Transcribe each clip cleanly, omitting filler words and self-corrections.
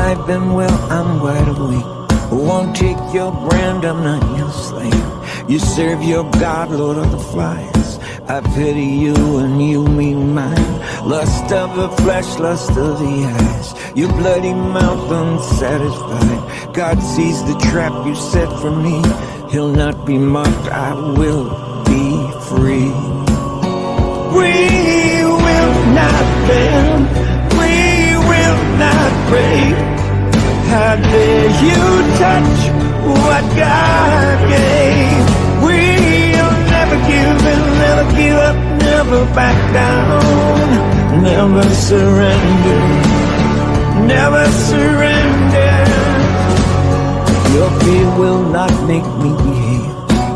alive and well, I'm wide awake. Won't take your brand, I'm not your slave. You serve your God, Lord of the flies. I pity you and you mean mine. Lust of the flesh, lust of the eyes. Your bloody mouth unsatisfied. God sees the trap you set for me. He'll not be mocked, I will be free. We will not bend, we will not break. How dare you touch what God gave? We'll never give in, never give up, never back down, never surrender, never surrender. Your fear will not make me behave.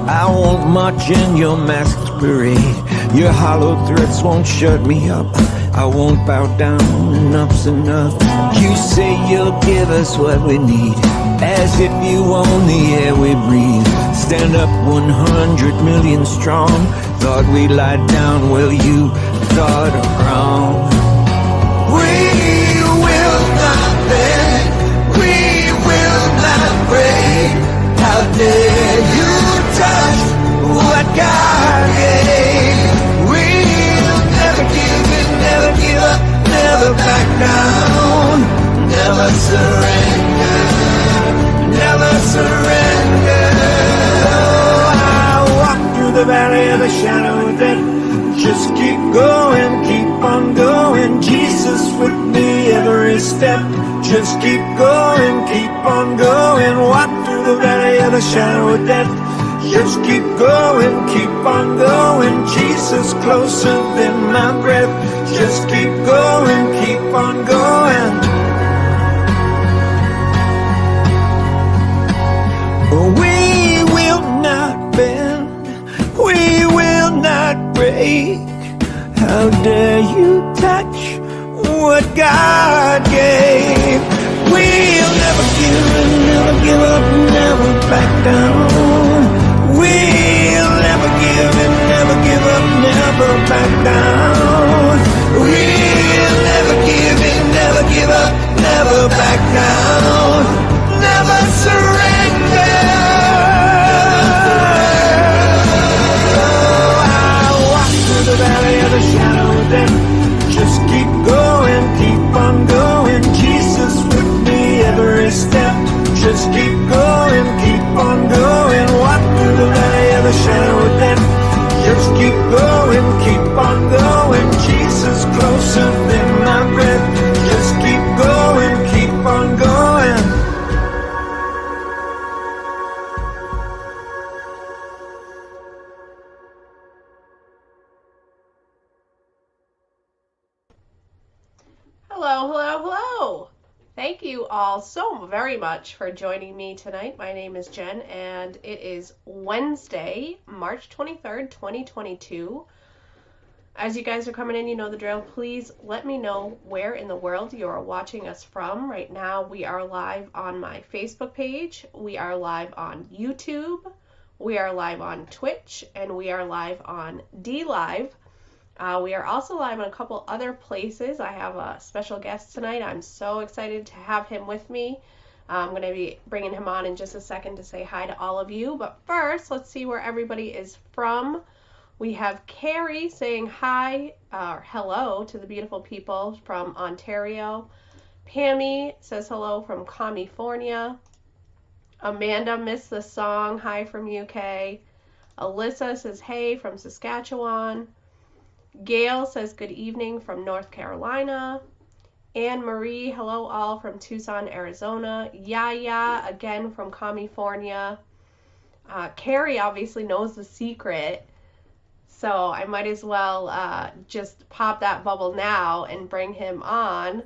I won't march in your masked parade. Your hollow threats won't shut me up. I won't bow down, enough's enough. You say you'll give us what we need, as if you own the air we breathe. Stand up 100 million strong. Thought we'd lie down, well you thought wrong. We will not bend, we will not break. How dare you touch what God gave? We'll never give in, never give up, never back down, never surrender, never surrender. I walk through the valley of the shadow of death. Just keep going, keep on going. Jesus with me every step. Just keep going, keep on going. Walk through the valley of the shadow of death. Just keep going, keep on going. Jesus closer than my breath. Just keep going, keep on going. We will not bend, we will not break. How dare you touch what God gave? We'll never give in, never give up, never back down. We'll never give in, never give up, never back down. We'll never give in, never give up, never back down, never surrender. I walk through the valley of the shadow of death. Just keep going, keep on going. Jesus with me every step. Just keep going, keep on going. Walk through the valley of the shadow of death. Just keep going, keep on going. Jesus closer than my breath. Just keep going, keep on going. Hello, hello, hello. Thank you all so very much for joining me tonight. My name is Jen, and it is Wednesday, March 23rd, 2022. As you guys are coming in, you know the drill. Please let me know where in the world you are watching us from. Right now, we are live on my Facebook page. We are live on YouTube. We are live on Twitch, and we are live on DLive. We are also live on a couple other places. I have a special guest tonight. I'm so excited to have him with me. I'm going to be bringing him on in just a second to say hi to all of you. But first, let's see where everybody is from. We have Carrie saying hi, or hello to the beautiful people from Ontario. Pammy says hello from California. Amanda missed the song, hi from UK. Alyssa says hey from Saskatchewan. Gail says good evening from North Carolina. Anne Marie, hello all from Tucson, Arizona. Yaya, again from California. Carrie obviously knows the secret, so I might as well just pop that bubble now and bring him on.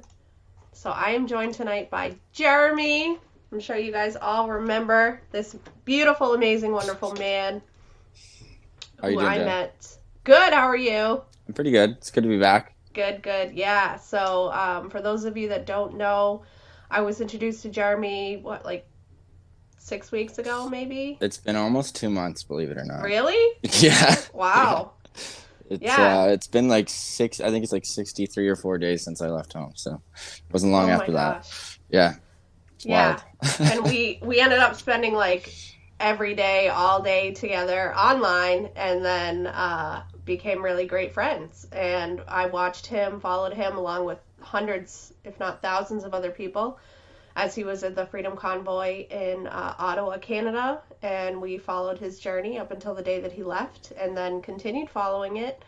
So I am joined tonight by Jeremy. I'm sure you guys all remember this beautiful, amazing, wonderful man How you who doing, I Jen? met. Good, how are you? I'm pretty good. It's good to be back. Good, good. Yeah. So for those of you that don't know, I was introduced to Jeremy, like 6 weeks ago, maybe? It's been almost 2 months, believe it or not. Really? Yeah. Wow. It's been like I think it's like 63 or 4 days since I left home. So it wasn't long Oh after my that. gosh. Yeah. It's Yeah. wild. And we ended up spending like every day, all day together online, and then became really great friends. And I watched him, followed him along with hundreds, if not thousands of other people as he was at the Freedom Convoy in Ottawa, Canada. And we followed his journey up until the day that he left and then continued following it.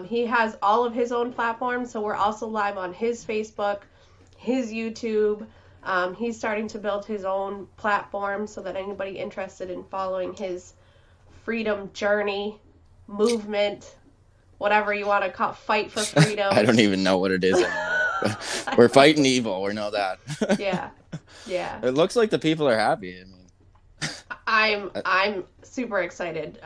He has all of his own platforms, so we're also live on his Facebook, his YouTube. He's starting to build his own platform so that anybody interested in following his freedom journey, movement, whatever you want to call, fight for freedom. I don't even know what it is anymore. We're fighting evil. We know that. Yeah. Yeah. It looks like the people are happy. I mean, I'm super excited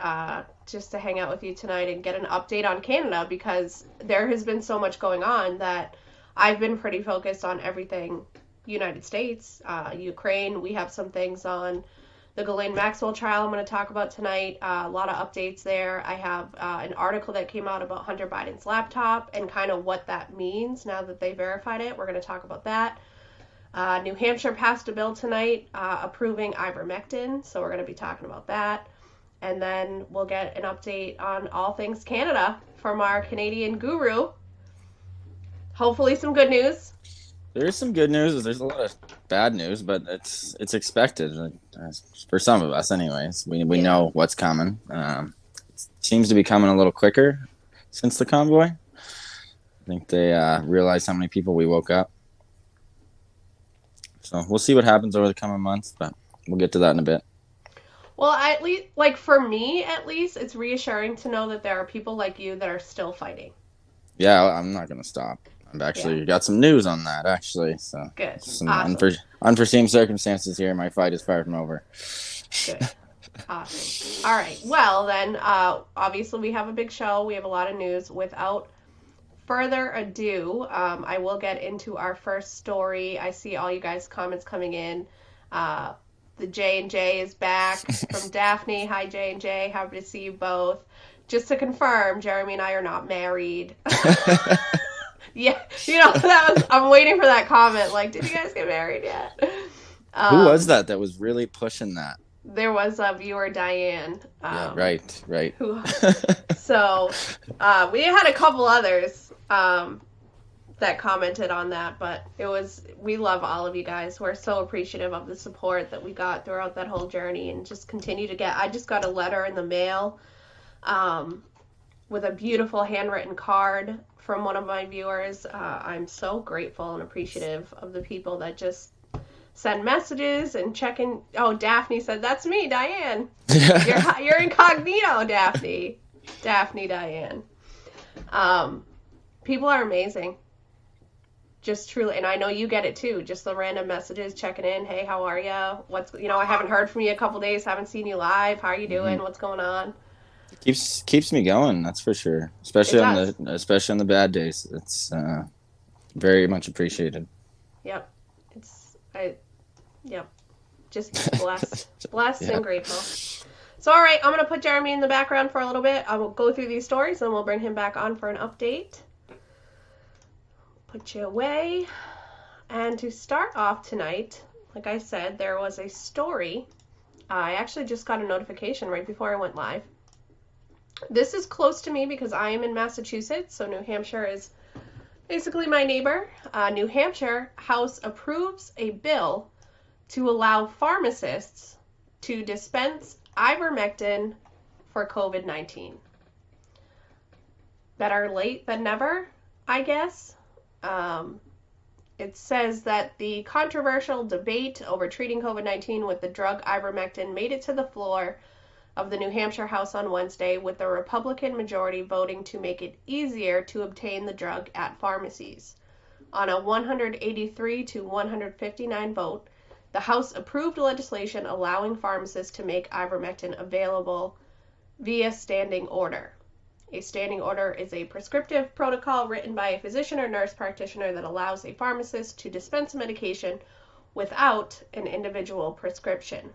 just to hang out with you tonight and get an update on Canada, because there has been so much going on that I've been pretty focused on everything United States, Ukraine. We have some things on the Ghislaine Maxwell trial I'm going to talk about tonight. A lot of updates there. I have an article that came out about Hunter Biden's laptop and kind of what that means now that they verified it. We're going to talk about that. New Hampshire passed a bill tonight approving ivermectin, so we're going to be talking about that. And then we'll get an update on all things Canada from our Canadian guru. Hopefully some good news. There is some good news. There's a lot of bad news, but it's expected for some of us, anyways. We know what's coming. It seems to be coming a little quicker since the convoy. I think they realized how many people we woke up. So we'll see what happens over the coming months, but we'll get to that in a bit. Well, at least, like for me, at least, it's reassuring to know that there are people like you that are still fighting. Yeah, I'm not going to stop. I've actually got some news on that, actually. So good. Some awesome. unforeseen circumstances here. My fight is far from over. Good. Awesome. All right. Well, then, obviously we have a big show. We have a lot of news. Without further ado, I will get into our first story. I see all you guys' comments coming in. The J&J is back from Daphne. Hi, J&J. Happy to see you both. Just to confirm, Jeremy and I are not married. Yeah, I'm waiting for that comment. Like, did you guys get married yet? Who was that was really pushing that? There was a viewer, Diane. Yeah, right. So, we had a couple others that commented on that, but we love all of you guys. We're so appreciative of the support that we got throughout that whole journey and just continue to get. I just got a letter in the mail with a beautiful handwritten card from one of my viewers. I'm so grateful and appreciative of the people that just send messages and check in. Oh, Daphne said, that's me, Diane. You're incognito, Daphne. Daphne, Diane. People are amazing. Just truly, and I know you get it too. Just the random messages, checking in. Hey, how are you? I haven't heard from you a couple days. Haven't seen you live. How are you doing? What's going on? Keeps me going. That's for sure. Especially on the bad days. It's very much appreciated. Yep. Just blessed and grateful. So, all right, I'm going to put Jeremy in the background for a little bit. I will go through these stories, and we'll bring him back on for an update. Put you away. And to start off tonight, like I said, there was a story. I actually just got a notification right before I went live. This is close to me because I am in Massachusetts, so New Hampshire is basically my neighbor. New Hampshire House approves a bill to allow pharmacists to dispense ivermectin for COVID-19. Better late than never, I guess. It says that the controversial debate over treating COVID-19 with the drug ivermectin made it to the floor of the New Hampshire House on Wednesday, with the Republican majority voting to make it easier to obtain the drug at pharmacies. On a 183 to 159 vote, the House approved legislation allowing pharmacists to make ivermectin available via standing order. A standing order is a prescriptive protocol written by a physician or nurse practitioner that allows a pharmacist to dispense medication without an individual prescription.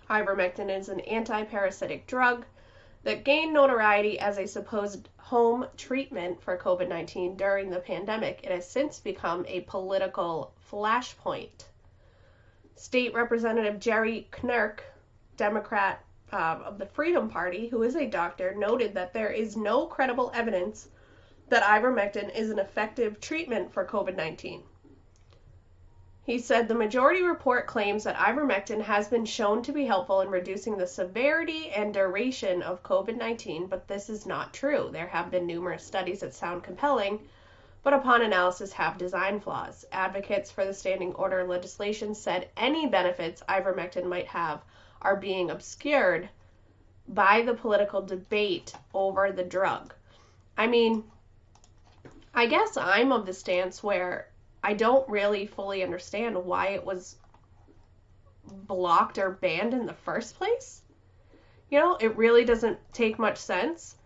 Ivermectin is an anti-parasitic drug that gained notoriety as a supposed home treatment for COVID-19 during the pandemic. It has since become a political flashpoint. State Representative Jerry Knirk, Democrat of the Freedom Party, who is a doctor, noted that there is no credible evidence that ivermectin is an effective treatment for COVID-19. He said the majority report claims that ivermectin has been shown to be helpful in reducing the severity and duration of COVID-19, but this is not true. There have been numerous studies that sound compelling, but upon analysis have design flaws. Advocates for the standing order legislation said any benefits ivermectin might have are being obscured by the political debate over the drug. I mean, I guess I'm of the stance where I don't really fully understand why it was blocked or banned in the first place. You know, it really doesn't take much sense.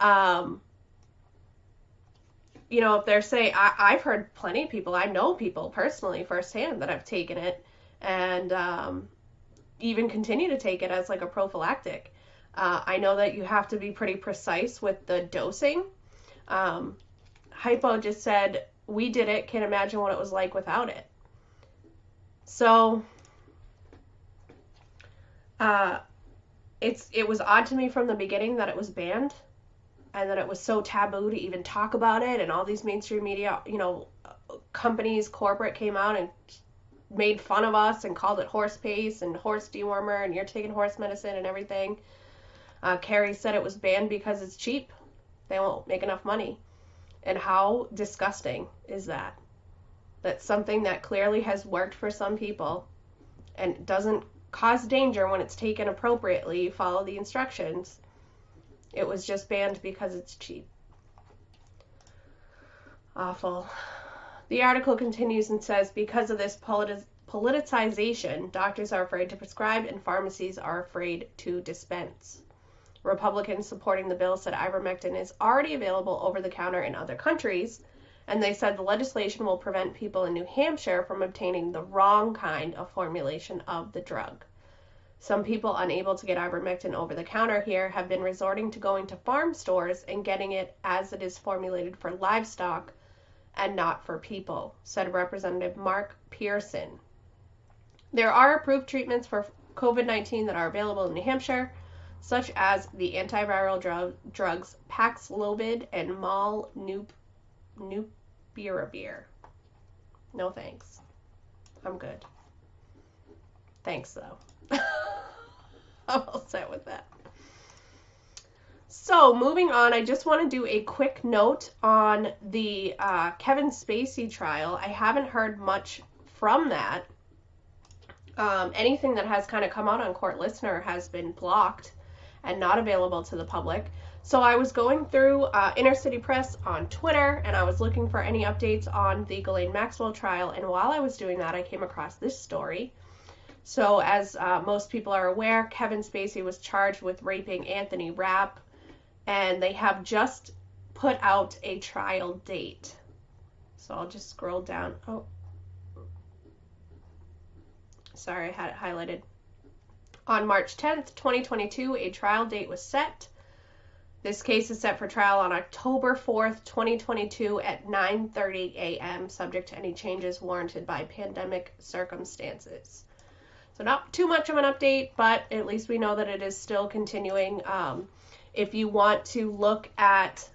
You know, if they're saying, I've heard plenty of people, I know people personally firsthand that have taken it and even continue to take it as like a prophylactic. I know that you have to be pretty precise with the dosing. Hypo just said, we did it, can't imagine what it was like without it. So, it was odd to me from the beginning that it was banned and that it was so taboo to even talk about it, and all these mainstream media, you know, companies, corporate came out and made fun of us and called it horse paste and horse dewormer and you're taking horse medicine and everything. Carrie said it was banned because it's cheap. They won't make enough money. And how disgusting is that? That's something that clearly has worked for some people and doesn't cause danger when it's taken appropriately. You follow the instructions. It was just banned because it's cheap. Awful. The article continues and says, because of this politicization, doctors are afraid to prescribe and pharmacies are afraid to dispense. Republicans supporting the bill said ivermectin is already available over the counter in other countries, and they said the legislation will prevent people in New Hampshire from obtaining the wrong kind of formulation of the drug. Some people unable to get ivermectin over the counter here have been resorting to going to farm stores and getting it as it is formulated for livestock and not for people, said Representative Mark Pearson. There are approved treatments for COVID-19 that are available in New Hampshire, such as the antiviral drugs Paxlovid and Molnupiravir. No thanks. I'm good. Thanks, though. I'm all set with that. So, moving on, I just want to do a quick note on the Kevin Spacey trial. I haven't heard much from that. Anything that has kind of come out on Court Listener has been blocked and not available to the public. So I was going through Inner City Press on Twitter, and I was looking for any updates on the Ghislaine Maxwell trial, and while I was doing that, I came across this story. So as most people are aware, Kevin Spacey was charged with raping Anthony Rapp, and they have just put out a trial date. So I'll just scroll down. Oh, sorry, I had it highlighted. On March 10th, 2022, a trial date was set. This case is set for trial on October 4th, 2022 at 9:30 a.m., subject to any changes warranted by pandemic circumstances. So not too much of an update, but at least we know that it is still continuing. If you want to look at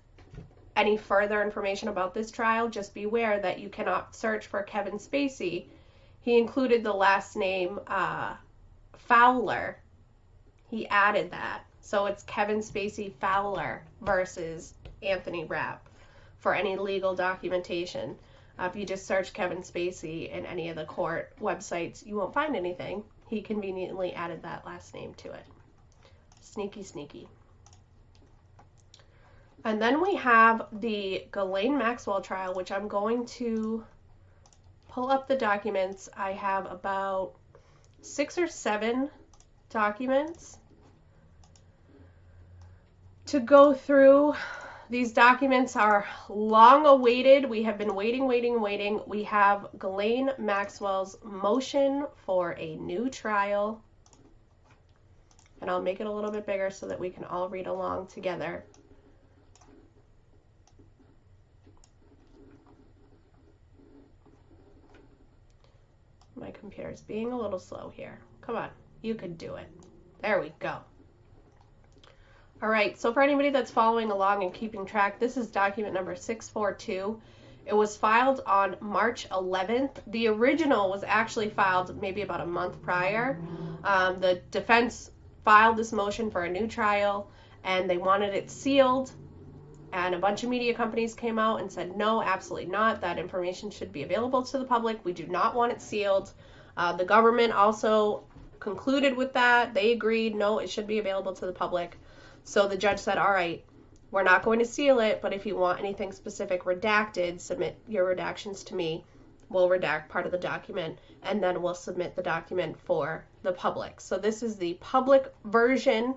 any further information about this trial, just beware that you cannot search for Kevin Spacey. He included the last name Fowler. He added that. So it's Kevin Spacey Fowler versus Anthony Rapp for any legal documentation. If you just search Kevin Spacey in any of the court websites, you won't find anything. He conveniently added that last name to it. Sneaky, sneaky. And then we have the Ghislaine Maxwell trial, which I'm going to pull up the documents. I have about 6 or 7 documents to go through. These documents are long awaited. We have been waiting. We have Ghislaine Maxwell's motion for a new trial. And I'll make it a little bit bigger so that we can all read along together. My computer's being a little slow here. Come on, you can do it. There we go. All right, so for anybody that's following along and keeping track, this is document number 642. It was filed on March 11th. The original was actually filed maybe about a month prior. The defense filed this motion for a new trial, and they wanted it sealed. And a bunch of media companies came out and said, no, absolutely not. That information should be available to the public. We do not want it sealed. The government also concluded with that. They agreed, no, it should be available to the public. So the judge said, all right, we're not going to seal it, but if you want anything specific redacted, submit your redactions to me. We'll redact part of the document, and then we'll submit the document for the public. So this is the public version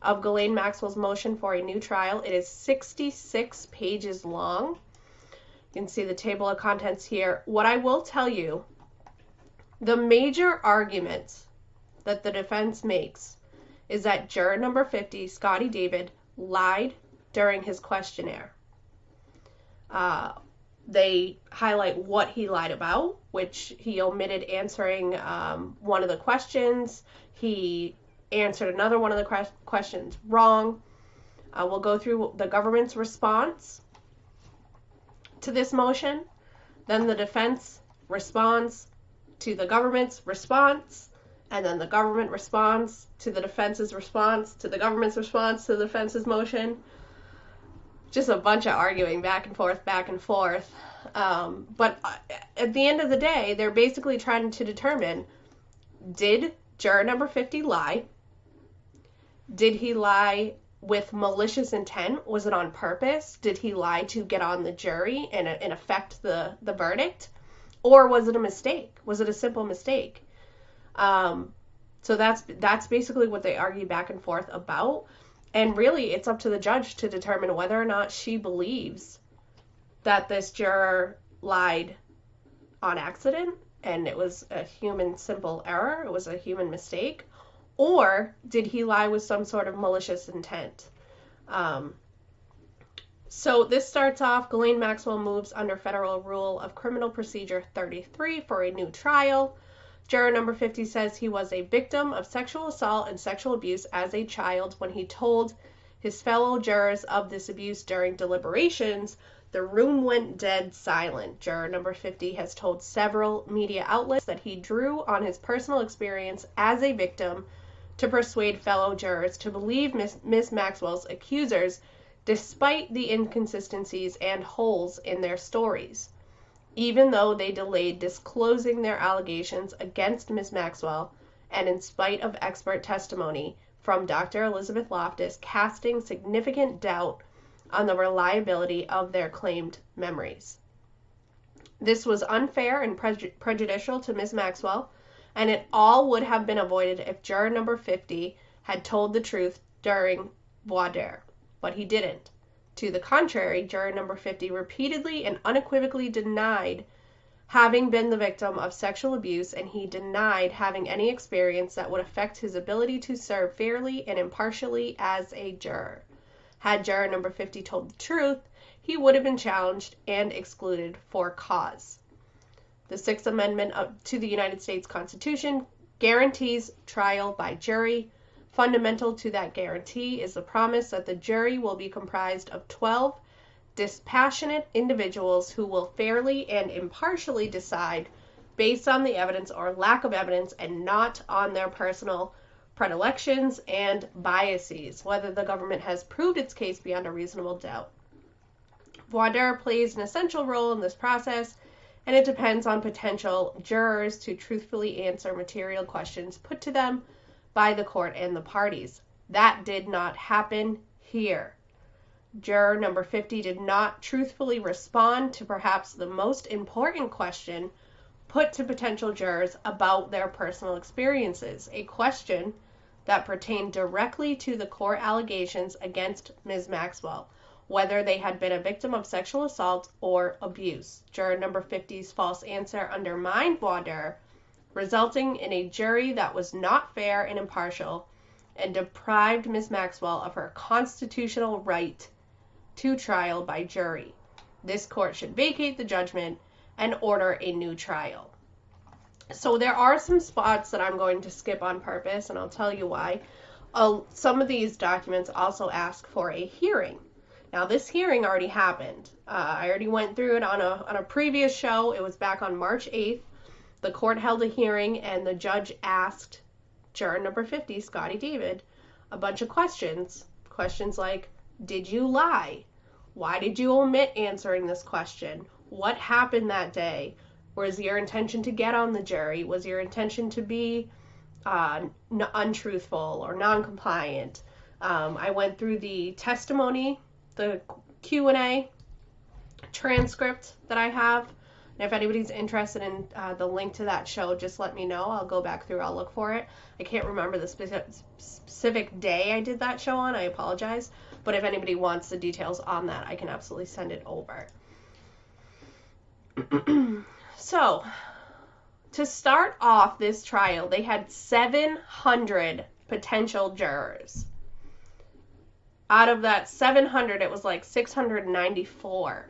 of Ghislaine Maxwell's motion for a new trial. It is 66 pages long. You can see the table of contents here. What I will tell you, the major argument that the defense makes is that juror number 50, Scotty David, lied during his questionnaire. They highlight what he lied about, which he omitted answering one of the questions. He answered another one of the questions wrong. We'll go through the government's response to this motion. Then the defense responds to the government's response. And then the government responds to the defense's response, to the government's response to the defense's motion. Just a bunch of arguing back and forth, back and forth. But at the end of the day, they're basically trying to determine, did juror number 50 lie? Did he lie with malicious intent? Was it on purpose? Did he lie to get on the jury and affect the verdict? Or was it a mistake? Was it a simple mistake? So that's basically what they argue back and forth about. And really, it's up to the judge to determine whether or not she believes that this juror lied on accident and it was a human simple error, it was a human mistake, or did he lie with some sort of malicious intent? So this starts off, Ghislaine Maxwell moves under Federal Rule of Criminal Procedure 33 for a new trial. Juror number 50 says he was a victim of sexual assault and sexual abuse as a child. When he told his fellow jurors of this abuse during deliberations, the room went dead silent. Juror number 50 has told several media outlets that he drew on his personal experience as a victim to persuade fellow jurors to believe Miss Maxwell's accusers, despite the inconsistencies and holes in their stories. Even though they delayed disclosing their allegations against Ms. Maxwell, and in spite of expert testimony from Dr. Elizabeth Loftus casting significant doubt on the reliability of their claimed memories. This was unfair and prejudicial to Ms. Maxwell, and it all would have been avoided if juror number 50 had told the truth during voir dire, but he didn't. To the contrary, juror number 50 repeatedly and unequivocally denied having been the victim of sexual abuse, and he denied having any experience that would affect his ability to serve fairly and impartially as a juror. Had juror number 50 told the truth, he would have been challenged and excluded for cause. The Sixth Amendment to the United States Constitution guarantees trial by jury. Fundamental to that guarantee is the promise that the jury will be comprised of 12 dispassionate individuals who will fairly and impartially decide based on the evidence or lack of evidence and not on their personal predilections and biases, whether the government has proved its case beyond a reasonable doubt. Voir dire plays an essential role in this process, and it depends on potential jurors to truthfully answer material questions put to them by the court and the parties. That did not happen here. Juror number 50 did not truthfully respond to perhaps the most important question put to potential jurors about their personal experiences, a question that pertained directly to the core allegations against Ms. Maxwell, whether they had been a victim of sexual assault or abuse. Juror number 50's false answer undermined voir dire, resulting in a jury that was not fair and impartial and deprived Ms. Maxwell of her constitutional right to trial by jury. This court should vacate the judgment and order a new trial. So there are some spots that I'm going to skip on purpose, and I'll tell you why. Some of these documents also ask for a hearing. Now, this hearing already happened. I already went through it on a previous show. It was back on March 8th. The court held a hearing, and the judge asked juror number 50, Scotty David, a bunch of questions. Questions like, did you lie? Why did you omit answering this question? What happened that day? Was your intention to get on the jury? Was your intention to be untruthful or non-compliant? I went through the testimony, the Q&A transcript that I have. And if anybody's interested in the link to that show, just let me know. I'll go back through. I'll look for it. I can't remember the specific day I did that show on. I apologize. But if anybody wants the details on that, I can absolutely send it over. So, to start off this trial, they had 700 potential jurors. Out of that 700, it was like 694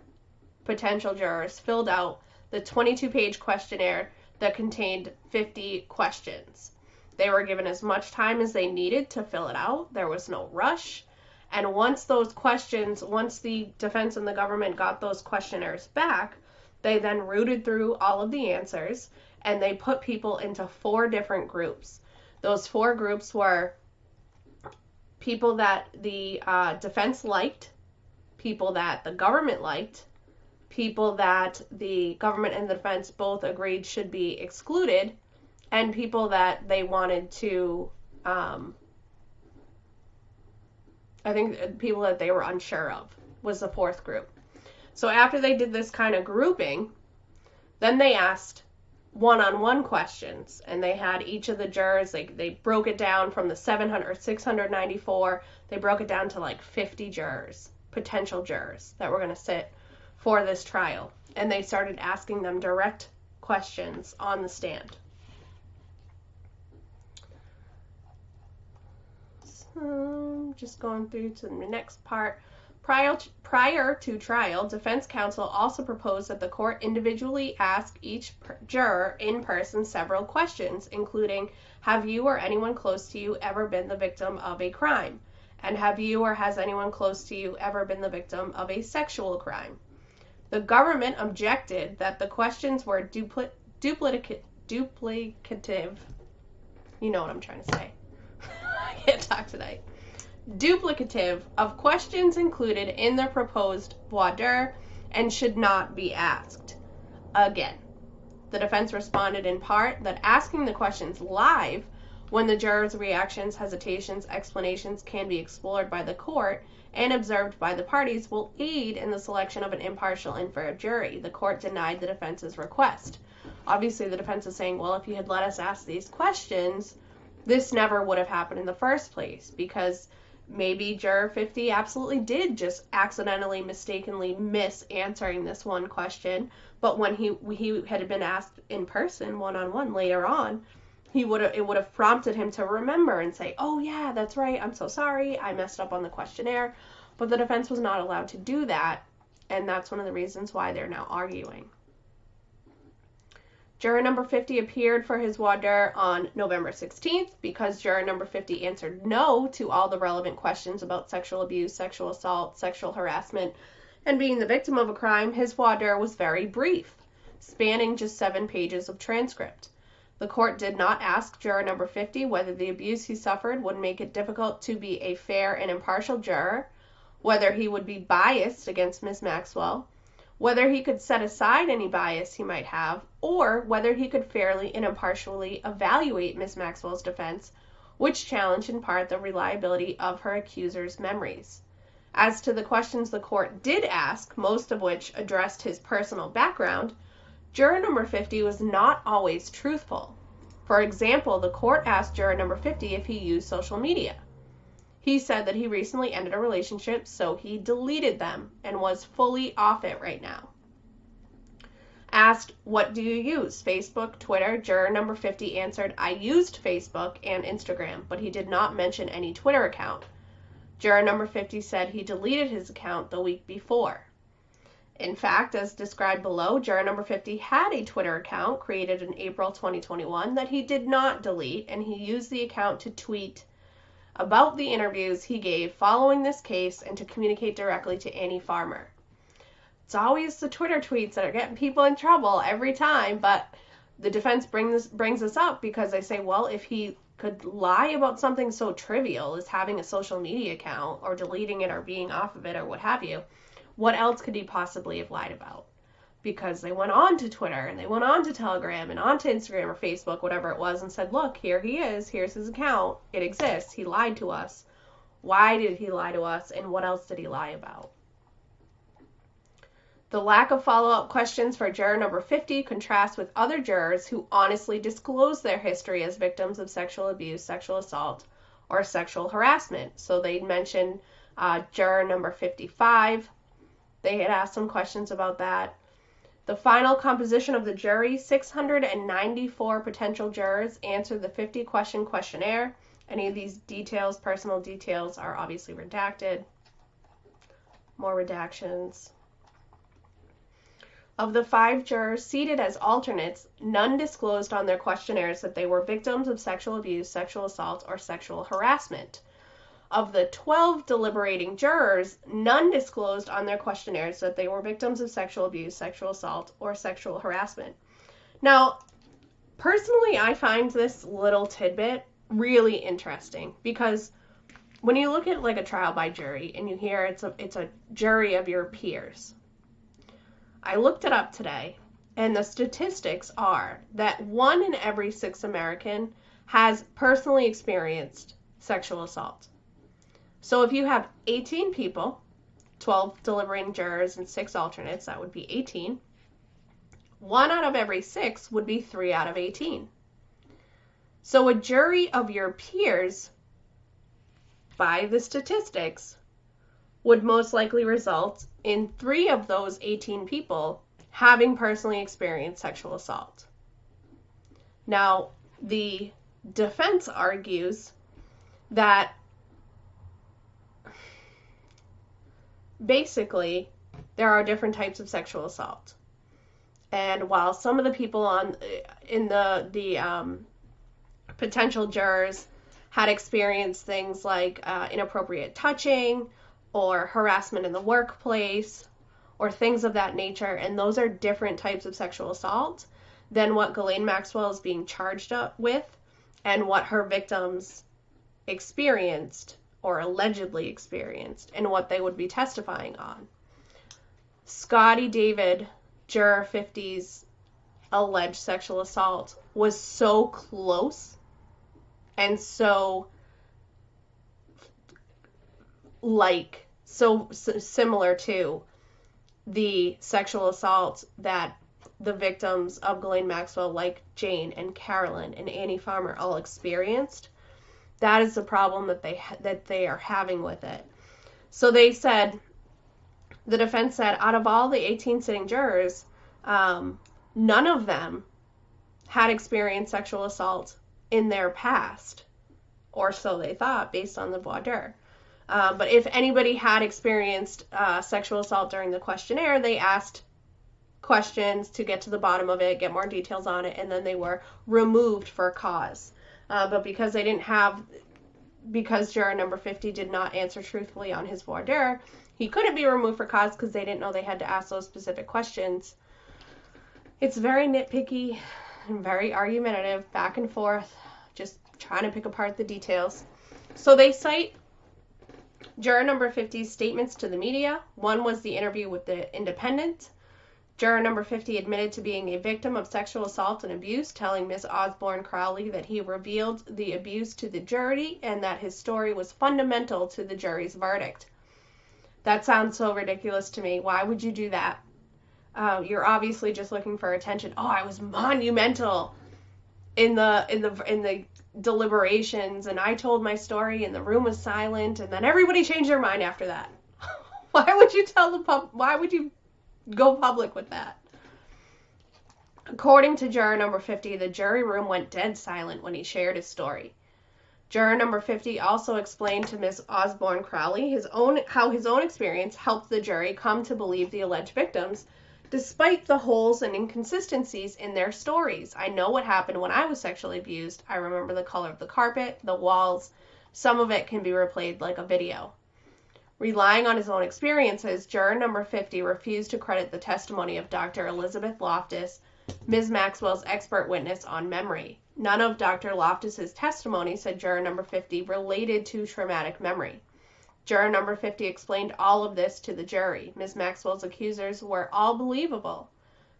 potential jurors filled out the 22-page questionnaire that contained 50 questions. They were given as much time as they needed to fill it out. There was no rush. And once the defense and the government got those questionnaires back, they then rooted through all of the answers, and they put people into 4 different groups. Those 4 groups were people that the defense liked, people that the government liked, people that the government and the defense both agreed should be excluded, and people that they wanted to, I think people that they were unsure of was the 4th group. So after they did this kind of grouping, then they asked one-on-one questions, and they had each of the jurors, they broke it down from the 694, they broke it down to like 50 jurors, potential jurors that were going to sit for this trial, and they started asking them direct questions on the stand. So, just going through to the next part. Prior to trial, defense counsel also proposed that the court individually ask each juror in person several questions, including, have you or anyone close to you ever been the victim of a crime? And have you or has anyone close to you ever been the victim of a sexual crime? The government objected that the questions were duplicative. You know what I'm trying to say. I can't talk tonight. Duplicative of questions included in the proposed voir dire and should not be asked again. The defense responded in part that asking the questions live, when the jurors' reactions, hesitations, explanations can be explored by the court and observed by the parties, will aid in the selection of an impartial and fair jury. The court denied the defense's request. Obviously, the defense is saying, well, if you had let us ask these questions, this never would have happened in the first place, because maybe juror 50 absolutely did just accidentally, mistakenly miss answering this one question, but when he had been asked in person, one-on-one later on, it would have prompted him to remember and say, oh yeah, that's right, I'm so sorry, I messed up on the questionnaire. But the defense was not allowed to do that, and that's one of the reasons why they're now arguing. Juror number 50 appeared for his voir dire on November 16th. Because juror number 50 answered no to all the relevant questions about sexual abuse, sexual assault, sexual harassment, and being the victim of a crime, his voir dire was very brief, spanning just 7 pages of transcript. The court did not ask juror number 50 whether the abuse he suffered would make it difficult to be a fair and impartial juror, whether he would be biased against Ms. Maxwell, whether he could set aside any bias he might have, or whether he could fairly and impartially evaluate Ms. Maxwell's defense, which challenged in part the reliability of her accuser's memories. As to the questions the court did ask, most of which addressed his personal background, juror number 50 was not always truthful. For example, the court asked juror number 50 if he used social media. He said that he recently ended a relationship, so he deleted them and was fully off it right now. Asked, what do you use? Facebook, Twitter? Juror number 50 answered, I used Facebook and Instagram, but he did not mention any Twitter account. Juror number 50 said he deleted his account the week before. In fact, as described below, juror number 50 had a Twitter account created in April 2021 that he did not delete, and he used the account to tweet about the interviews he gave following this case and to communicate directly to Annie Farmer. It's always the Twitter tweets that are getting people in trouble every time, but the defense brings this up because they say, well, if he could lie about something so trivial as having a social media account or deleting it or being off of it or what have you, what else could he possibly have lied about? Because they went on to Twitter and they went on to Telegram and on to Instagram or Facebook, whatever it was, and said, look, here he is, here's his account, it exists, he lied to us. Why did he lie to us, and what else did he lie about? The lack of follow-up questions for juror number 50 contrasts with other jurors who honestly disclose their history as victims of sexual abuse, sexual assault, or sexual harassment. So they mentioned juror number 55. They had asked some questions about that. The final composition of the jury, 694 potential jurors answered the 50-question questionnaire. Any of these details, personal details, are obviously redacted. More redactions. Of the 5 jurors seated as alternates, none disclosed on their questionnaires that they were victims of sexual abuse, sexual assault, or sexual harassment. Of the 12 deliberating jurors, none disclosed on their questionnaires that they were victims of sexual abuse, sexual assault, or sexual harassment. Now, personally, I find this little tidbit really interesting because when you look at like a trial by jury and you hear it's a jury of your peers, I looked it up today, and the statistics are that 1 in every 6 American has personally experienced sexual assault. So if you have 18 people, 12 deliberating jurors and 6 alternates, that would be 18. 1 out of every 6 would be 3 out of 18. So a jury of your peers, by the statistics, would most likely result in 3 of those 18 people having personally experienced sexual assault. Now, the defense argues that basically there are different types of sexual assault. And while some of the people in the potential jurors had experienced things like inappropriate touching or harassment in the workplace or things of that nature, and those are different types of sexual assault than what Ghislaine Maxwell is being charged up with and what her victims experienced or allegedly experienced and what they would be testifying on. Scotty David, juror 50's alleged sexual assault, was so close and so similar to the sexual assault that the victims of Ghislaine Maxwell, like Jane and Carolyn and Annie Farmer, all experienced. That is the problem that they are having with it. So they said, the defense said, out of all the 18 sitting jurors, none of them had experienced sexual assault in their past, or so they thought based on the voir dire. But if anybody had experienced sexual assault during the questionnaire, they asked questions to get to the bottom of it, get more details on it, and then they were removed for cause. But because juror number 50 did not answer truthfully on his voir dire, he couldn't be removed for cause because they didn't know they had to ask those specific questions. It's very nitpicky and very argumentative, back and forth, just trying to pick apart the details. So they cite juror number 50's statements to the media. One was the interview with the Independent. Juror number 50 admitted to being a victim of sexual assault and abuse, telling Ms. Osborne Crowley that he revealed the abuse to the jury and that his story was fundamental to the jury's verdict. That sounds so ridiculous to me. Why would you do that? You're obviously just looking for attention. Oh, I was monumental in the deliberations, and I told my story, and the room was silent, and then everybody changed their mind after that. Why would you why would you go public with that? According to juror number 50, the jury room went dead silent when he shared his story. Juror number 50 also explained to Ms. Osborne Crowley how his own experience helped the jury come to believe the alleged victims, despite the holes and inconsistencies in their stories. I know what happened when I was sexually abused. I remember the color of the carpet, the walls. Some of it can be replayed like a video. Relying on his own experiences, juror number 50 refused to credit the testimony of Dr. Elizabeth Loftus, Ms. Maxwell's expert witness on memory. None of Dr. Loftus's testimony, said juror number 50, related to traumatic memory. Juror number 50 explained all of this to the jury. Ms. Maxwell's accusers were all believable.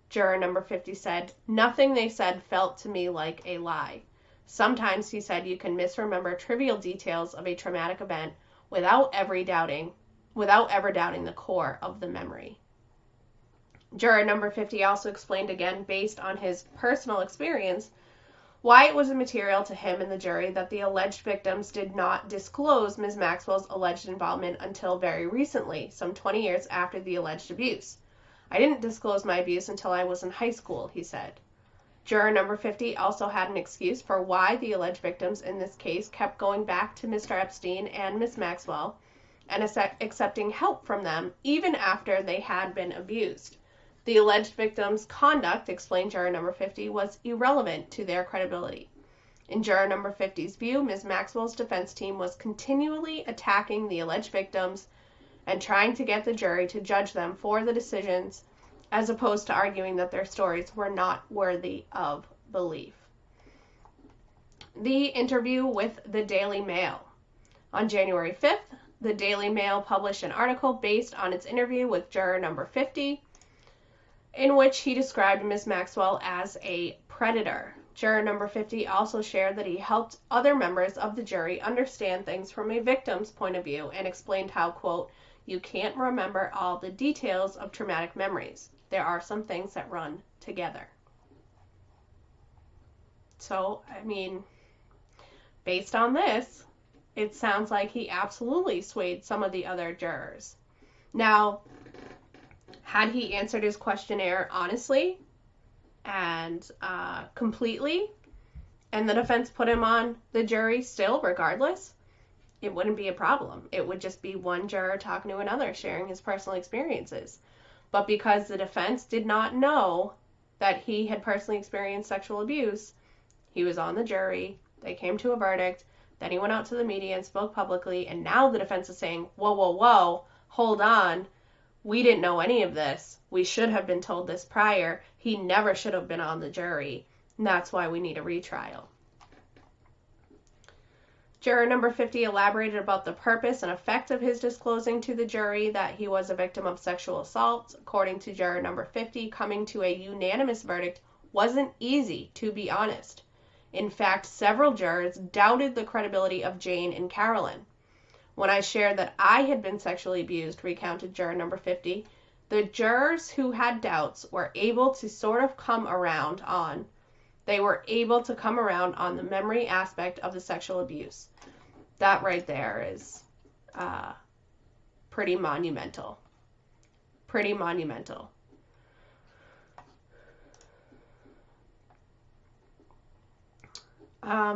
Juror number 50 said, "Nothing they said felt to me like a lie. Sometimes," he said, "you can misremember trivial details of a traumatic event without ever doubting the core of the memory." Juror number 50 also explained again, based on his personal experience, why it was immaterial to him and the jury that the alleged victims did not disclose Ms. Maxwell's alleged involvement until very recently, some 20 years after the alleged abuse. "I didn't disclose my abuse until I was in high school," he said. Juror number 50 also had an excuse for why the alleged victims in this case kept going back to Mr. Epstein and Ms. Maxwell and accepting help from them even after they had been abused. The alleged victims' conduct, explained juror number 50, was irrelevant to their credibility. In juror number 50's view, Ms. Maxwell's defense team was continually attacking the alleged victims and trying to get the jury to judge them for the decisions, as opposed to arguing that their stories were not worthy of belief. The interview with the Daily Mail. On January 5th, the Daily Mail published an article based on its interview with juror number 50, in which he described Ms. Maxwell as a predator. Juror number 50 also shared that he helped other members of the jury understand things from a victim's point of view and explained how, quote, "you can't remember all the details of traumatic memories. There are some things that run together." So, I mean, based on this, it sounds like he absolutely swayed some of the other jurors. Now, had he answered his questionnaire honestly and completely, and the defense put him on the jury still regardless, it wouldn't be a problem. It would just be one juror talking to another, sharing his personal experiences. But because the defense did not know that he had personally experienced sexual abuse, he was on the jury, they came to a verdict, then he went out to the media and spoke publicly, and now the defense is saying, whoa, hold on, we didn't know any of this. We should have been told this prior. He never should have been on the jury, and that's why we need a retrial. Juror number 50 elaborated about the purpose and effect of his disclosing to the jury that he was a victim of sexual assault. According to juror number 50, coming to a unanimous verdict wasn't easy, to be honest. In fact, several jurors doubted the credibility of Jane and Carolyn. When I shared that I had been sexually abused, recounted juror number 50, the jurors who had doubts were able to sort of come around on the memory aspect of the sexual abuse. That right there is pretty monumental. Pretty monumental.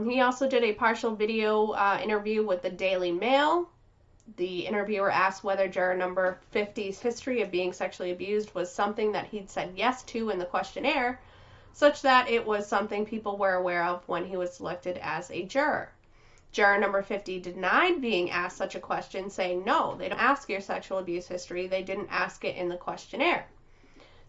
He also did a partial video interview with the Daily Mail. The interviewer asked whether juror number 50's history of being sexually abused was something that he'd said yes to in the questionnaire, such that it was something people were aware of when he was selected as a juror. Juror number 50 denied being asked such a question, saying, "No, they don't ask your sexual abuse history. They didn't ask it in the questionnaire."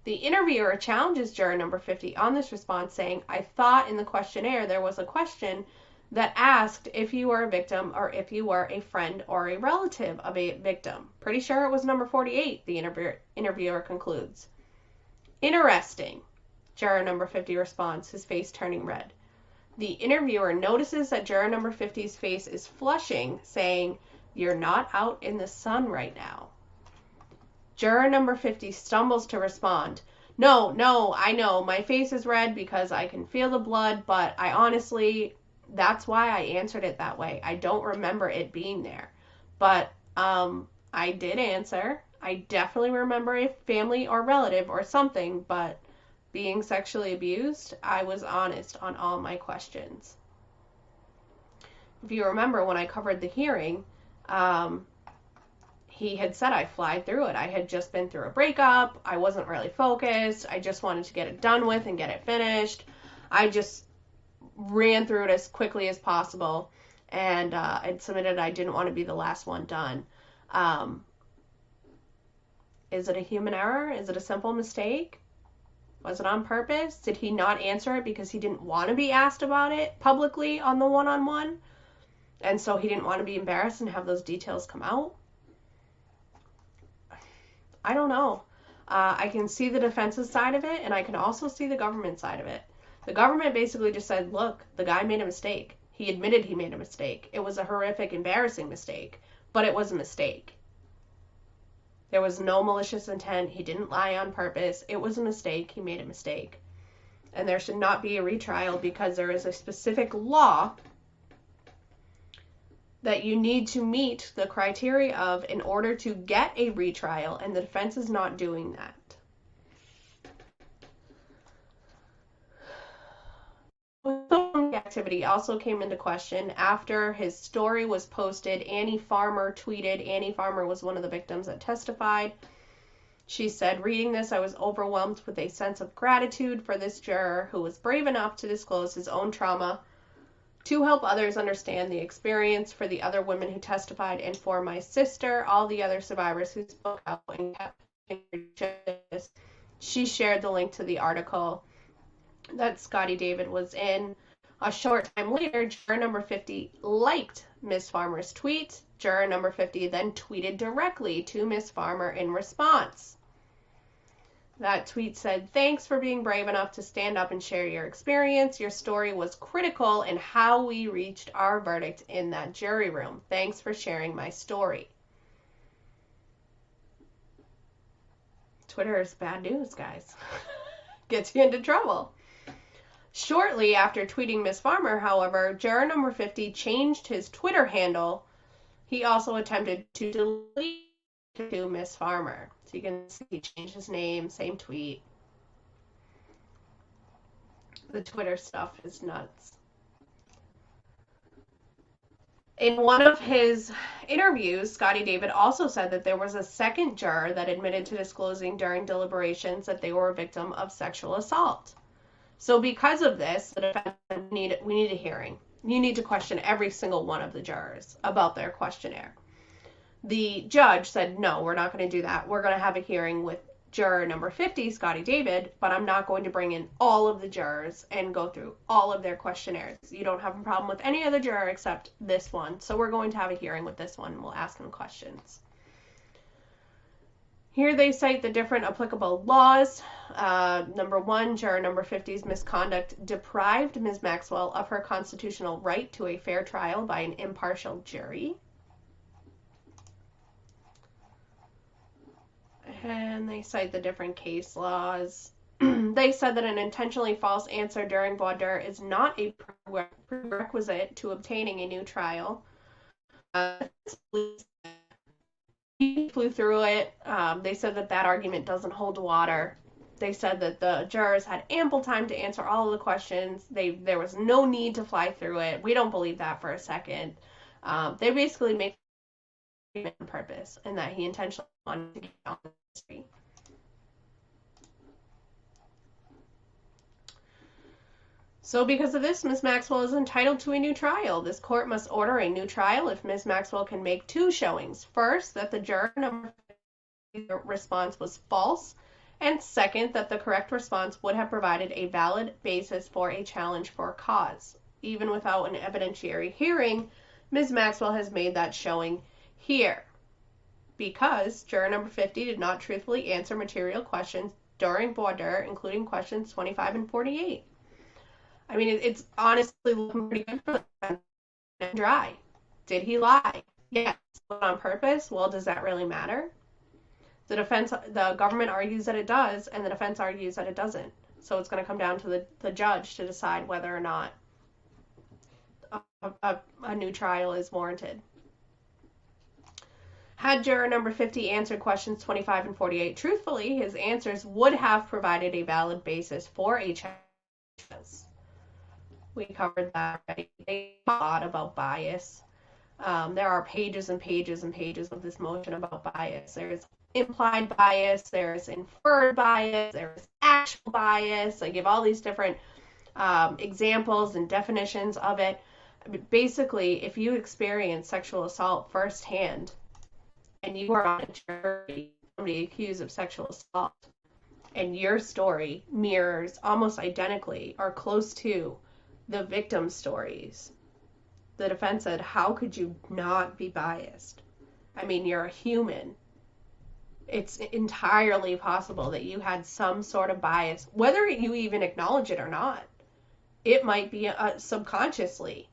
The interviewer challenges juror number 50 on this response, saying, "I thought in the questionnaire there was a question that asked if you were a victim or if you were a friend or a relative of a victim. Pretty sure it was number 48, the interviewer concludes. "Interesting," juror number 50 responds, his face turning red. The interviewer notices that juror number 50's face is flushing, saying, "You're not out in the sun right now." Juror number 50 stumbles to respond, No, I know, my face is red because I can feel the blood, but I honestly, that's why I answered it that way. I don't remember it being there. But I did answer. I definitely remember a family or relative or something, but being sexually abused, I was honest on all my questions." if you remember when I covered the hearing, he had said I flied through it. I had just been through a breakup. I wasn't really focused. I just wanted to get it done with and get it finished. I just ran through it as quickly as possible, and I'd submitted I didn't want to be the last one done. Is it a human error? Is it a simple mistake? Was it on purpose? Did he not answer it because he didn't want to be asked about it publicly on the one-on-one? And so he didn't want to be embarrassed and have those details come out? I don't know. I can see the defense's side of it, and I can also see the government side of it. The government basically just said, look, the guy made a mistake. He admitted he made a mistake. It was a horrific, embarrassing mistake, but it was a mistake. There was no malicious intent. He didn't lie on purpose. It was a mistake. He made a mistake. And there should not be a retrial because there is a specific law that you need to meet the criteria of in order to get a retrial, and the defense is not doing that. Social activity also came into question after his story was posted. Annie Farmer tweeted. Annie Farmer was one of the victims that testified. She said, reading this, I was overwhelmed with a sense of gratitude for this juror who was brave enough to disclose his own trauma to help others understand the experience, for the other women who testified, and for my sister, all the other survivors who spoke out and kept justice. She shared the link to the article that Scotty David was in. A short time later, juror number 50 liked Ms. Farmer's tweet. Juror number 50 then tweeted directly to Ms. Farmer in response. That tweet said, thanks for being brave enough to stand up and share your experience. Your story was critical in how we reached our verdict in that jury room. Thanks for sharing my story. Twitter is bad news, guys. Gets you into trouble. Shortly after tweeting Ms. Farmer, however, juror number 50 changed his Twitter handle. He also attempted to delete to Ms. Farmer. So you can see he changed his name, same tweet. The Twitter stuff is nuts. In one of his interviews, Scotty David also said that there was a second juror that admitted to disclosing during deliberations that they were a victim of sexual assault. So because of this, the defense said, we need a hearing. You need to question every single one of the jurors about their questionnaire. The judge said, no, we're not going to do that. We're going to have a hearing with juror number 50, Scotty David, but I'm not going to bring in all of the jurors and go through all of their questionnaires. You don't have a problem with any other juror except this one. So we're going to have a hearing with this one and we'll ask him questions. Here they cite the different applicable laws. Number 1, juror number 50's misconduct deprived Ms. Maxwell of her constitutional right to a fair trial by an impartial jury. And they cite the different case laws. They said that an intentionally false answer during voir dire is not a prerequisite to obtaining a new trial. He flew through it. They said that that argument doesn't hold water. They said that the jurors had ample time to answer all of the questions. There was no need to fly through it. We don't believe that for a second. They basically make it on purpose, and that he intentionally wanted to get on the history. So because of this, Ms. Maxwell is entitled to a new trial. This court must order a new trial if Ms. Maxwell can make 2 showings. First, that the juror number 50's response was false, and second, that the correct response would have provided a valid basis for a challenge for cause. Even without an evidentiary hearing, Ms. Maxwell has made that showing here, because juror number 50 did not truthfully answer material questions during voir dire, including questions 25 and 48. I mean, it's honestly looking pretty good for them. Dry. Did he lie? Yes. But on purpose? Well, does that really matter? The government argues that it does, and the defense argues that it doesn't. So it's going to come down to the judge to decide whether or not a new trial is warranted. Had juror number 50 answered questions 25 and 48 truthfully, his answers would have provided a valid basis for a challenge. We covered that already. They talk a lot about bias. There are pages and pages and pages of this motion about bias. There's implied bias, there's inferred bias, there's actual bias. I give all these different examples and definitions of it. Basically, if you experience sexual assault firsthand and you are on a jury, somebody accused of sexual assault, and your story mirrors almost identically or close to the victim's stories, the defense said, how could you not be biased? I mean, you're a human. It's entirely possible that you had some sort of bias, whether you even acknowledge it or not. It might be subconsciously.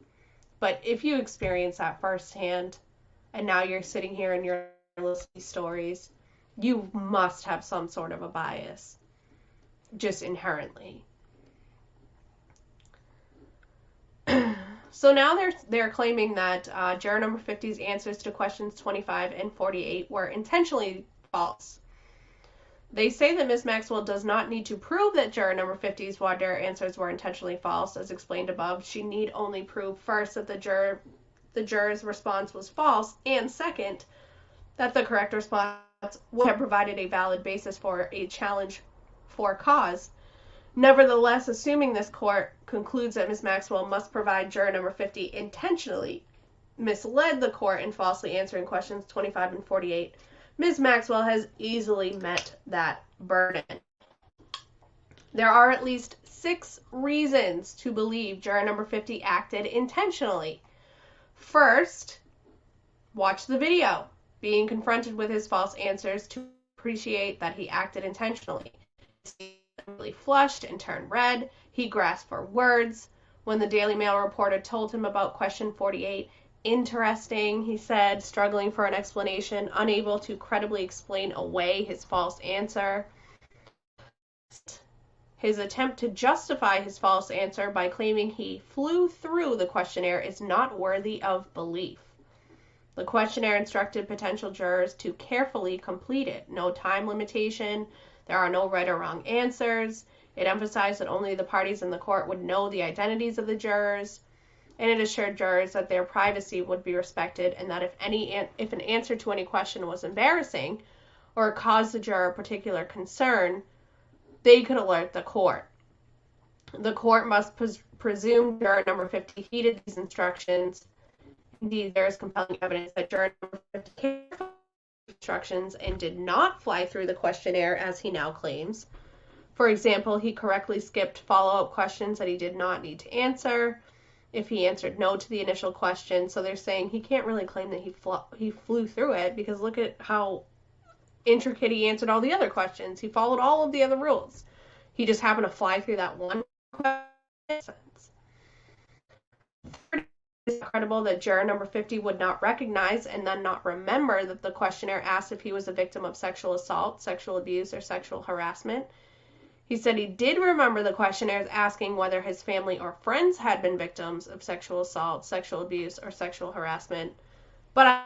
But if you experience that firsthand, and now you're sitting here and you're listening to stories, you must have some sort of a bias, just inherently. So now they're claiming that juror number 50's answers to questions 25 and 48 were intentionally false. They say that Ms. Maxwell does not need to prove that juror number 50's voir dire answers were intentionally false, as explained above. She need only prove first that the juror's response was false, and second, that the correct response would have provided a valid basis for a challenge for cause. Nevertheless, assuming this court concludes that Ms. Maxwell must provide juror number 50 intentionally misled the court in falsely answering questions 25 and 48, Ms. Maxwell has easily met that burden. There are at least 6 reasons to believe juror number 50 acted intentionally. First, watch the video. Being confronted with his false answers to appreciate that he acted intentionally. He really flushed and turned red. He grasped for words. When the Daily Mail reporter told him about question 48, interesting, he said, struggling for an explanation, unable to credibly explain away his false answer. His attempt to justify his false answer by claiming he flew through the questionnaire is not worthy of belief. The questionnaire instructed potential jurors to carefully complete it. No time limitation. There are no right or wrong answers. It emphasized that only the parties in the court would know the identities of the jurors, and it assured jurors that their privacy would be respected, and that if an answer to any question was embarrassing or caused the juror particular concern, they could alert the court. The court must presume juror number 50 heeded these instructions. Indeed, there is compelling evidence that juror number 50 carefully instructions and did not fly through the questionnaire as he now claims. For example, he correctly skipped follow-up questions that he did not need to answer if he answered no to the initial question. So they're saying he can't really claim that he flew through it, because look at how intricate he answered all the other questions. He followed all of the other rules. He just happened to fly through that one question. It's credible that juror number 50 would not recognize and then not remember that the questionnaire asked if he was a victim of sexual assault, sexual abuse, or sexual harassment. He said he did remember the questionnaires asking whether his family or friends had been victims of sexual assault, sexual abuse, or sexual harassment. But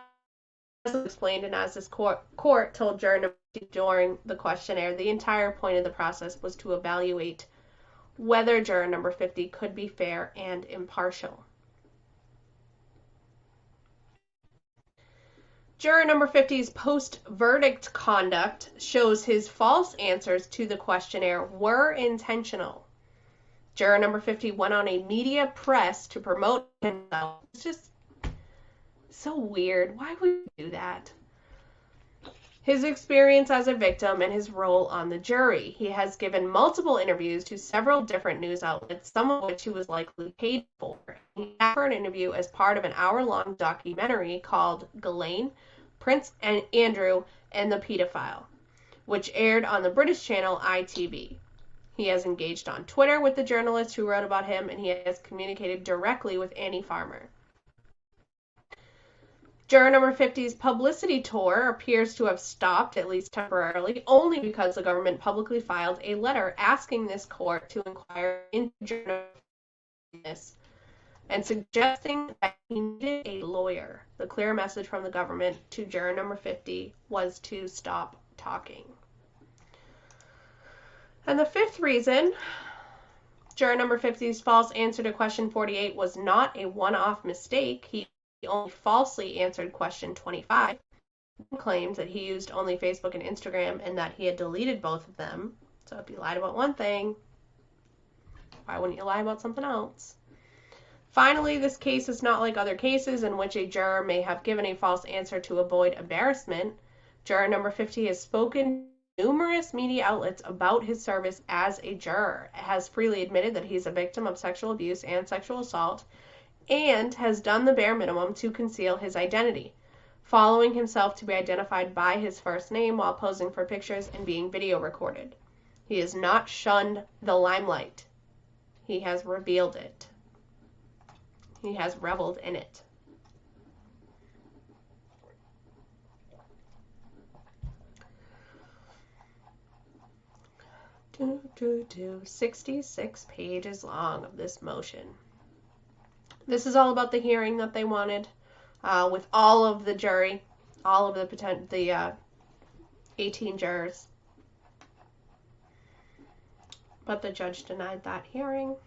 as explained, and as this court told juror number 50 during the questionnaire, the entire point of the process was to evaluate whether juror number 50 could be fair and impartial. Juror number 50's post-verdict conduct shows his false answers to the questionnaire were intentional. Juror number 50 went on a media press to promote himself. It's just so weird. Why would you do that? His experience as a victim and his role on the jury. He has given multiple interviews to several different news outlets, some of which he was likely paid for. He asked for an interview as part of an hour-long documentary called Ghislaine, Prince and Andrew, and the Pedophile, which aired on the British channel ITV. He has engaged on Twitter with the journalist who wrote about him, and he has communicated directly with Annie Farmer. Juror number 50's publicity tour appears to have stopped, at least temporarily, only because the government publicly filed a letter asking this court to inquire into juror number 50's and suggesting that he needed a lawyer. The clear message from the government to juror number 50 was to stop talking. And the fifth reason Juror number 50's false answer to question 48 was not a one-off mistake. He only falsely answered question 25. He claimed that he used only Facebook and Instagram and that he had deleted both of them. So if you lied about one thing, why wouldn't you lie about something else? Finally, this case is not like other cases in which a juror may have given a false answer to avoid embarrassment. Juror number 50 has spoken to numerous media outlets about his service as a juror, has freely admitted that he's a victim of sexual abuse and sexual assault, and has done the bare minimum to conceal his identity, following himself to be identified by his first name while posing for pictures and being video recorded. He has not shunned the limelight. He has revealed it. He has reveled in it. 66 pages long of this motion. This is all about the hearing that they wanted, with all of the jury, all of the 18 jurors. But the judge denied that hearing.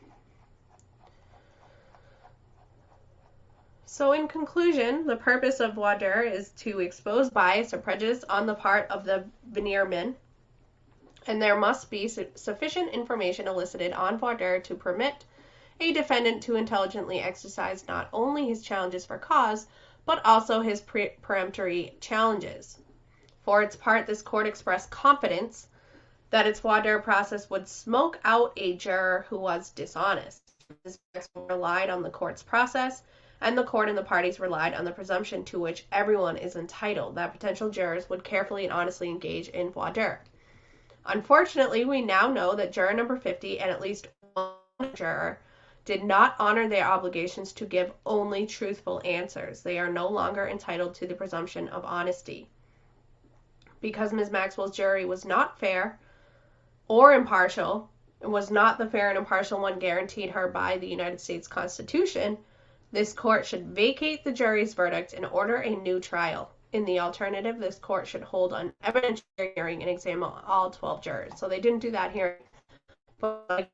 So in conclusion, the purpose of voir dire is to expose bias or prejudice on the part of the venire men, and there must be sufficient information elicited on voir dire to permit a defendant to intelligently exercise not only his challenges for cause, but also his peremptory challenges. For its part, this court expressed confidence that its voir dire process would smoke out a juror who was dishonest. This relied on the court's process, and the court and the parties relied on the presumption to which everyone is entitled, that potential jurors would carefully and honestly engage in voir dire. Unfortunately, we now know that juror number 50 and at least one juror did not honor their obligations to give only truthful answers. They are no longer entitled to the presumption of honesty. Because Ms. Maxwell's jury was not fair or impartial, and was not the fair and impartial one guaranteed her by the United States Constitution, this court should vacate the jury's verdict and order a new trial. In the alternative, this court should hold an evidentiary hearing and examine all 12 jurors. So they didn't do that hearing. But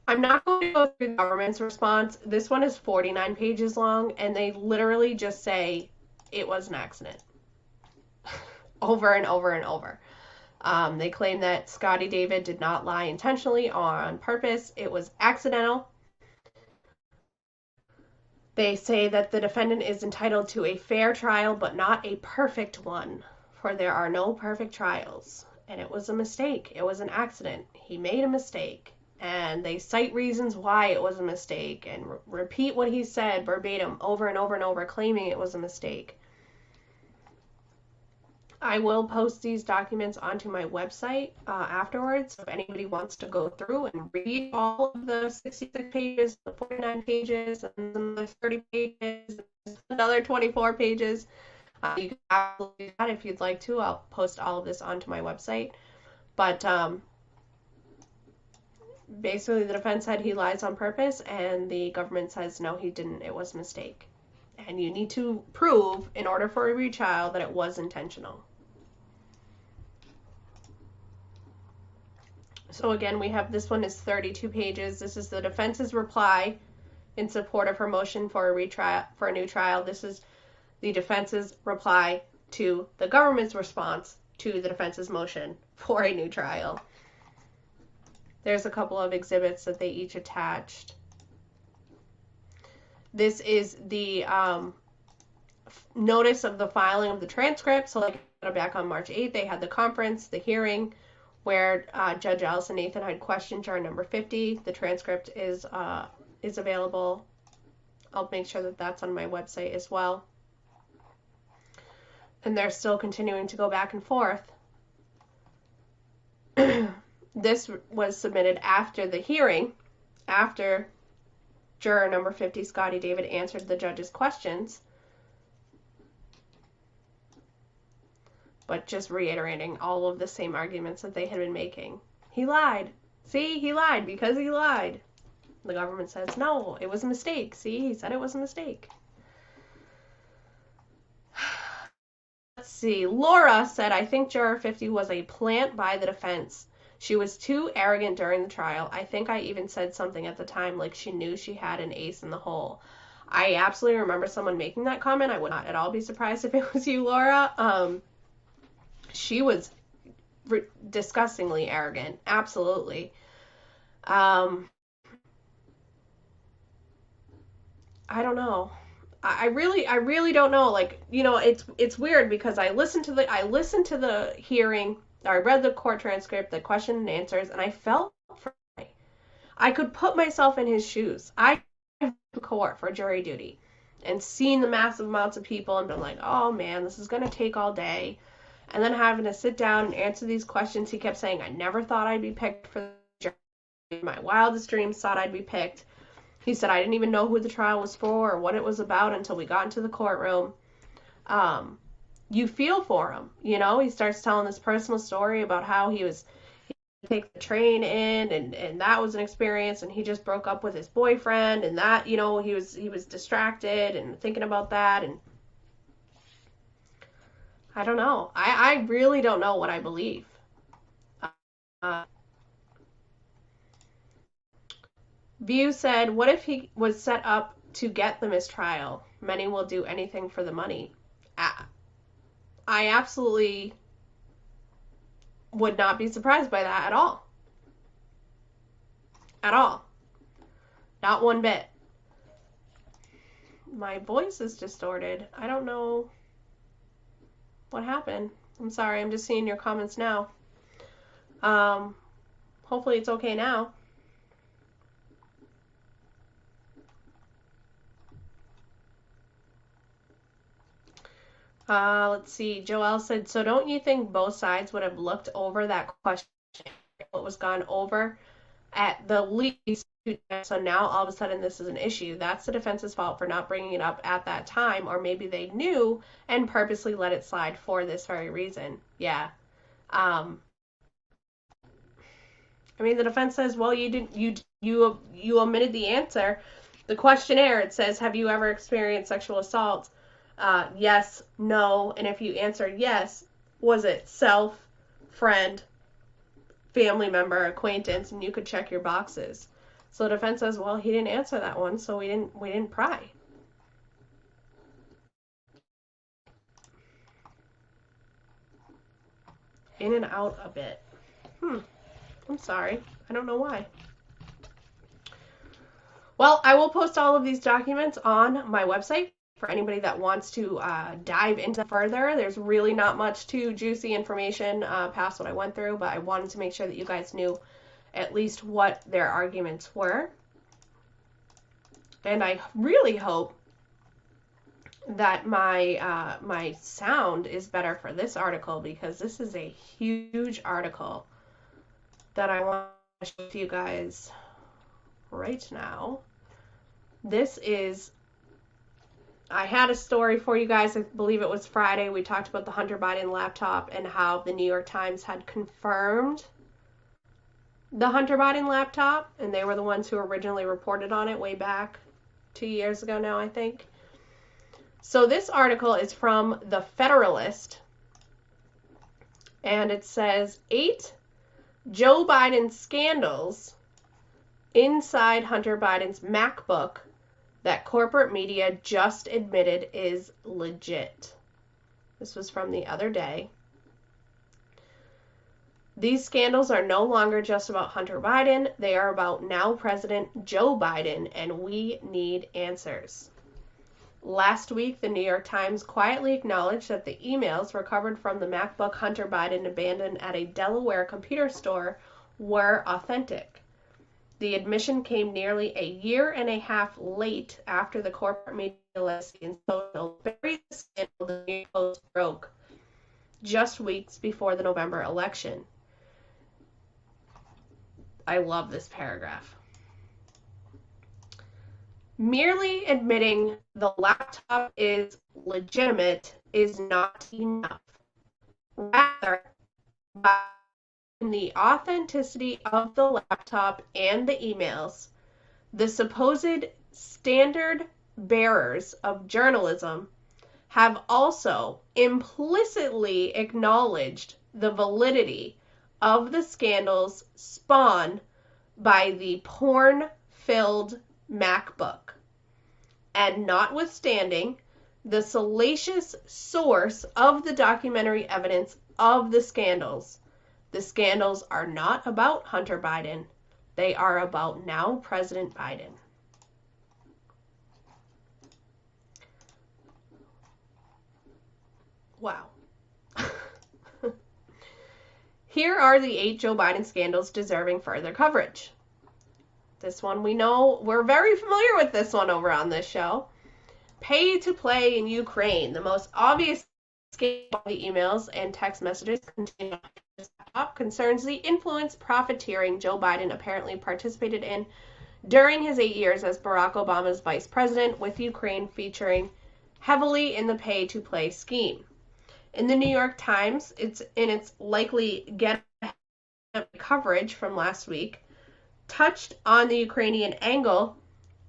I'm not going to go through the government's response. This one is 49 pages long, and they literally just say it was an accident. Over and over and over. They claim that Scotty David did not lie intentionally or on purpose. It was accidental. They say that the defendant is entitled to a fair trial, but not a perfect one, for there are no perfect trials. And it was a mistake. It was an accident. He made a mistake. And they cite reasons why it was a mistake and repeat what he said verbatim over and over and over, claiming it was a mistake. I will post these documents onto my website afterwards. If anybody wants to go through and read all of the 66 pages, the 49 pages, and another 30 pages, another 24 pages, you can absolutely do that if you'd like to. I'll post all of this onto my website. But basically the defense said he lies on purpose, and the government says no, he didn't. It was a mistake. And you need to prove, in order for a retrial, that it was intentional. So again, we have, this one is 32 pages. This is the defense's reply in support of her motion for a retrial, for a new trial. This is the defense's reply to the government's response to the defense's motion for a new trial. There's a couple of exhibits that they each attached. This is the notice of the filing of the transcript. So like back on March 8th, they had the conference, the hearing, where Judge Allison Nathan had questioned juror number 50. The transcript is available. I'll make sure that that's on my website as well. And they're still continuing to go back and forth. This was submitted after the hearing, after juror number 50, Scotty David, answered the judge's questions. But just reiterating all of the same arguments that they had been making. He lied. See, he lied because he lied. The government says, no, it was a mistake. See, he said it was a mistake. Let's see. Laura said, I think Juror 50 was a plant by the defense. She was too arrogant during the trial. I think I even said something at the time like she knew she had an ace in the hole. I absolutely remember someone making that comment. I would not at all be surprised if it was you, Laura. She was disgustingly arrogant. Absolutely. I don't know. I really don't know. Like, you know, it's weird because I listened to the hearing, or I read the court transcript, the question and answers, and I felt for him. I could put myself in his shoes. I've been to court for jury duty and seen the massive amounts of people and been like, oh man, this is gonna take all day. And then having to sit down and answer these questions. He kept saying, I never thought I'd be picked for the jury. My wildest dreams thought I'd be picked. He said, I didn't even know who the trial was for or what it was about until we got into the courtroom. You feel for him, you know? He starts telling this personal story about how he take the train in, and that was an experience, and he just broke up with his boyfriend, and that, you know, he was distracted and thinking about that, and I don't know. I really don't know what I believe. View said, what if he was set up to get the mistrial? Many will do anything for the money. I absolutely would not be surprised by that at all. At all. Not one bit. My voice is distorted. I don't know what happened. I'm sorry, I'm just seeing your comments now. Hopefully it's okay now. Let's see. Joelle said, so don't you think both sides would have looked over that question, what was gone over at the least? So now all of a sudden this is an issue. That's the defense's fault for not bringing it up at that time, or maybe they knew and purposely let it slide for this very reason. Yeah. I mean, the defense says, well, you omitted the answer. The questionnaire, it says, have you ever experienced sexual assault? Yes, no, and if you answer yes, was it self, friend, family member, acquaintance, and you could check your boxes. So the defense says, well, he didn't answer that one, so we didn't pry. In and out a bit. I'm sorry. I don't know why. Well, I will post all of these documents on my website for anybody that wants to dive into further. There's really not much too juicy information past what I went through, but I wanted to make sure that you guys knew at least what their arguments were. And I really hope that my sound is better for this article, because this is a huge article that I want to show to you guys right now. This is, I had a story for you guys, I believe it was Friday. We talked about the Hunter Biden laptop and how the New York Times had confirmed the Hunter Biden laptop, and they were the ones who originally reported on it way back 2 years ago now, I think. So this article is from The Federalist, and it says 8 Joe Biden scandals inside Hunter Biden's MacBook that corporate media just admitted is legit. This was from the other day. These scandals are no longer just about Hunter Biden. They are about now President Joe Biden, and we need answers. Last week, the New York Times quietly acknowledged that the emails recovered from the MacBook Hunter Biden abandoned at a Delaware computer store were authentic. The admission came nearly a year and a half late after the corporate media and social buried the scandal the New York Post broke just weeks before the November election. I love this paragraph. Merely admitting the laptop is legitimate is not enough. Rather, by the authenticity of the laptop and the emails, the supposed standard bearers of journalism have also implicitly acknowledged the validity of the scandals spawned by the porn-filled MacBook. And notwithstanding the salacious source of the documentary evidence of the scandals are not about Hunter Biden. They are about now President Biden. Wow. Here are the 8 Joe Biden scandals deserving further coverage. This one we know, we're very familiar with this one over on this show. Pay to play in Ukraine. The most obvious scandal of the emails and text messages contained on his laptop concerns the influence profiteering Joe Biden apparently participated in during his 8 years as Barack Obama's vice president, with Ukraine featuring heavily in the pay-to-play scheme. In the New York Times, it's in its likely get coverage from last week, touched on the Ukrainian angle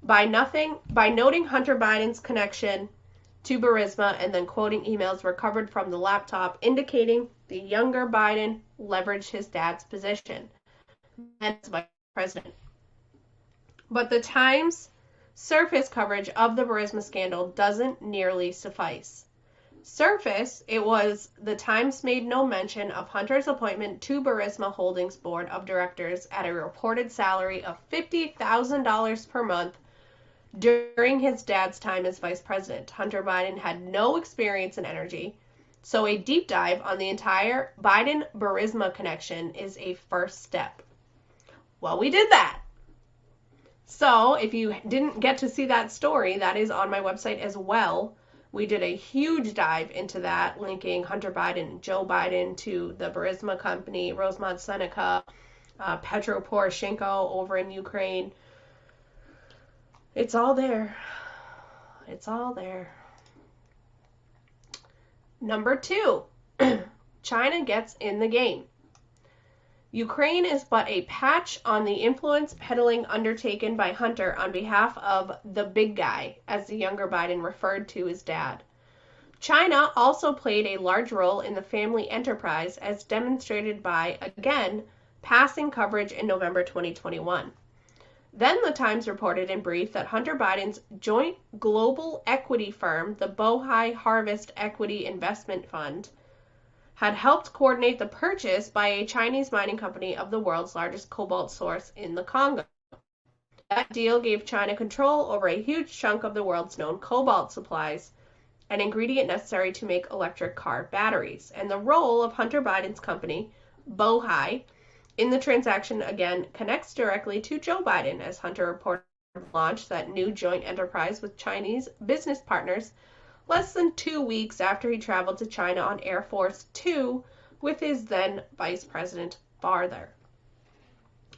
by noting Hunter Biden's connection to Burisma and then quoting emails recovered from the laptop indicating the younger Biden leveraged his dad's position as vice president. But the Times' surface coverage of the Burisma scandal doesn't nearly suffice. Surface, it was the Times made no mention of Hunter's appointment to Burisma Holdings Board of Directors at a reported salary of $50,000 per month during his dad's time as vice president. Hunter Biden had no experience in energy, so a deep dive on the entire Biden-Burisma connection is a first step. Well, we did that. So if you didn't get to see that story, that is on my website as well. We did a huge dive into that, linking Hunter Biden, Joe Biden to the Burisma company, Rosemont Seneca, Petro Poroshenko over in Ukraine. It's all there. It's all there. Number 2, China gets in the game. Ukraine is but a patch on the influence peddling undertaken by Hunter on behalf of the big guy, as the younger Biden referred to his dad. China also played a large role in the family enterprise, as demonstrated by, again, passing coverage in November 2021. Then the Times reported in brief that Hunter Biden's joint global equity firm, the Bohai Harvest Equity Investment Fund, had helped coordinate the purchase by a Chinese mining company of the world's largest cobalt source in the Congo. That deal gave China control over a huge chunk of the world's known cobalt supplies, an ingredient necessary to make electric car batteries. And the role of Hunter Biden's company, Bohai, in the transaction again connects directly to Joe Biden, as Hunter reported launched that new joint enterprise with Chinese business partners less than 2 weeks after he traveled to China on Air Force 2 with his then vice president farther.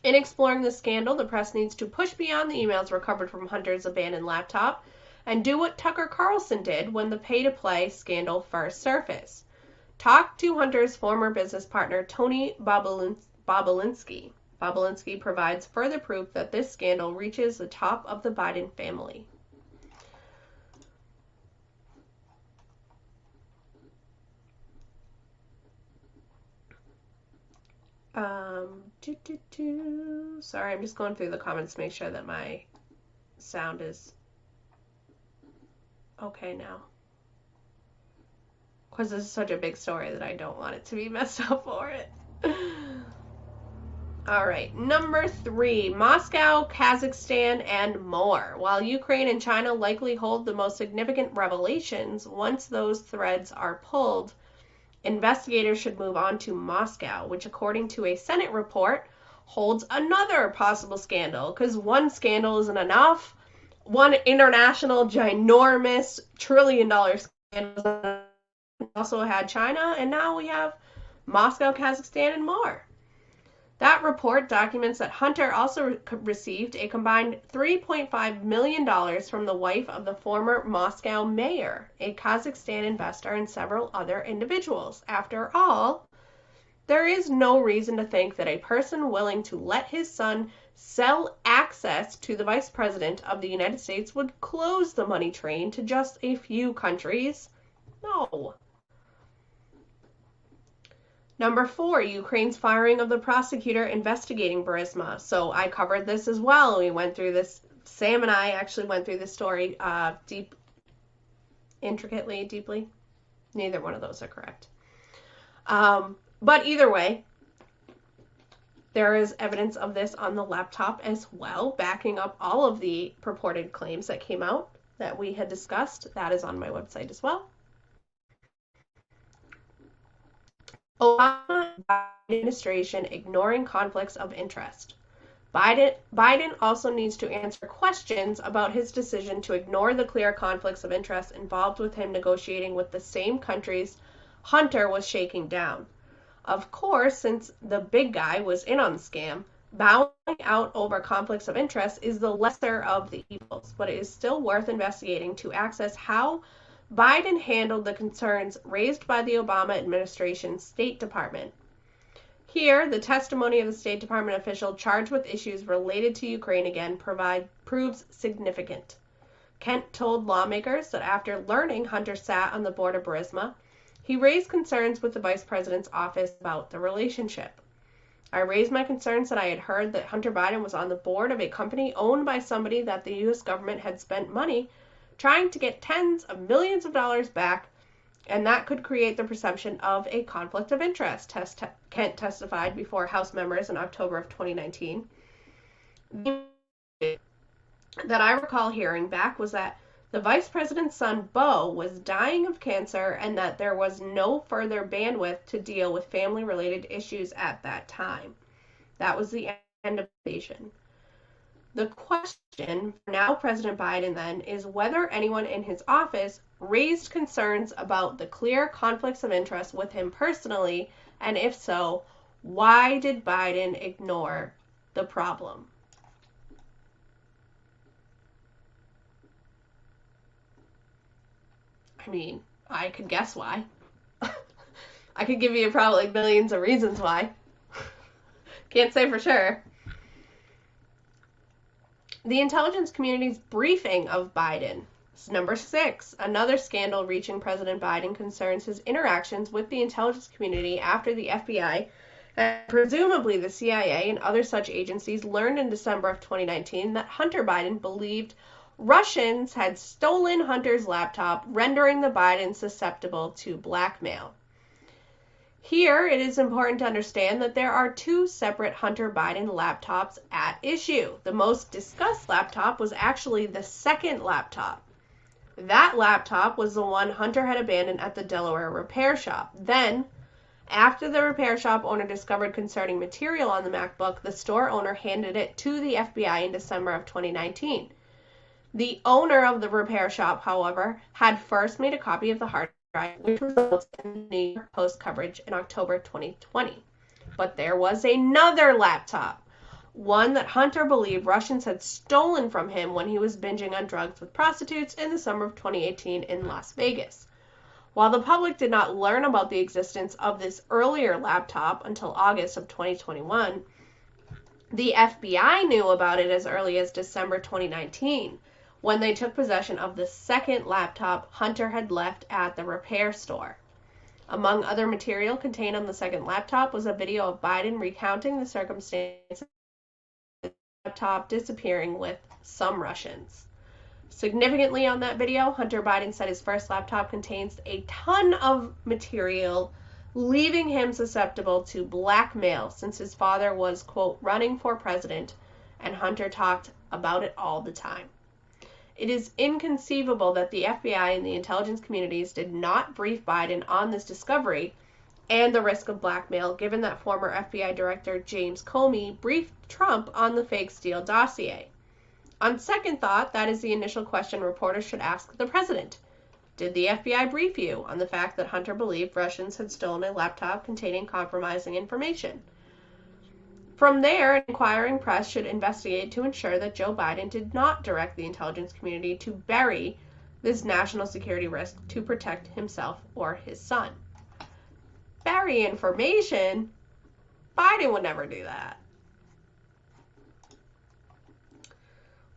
In exploring the scandal, the press needs to push beyond the emails recovered from Hunter's abandoned laptop and do what Tucker Carlson did when the pay-to-play scandal first surfaced. Talk to Hunter's former business partner, Tony Bobulinski. Bobulinski provides further proof that this scandal reaches the top of the Biden family. Sorry, I'm just going through the comments to make sure that my sound is okay now. Because this is such a big story that I don't want it to be messed up for it. All right, number 3, Moscow, Kazakhstan, and more. While Ukraine and China likely hold the most significant revelations, once those threads are pulled, investigators should move on to Moscow, which, according to a Senate report, holds another possible scandal, because one scandal isn't enough. One international, ginormous, trillion-dollar scandal also had China, and now we have Moscow, Kazakhstan, and more. That report documents that Hunter also received a combined $3.5 million from the wife of the former Moscow mayor, a Kazakhstan investor, and several other individuals. After all, there is no reason to think that a person willing to let his son sell access to the vice president of the United States would close the money train to just a few countries, No. Number 4, Ukraine's firing of the prosecutor investigating Burisma. So I covered this as well. We went through this. Sam and I actually went through this story deeply. Neither one of those are correct. But either way, there is evidence of this on the laptop as well, backing up all of the purported claims that came out that we had discussed. That is on my website as well. Obama administration ignoring conflicts of interest. Biden also needs to answer questions about his decision to ignore the clear conflicts of interest involved with him negotiating with the same countries Hunter was shaking down. Of course, since the big guy was in on the scam, bowing out over conflicts of interest is the lesser of the evils, but it is still worth investigating to access how Biden handled the concerns raised by the Obama administration's State Department. Here, the testimony of the State Department official charged with issues related to Ukraine again proves significant. Kent told lawmakers that after learning Hunter sat on the board of Burisma, he raised concerns with the vice president's office about the relationship. I raised my concerns that I had heard that Hunter Biden was on the board of a company owned by somebody that the U.S. government had spent money trying to get tens of millions of dollars back, and that could create the perception of a conflict of interest, Kent testified before House members in October of 2019. That I recall hearing back was that the vice president's son, Beau, was dying of cancer and that there was no further bandwidth to deal with family-related issues at that time. That was the end of the conversation. The question for now President Biden then is whether anyone in his office raised concerns about the clear conflicts of interest with him personally, and if so, why did Biden ignore the problem? I mean, I could guess why. I could give you probably millions of reasons why. Can't say for sure. The intelligence community's briefing of Biden. Number 6, another scandal reaching President Biden concerns his interactions with the intelligence community after the FBI and presumably the CIA and other such agencies learned in December of 2019 that Hunter Biden believed Russians had stolen Hunter's laptop, rendering the Bidens susceptible to blackmail. Here, it is important to understand that there are 2 separate Hunter Biden laptops at issue. The most discussed laptop was actually the second laptop. That laptop was the one Hunter had abandoned at the Delaware repair shop. Then, after the repair shop owner discovered concerning material on the MacBook, the store owner handed it to the FBI in December of 2019. The owner of the repair shop, however, had first made a copy of the hard drive, which resulted in the New York Post coverage in October 2020. But there was another laptop, one that Hunter believed Russians had stolen from him when he was binging on drugs with prostitutes in the summer of 2018 in Las Vegas. While the public did not learn about the existence of this earlier laptop until August of 2021, the FBI knew about it as early as December 2019, when they took possession of the second laptop Hunter had left at the repair store. Among other material contained on the second laptop was a video of Biden recounting the circumstances of the laptop disappearing with some Russians. Significantly on that video, Hunter Biden said his first laptop contains a ton of material, leaving him susceptible to blackmail since his father was, quote, running for president, and Hunter talked about it all the time. It is inconceivable that the FBI and the intelligence communities did not brief Biden on this discovery and the risk of blackmail, given that former FBI Director James Comey briefed Trump on the fake Steele dossier. On second thought, that is the initial question reporters should ask the president. Did the FBI brief you on the fact that Hunter believed Russians had stolen a laptop containing compromising information? From there, an inquiring press should investigate to ensure that Joe Biden did not direct the intelligence community to bury this national security risk to protect himself or his son. Bury information? Biden would never do that.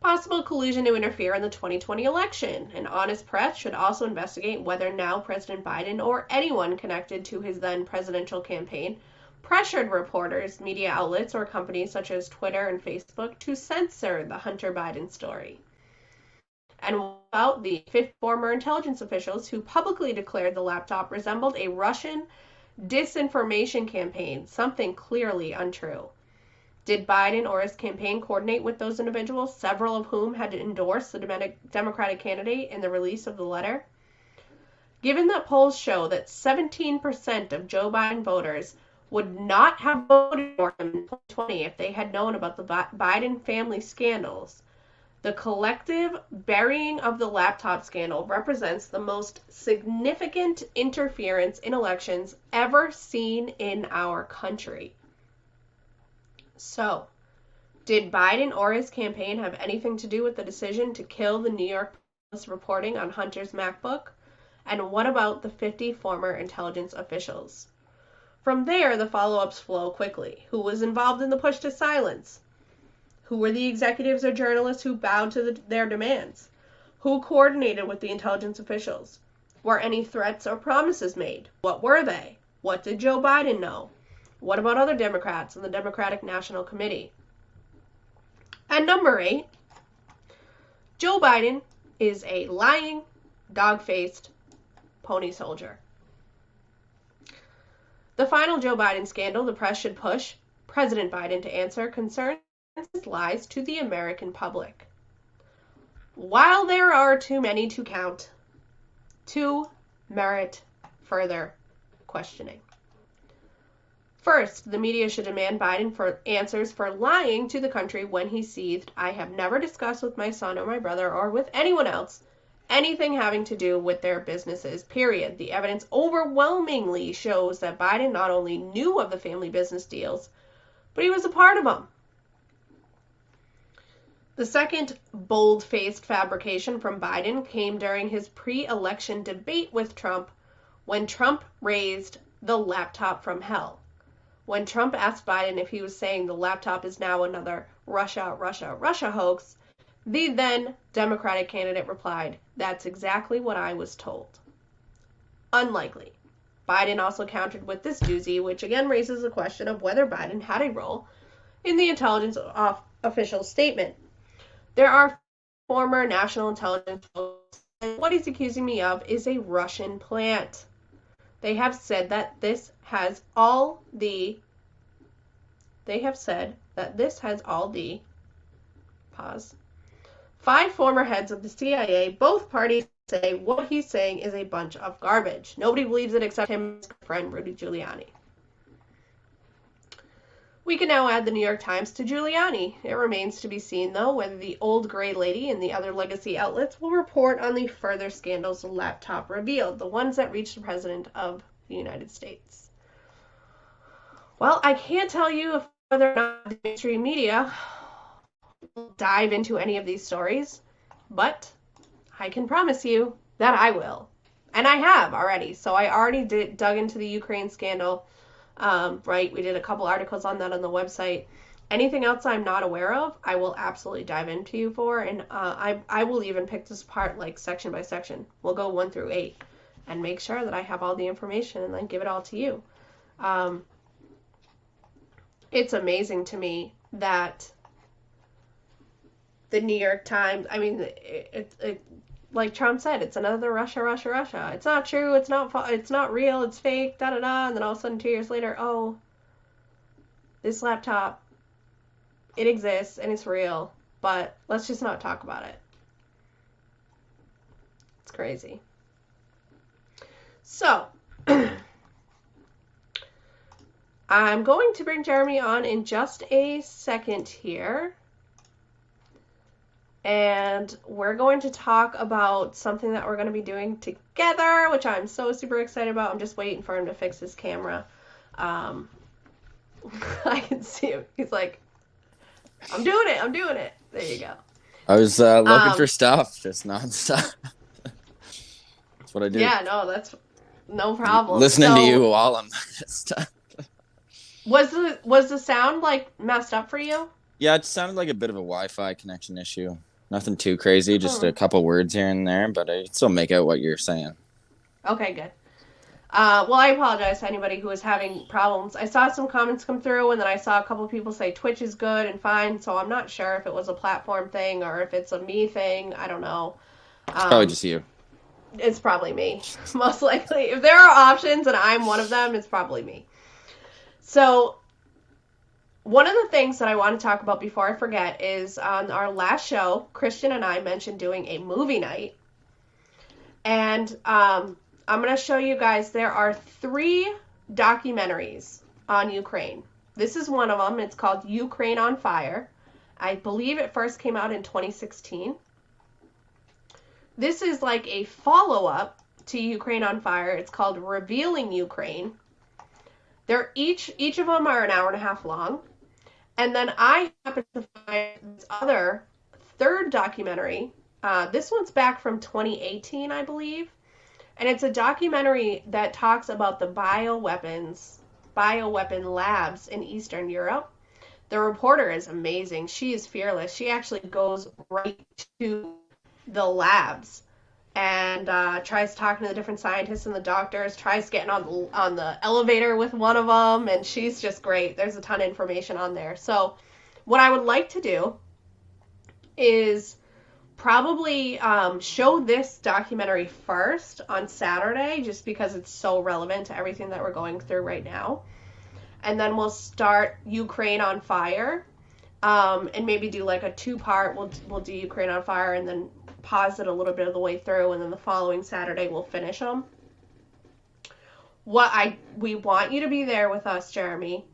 Possible collusion to interfere in the 2020 election. An honest press should also investigate whether now President Biden or anyone connected to his then presidential campaign pressured reporters, media outlets, or companies such as Twitter and Facebook to censor the Hunter Biden story. And about the 5 former intelligence officials who publicly declared the laptop resembled a Russian disinformation campaign, something clearly untrue. Did Biden or his campaign coordinate with those individuals, several of whom had endorsed the Democratic candidate in the release of the letter? Given that polls show that 17% of Joe Biden voters would not have voted for him in 2020 if they had known about the Biden family scandals, the collective burying of the laptop scandal represents the most significant interference in elections ever seen in our country. So, did Biden or his campaign have anything to do with the decision to kill the New York Post reporting on Hunter's MacBook? And what about the 50 former intelligence officials? From there, the follow-ups flow quickly. Who was involved in the push to silence? Who were the executives or journalists who bowed to their demands? Who coordinated with the intelligence officials? Were any threats or promises made? What were they? What did Joe Biden know? What about other Democrats in the Democratic National Committee? And number 8, Joe Biden is a lying, dog-faced pony soldier. The final Joe Biden scandal the press should push President Biden to answer concerns his lies to the American public. While there are too many to count, 2 merit further questioning. First, the media should demand Biden for answers for lying to the country when he seethed, "I have never discussed with my son or my brother or with anyone else anything having to do with their businesses, period." The evidence overwhelmingly shows that Biden not only knew of the family business deals, but he was a part of them. The second bold-faced fabrication from Biden came during his pre-election debate with Trump when Trump raised the laptop from hell. When Trump asked Biden if he was saying the laptop is now another Russia hoax, the then Democratic candidate replied, "That's exactly what I was told." Unlikely. Biden also countered with this doozy, which again raises the question of whether Biden had a role in the intelligence official's statement. There are former national intelligence folks, and what he's accusing me of is a Russian plant. They have said that this has all the pause. 5 former heads of the CIA, both parties say what he's saying is a bunch of garbage. Nobody believes it except him and his friend Rudy Giuliani. We can now add the New York Times to Giuliani. It remains to be seen, though, whether the old gray lady and the other legacy outlets will report on the further scandals the laptop revealed, the ones that reached the President of the United States. Well, I can't tell you whether or not the mainstream media will dive into any of these stories, but I can promise you that I will. And I have already. So I already dug into the Ukraine scandal. Right, we did a couple articles on that on the website. Anything else I'm not aware of, I will absolutely dive into you for, and I will even pick this apart like section by section. We'll go 1 through 8 and make sure that I have all the information and then give it all to you. It's amazing to me that the New York Times, I mean, it like Trump said, it's another Russia. It's not true. It's not real. It's fake. And then all of a sudden, 2 years later, oh, this laptop, it exists and it's real, but let's just not talk about it. It's crazy. So, I'm going to bring Jeremy on in just a second here. And we're going to talk about something that we're going to be doing together, which I'm so super excited about. I'm just waiting for him to fix his camera. I can see him. He's like, I'm doing it. There you go. I was looking for stuff, just nonstop. That's what I do. Yeah, no, that's no problem. Listening to you while I'm looking at stuff. Was the sound like messed up for you? Yeah, it sounded like a bit of a Wi-Fi connection issue. Nothing too crazy, just a couple words here and there, but I still make out what you're saying. Okay, good. Well, I apologize to anybody who was having problems. I saw some comments come through, and then I saw a couple people say Twitch is good and fine, so I'm not sure if it was a platform thing or if it's a me thing. I don't know. It's probably just you. It's probably me, most likely. If there are options and I'm one of them, it's probably me. So, one of the things that I want to talk about before I forget is on our last show, Christian and I mentioned doing a movie night. And I'm going to show you guys, there are 3 documentaries on Ukraine. This is one of them. It's called Ukraine on Fire. I believe it first came out in 2016. This is like a follow-up to Ukraine on Fire. It's called Revealing Ukraine. They're each of them are an hour and a half long. And then I happened to find this other 3rd documentary. This one's back from 2018, I believe. And it's a documentary that talks about the bioweapon labs in Eastern Europe. The reporter is amazing. She is fearless. She actually goes right to the labs and tries talking to the different scientists and the doctors, tries getting on the elevator with one of them, and she's just great. There's a ton of information on there. So what I would like to do is probably show this documentary first on Saturday, just because it's so relevant to everything that we're going through right now. And then we'll start Ukraine on Fire, and maybe do like a 2-part. We'll do Ukraine on Fire and then pause it a little bit of the way through, and then the following Saturday we'll finish them. We want you to be there with us, Jeremy.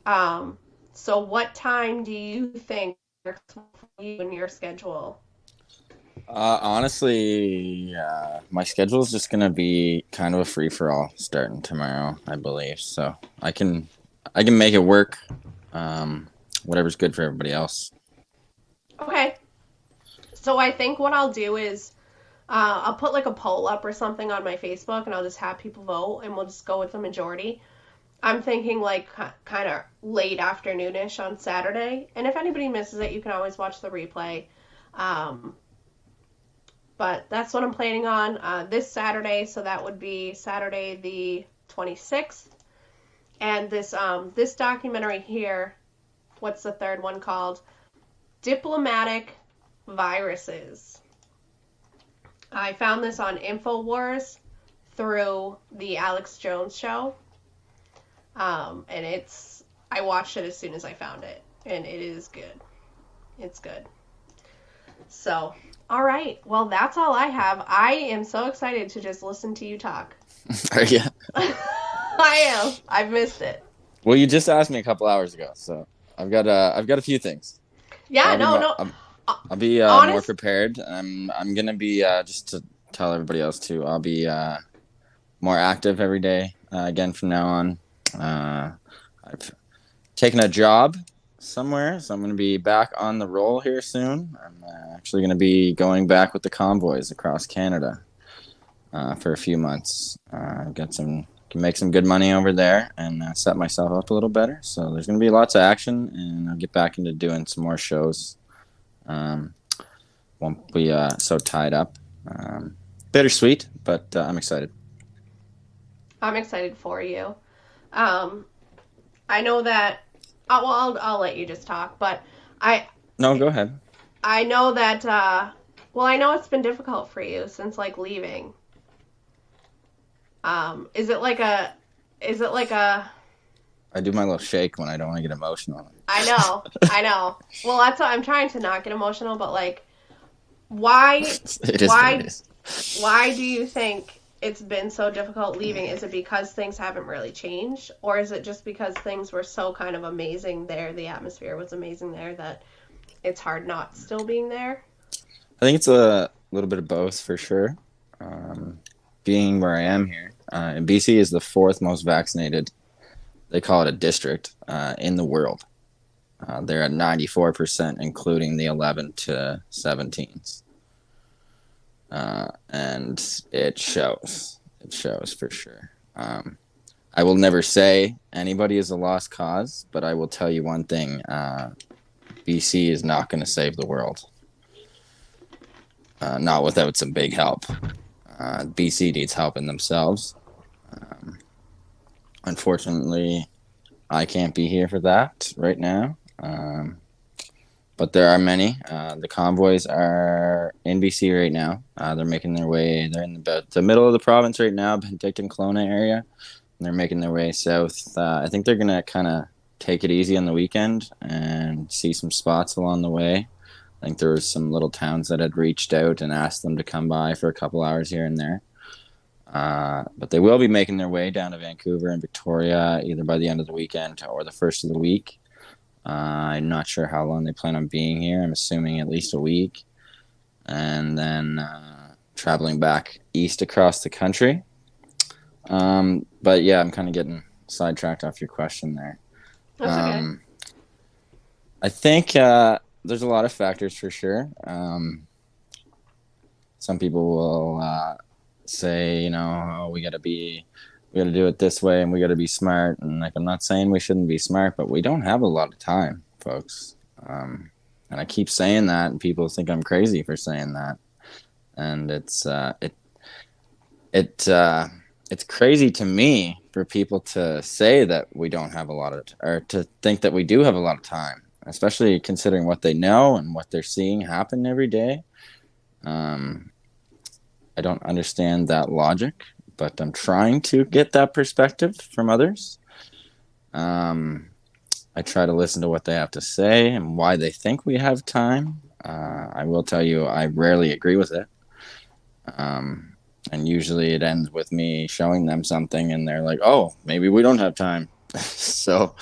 So what time do you think works for you and your schedule? Honestly, my schedule is just gonna be kind of a free for all starting tomorrow, I believe. So I can make it work. Whatever's good for everybody else. Okay. So I think what I'll do is I'll put like a poll up or something on my Facebook, and I'll just have people vote, and we'll just go with the majority. I'm thinking like kind of late afternoonish on Saturday, and if anybody misses it, you can always watch the replay. But that's what I'm planning on this Saturday, so that would be Saturday the 26th. And this documentary here, what's the 3rd one called? Diplomatic Viruses. I found this on InfoWars through the Alex Jones show. And I watched it as soon as I found it, and it is good. It's good. So, all right. Well, that's all I have. I am so excited to just listen to you talk. Are you? I am. I've missed it. Well, you just asked me a couple hours ago, so I've got a few things. Yeah, I'll be more prepared. I'm gonna be just to tell everybody else too. I'll be more active every day again from now on. I've taken a job somewhere, so I'm gonna be back on the roll here soon. I'm actually gonna be going back with the convoys across Canada for a few months. Can make some good money over there and set myself up a little better. So there's gonna be lots of action, and I'll get back into doing some more shows. Won't be so tied up. Bittersweet, but I'm excited. I'm excited for you. I know that. I'll let you just talk, but No, go ahead. I know that. I know it's been difficult for you since like leaving. Is it like a? I do my little shake when I don't want to get emotional. I know. Well, that's what I'm trying to not get emotional, but like, why do you think it's been so difficult leaving? Is it because things haven't really changed, or is it just because things were so kind of amazing there, the atmosphere was amazing there, that it's hard not still being there? I think it's a little bit of both for sure. Being where I am here, and BC is the 4th most vaccinated. They call it a district in the world. They're at 94%, including the 11 to 17s. And it shows. It shows for sure. I will never say anybody is a lost cause, but I will tell you one thing. BC is not going to save the world. not without some big help. BC needs help in themselves. Unfortunately, I can't be here for that right now. But there are many. The convoys are in BC right now. They're making their way. They're in about the middle of the province right now, Penticton, Kelowna area. And they're making their way south. I think they're going to kind of take it easy on the weekend and see some spots along the way. I think there was some little towns that had reached out and asked them to come by for a couple hours here and there. But they will be making their way down to Vancouver and Victoria either by the end of the weekend or the first of the week. I'm not sure how long they plan on being here. I'm assuming at least a week. And then traveling back east across the country. But yeah, I'm kind of getting sidetracked off your question there. That's okay. I think there's a lot of factors for sure. Some people will say, you know, oh, we got to do it this way and we got to be smart. And like, I'm not saying we shouldn't be smart, but we don't have a lot of time, folks. And I keep saying that and people think I'm crazy for saying that. And it's crazy to me for people to say that we don't have a lot of, or to think that we do have a lot of time, especially considering what they know and what they're seeing happen every day. I don't understand that logic, but I'm trying to get that perspective from others. I try to listen to what they have to say and why they think we have time. I will tell you, I rarely agree with it. And usually it ends with me showing them something and they're like, oh, maybe we don't have time. So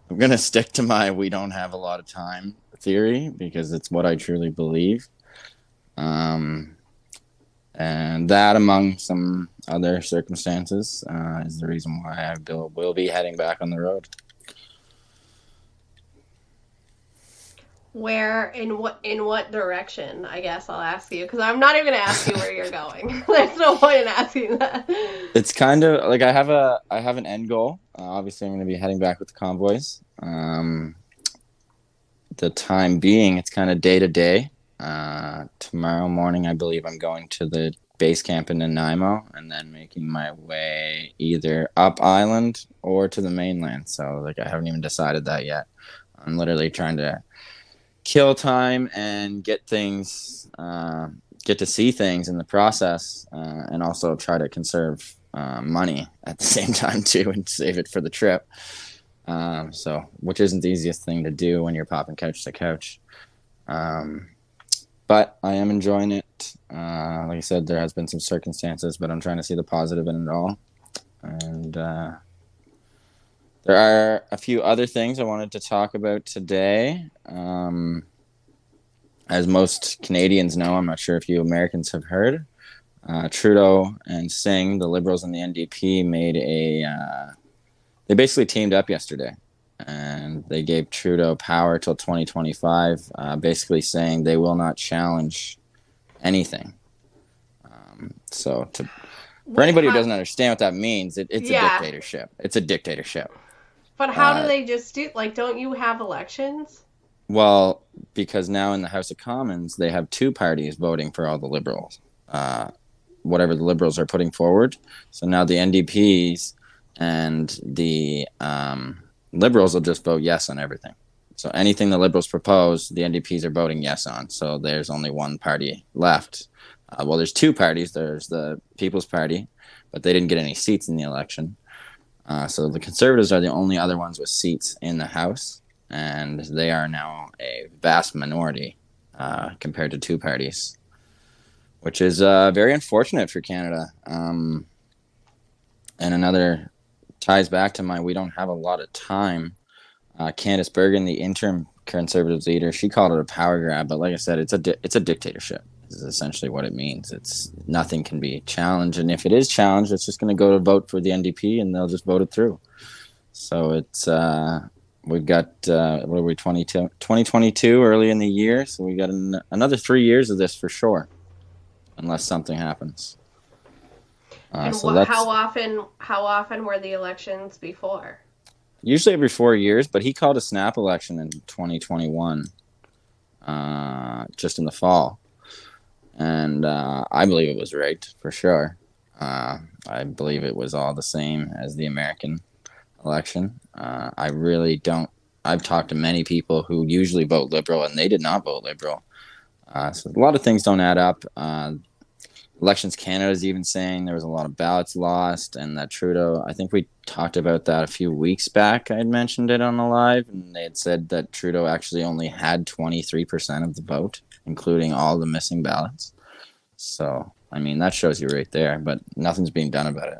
I'm going to stick to my we don't have a lot of time theory because it's what I truly believe. And that, among some other circumstances, is the reason why I will be heading back on the road. Where, in what direction, I guess I'll ask you, because I'm not even going to ask you where you're going. There's no point in asking that. It's kind of like I have an end goal. Obviously, I'm going to be heading back with the convoys. The time being, it's kind of day to day. Tomorrow morning, I believe I'm going to the base camp in Nanaimo and then making my way either up island or to the mainland. So like I haven't even decided that yet. I'm literally trying to kill time and get to see things in the process, and also try to conserve money at the same time too and save it for the trip. So which isn't the easiest thing to do when you're popping couch to couch. But I am enjoying it. Like I said, there has been some circumstances, but I'm trying to see the positive in it all. And there are a few other things I wanted to talk about today. As most Canadians know, I'm not sure if you Americans have heard, Trudeau and Singh, the Liberals and the NDP, they basically teamed up yesterday. And they gave Trudeau power till 2025, basically saying they will not challenge anything. For anybody who doesn't understand what that means, it's a dictatorship. It's a dictatorship. But how do they just do, like, don't you have elections? Well, because now in the House of Commons, they have two parties voting for all the Liberals, whatever the Liberals are putting forward. So now the NDPs and the Liberals will just vote yes on everything. So anything the Liberals propose, the NDPs are voting yes on. So there's only one party left. Well, there's two parties. There's the People's Party, but they didn't get any seats in the election. So the Conservatives are the only other ones with seats in the House, and they are now a vast minority compared to two parties, which is very unfortunate for Canada. And another ties back to we don't have a lot of time. Candice Bergen, the interim Conservatives leader, she called it a power grab, but like I said, it's a dictatorship. This is essentially what it means. It's nothing can be challenged, and if it is challenged, it's just going to go to vote for the NDP, and they'll just vote it through. So it's we've got what are we 2022 early in the year, so we got another 3 years of this for sure, unless something happens. And how often were the elections before? Usually every 4 years, but he called a snap election in 2021, just in the fall. and I believe it was rigged for sure. I believe it was all the same as the American election. I really don't. I've talked to many people who usually vote Liberal, and they did not vote Liberal. So a lot of things don't add up. Elections Canada is even saying there was a lot of ballots lost, and that Trudeau, I think we talked about that a few weeks back. I had mentioned it on the live, and they had said that Trudeau actually only had 23% of the vote, including all the missing ballots. So, I mean, that shows you right there, but nothing's being done about it.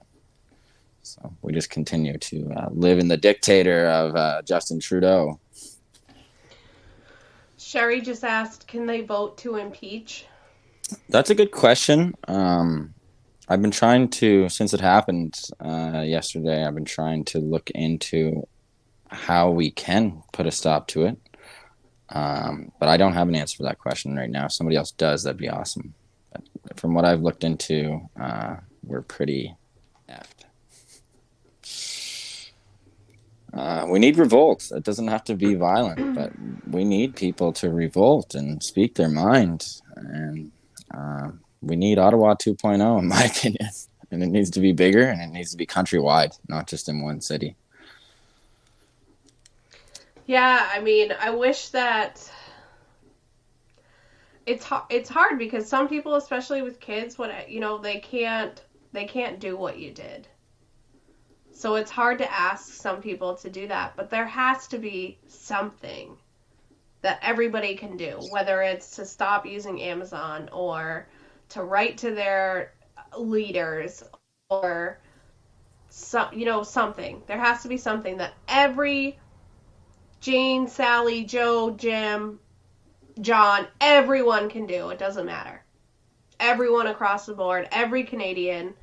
So we just continue to live in the dictator of Justin Trudeau. Sherry just asked, can they vote to impeach? That's a good question. I've been trying to, since it happened yesterday, I've been trying to look into how we can put a stop to it. But I don't have an answer for that question right now. If somebody else does, that'd be awesome. But from what I've looked into, we're pretty effed. We need revolt. It doesn't have to be violent, but we need people to revolt and speak their mind. And we need Ottawa 2.0, in my opinion. And it needs to be bigger, and it needs to be countrywide, not just in one city. Yeah, I mean, I wish that it's hard because some people, especially with kids, when they can't do what you did. So it's hard to ask some people to do that, but there has to be something that everybody can do, whether it's to stop using Amazon or to write to their leaders or something. There has to be something that every Jane, Sally, Joe, Jim, John, everyone can do. It doesn't matter. Everyone across the board, every Canadian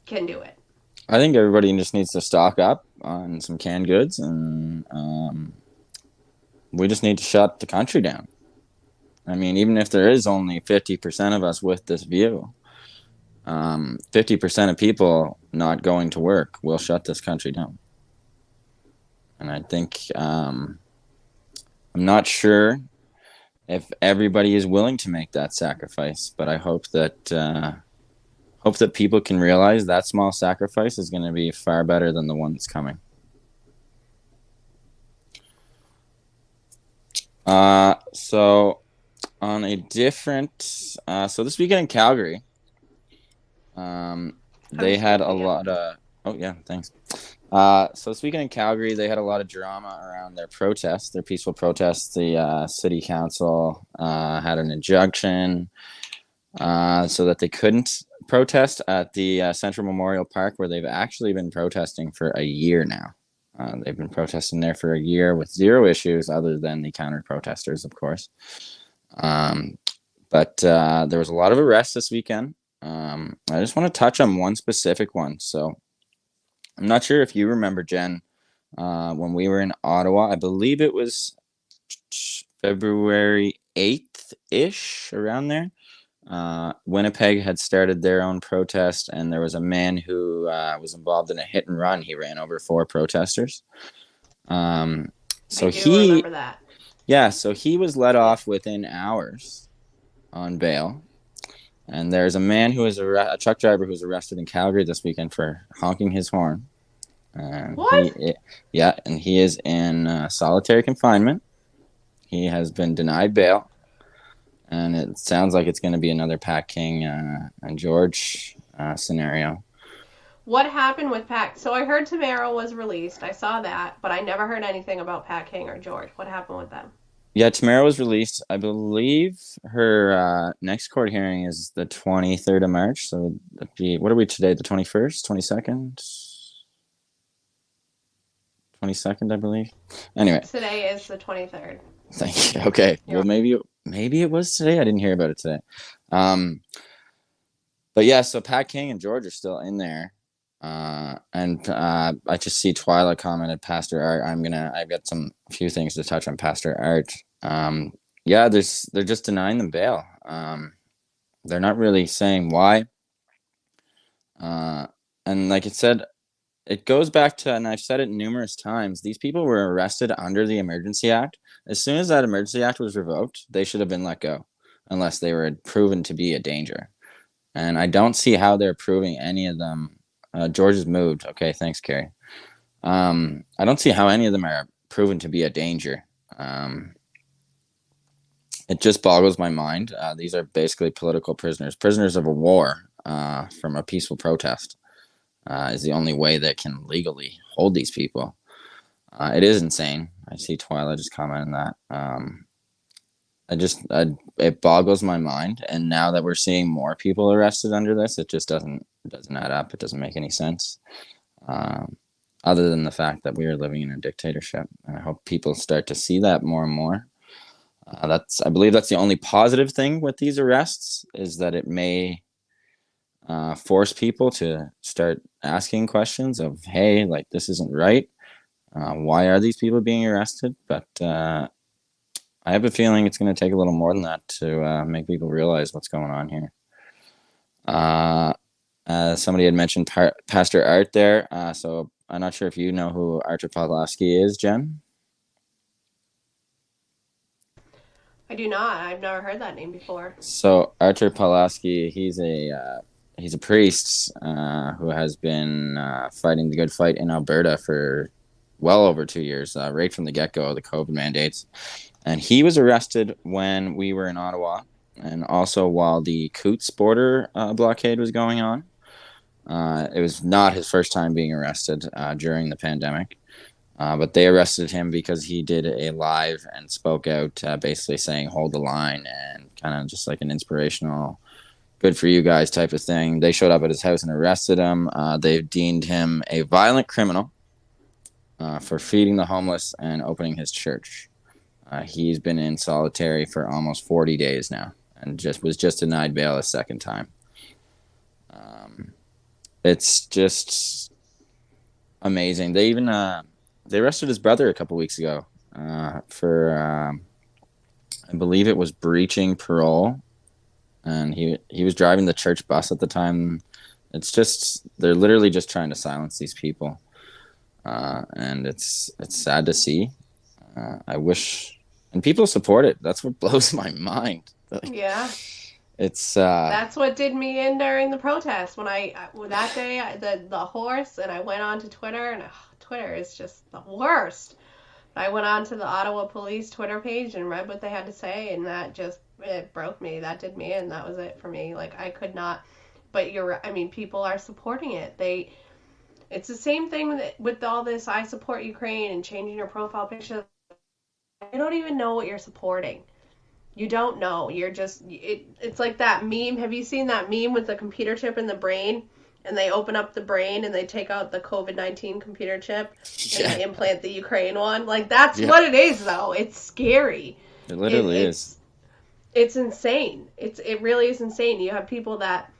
can do it. I think everybody just needs to stock up on some canned goods, and we just need to shut the country down. I mean, even if there is only 50% of us with this view, 50% of people not going to work will shut this country down. And I think I'm not sure if everybody is willing to make that sacrifice, but I hope that people can realize that small sacrifice is going to be far better than the one that's coming. So on a different, so this weekend in Calgary, they had a lot of, oh yeah, thanks. So this weekend in Calgary, they had a lot of drama around their protests, their peaceful protests. The city council had an injunction so that they couldn't protest at the Central Memorial Park, where they've actually been protesting for a year now. They've been protesting there for a year with zero issues other than the counter-protesters, of course. But there was a lot of arrests this weekend. I just want to touch on one specific one. So I'm not sure if you remember, Jen, when we were in Ottawa, I believe it was February 8th-ish, around there. Winnipeg had started their own protest, and there was a man who was involved in a hit and run. He ran over 4 protesters. I remember that. Yeah, so he was let off within hours on bail. And there's a man who is a truck driver who was arrested in Calgary this weekend for honking his horn. What? And he is in solitary confinement. He has been denied bail. And it sounds like it's going to be another Pat King and George scenario. What happened with Pat? So I heard Tamara was released. I saw that, but I never heard anything about Pat King or George. What happened with them? Yeah, Tamara was released. I believe her next court hearing is the 23rd of March. So that'd be, what are we today? The 21st, 22nd? 22nd, I believe. Anyway. Today is the 23rd. Thank you. Okay. Well, maybe it was today. I didn't hear about it today. But yeah, so Pat King and George are still in there. And I just see Twyla commented, Pastor Art. I've got a few things to touch on Pastor Art. Yeah, they're just denying them bail. They're not really saying why. And like it said, it goes back to, and I've said it numerous times, these people were arrested under the Emergency Act. As soon as that Emergency Act was revoked, they should have been let go. unless they were proven to be a danger. And I don't see how they're proving any of them. George has moved. Okay, thanks, Carrie. I don't see how any of them are proven to be a danger. It just boggles my mind. These are basically political prisoners, prisoners of a war from a peaceful protest. Is the only way that can legally hold these people. It is insane. I see Twyla just commenting that. It boggles my mind. And now that we're seeing more people arrested under this, it just doesn't add up. It doesn't make any sense. Other than the fact that we are living in a dictatorship. And I hope people start to see that more and more. I believe that's the only positive thing with these arrests, is that it may force people to start asking questions of, hey, like, this isn't right. Why are these people being arrested? But I have a feeling it's going to take a little more than that to make people realize what's going on here. Somebody had mentioned Pastor Art there, so I'm not sure if you know who Artur Pawlowski is, Jen. I do not. I've never heard that name before. So Artur Pawlowski, he's a priest who has been fighting the good fight in Alberta for well over 2 years, right from the get-go of the COVID mandates. And he was arrested when we were in Ottawa, and also while the Coutts border blockade was going on. It was not his first time being arrested during the pandemic, but they arrested him because he did a live and spoke out, basically saying, hold the line, and kind of just like an inspirational, good for you guys type of thing. They showed up at his house and arrested him. They deemed him a violent criminal for feeding the homeless and opening his church. He's been in solitary for almost 40 days now, and was just denied bail a second time. It's just amazing. They even they arrested his brother a couple weeks ago for I believe it was breaching parole, and he was driving the church bus at the time. It's just, they're literally just trying to silence these people, and it's sad to see. I wish, and people support it. That's what blows my mind. Like, yeah. It's that's what did me in during the protest when that day the horse, and I went on to Twitter, and Twitter is just the worst. I went on to the Ottawa Police Twitter page and read what they had to say, and that just, it broke me. That did me in. That was it for me. Like, I could not. But people are supporting it. It's the same thing with all this I support Ukraine and changing your profile picture. I don't even know what you're supporting. You don't know. You're just, it's like that meme. Have you seen that meme with the computer chip in the brain? And they open up the brain and they take out the COVID-19 computer chip and they implant the Ukraine one. Like, that's what it is, though. It's scary. It literally is. It's insane. It really is insane. You have people that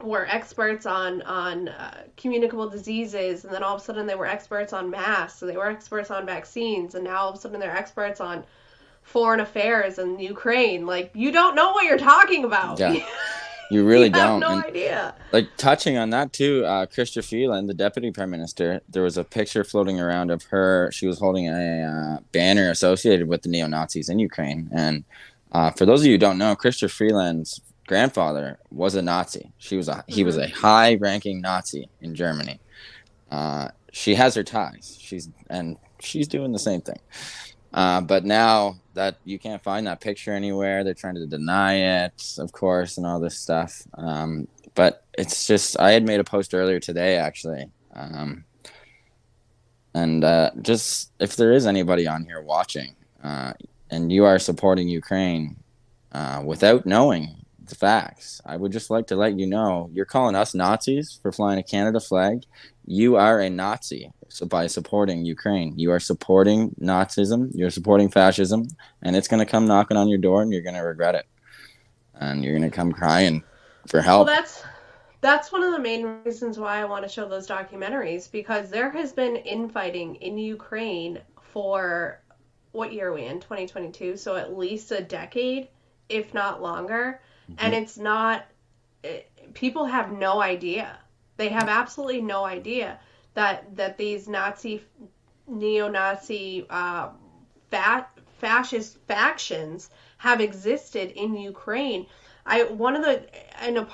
were experts on communicable diseases, and then all of a sudden they were experts on masks, and they were experts on vaccines, and now all of a sudden they're experts on foreign affairs and Ukraine. Like, you don't know what you're talking about. Yeah, you really don't. Have no idea. Like, touching on that too, Chrystia Freeland, the deputy prime minister, there was a picture floating around of her. She was holding a banner associated with the neo-Nazis in Ukraine. And for those of you who don't know, Chrystia Freeland's grandfather was a Nazi. He was a high-ranking Nazi in Germany. She has her ties. She's doing the same thing. But now that you can't find that picture anywhere, they're trying to deny it, of course, and all this stuff. But it's just, I had made a post earlier today, actually. Just, if there is anybody on here watching, and you are supporting Ukraine without knowing the facts, I would just like to let you know, you're calling us Nazis for flying a Canada flag. You are a Nazi. So by supporting Ukraine, you are supporting Nazism, you're supporting fascism, and it's going to come knocking on your door, and you're going to regret it. And you're going to come crying for help. Well, that's one of the main reasons why I want to show those documentaries, because there has been infighting in Ukraine for, what year are we in? 2022, so at least a decade, if not longer. Mm-hmm. And it's not, people have no idea. They have absolutely no idea that these neo-Nazi fascist factions have existed in Ukraine. In a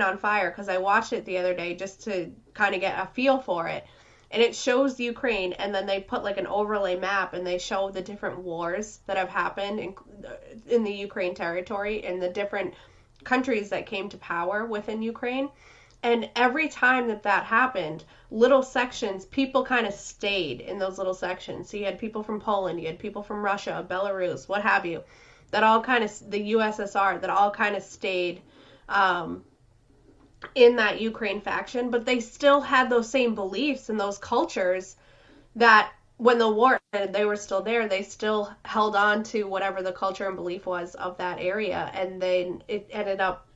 on fire, because I watched it the other day just to kind of get a feel for it, and it shows Ukraine, and then they put like an overlay map, and they show the different wars that have happened in the Ukraine territory and the different countries that came to power within Ukraine. And every time that happened, little sections, people kind of stayed in those little sections. So you had people from Poland, you had people from Russia, Belarus, what have you, that all kind of, the USSR, that all kind of stayed in that Ukraine faction, but they still had those same beliefs and those cultures that when the war ended, they were still there. They still held on to whatever the culture and belief was of that area, and then it ended up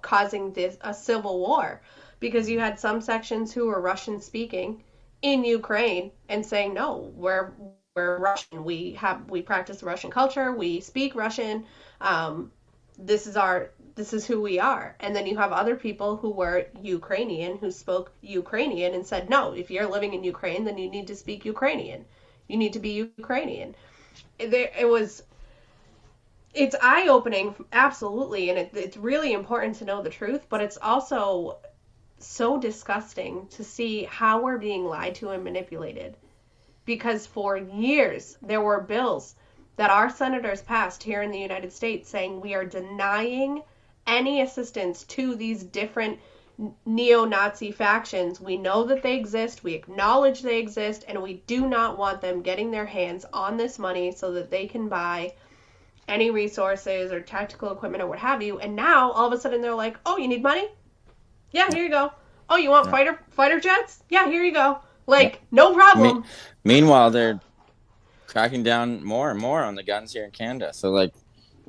causing a civil war, because you had some sections who were Russian speaking in Ukraine and saying, no, we're Russian. We practice Russian culture. We speak Russian. This is who we are. And then you have other people who were Ukrainian, who spoke Ukrainian, and said, no, if you're living in Ukraine, then you need to speak Ukrainian. You need to be Ukrainian. It's eye-opening, absolutely, and it's really important to know the truth, but it's also so disgusting to see how we're being lied to and manipulated. Because for years, there were bills that our senators passed here in the United States saying we are denying any assistance to these different neo-Nazi factions. We know that they exist, we acknowledge they exist, and we do not want them getting their hands on this money so that they can buy any resources or tactical equipment or what have you. And now all of a sudden they're like, oh, you need money? Yeah, here you go. Oh, you want fighter jets? Yeah, here you go. Like, no problem. Meanwhile, they're cracking down more and more on the guns here in Canada. So, like,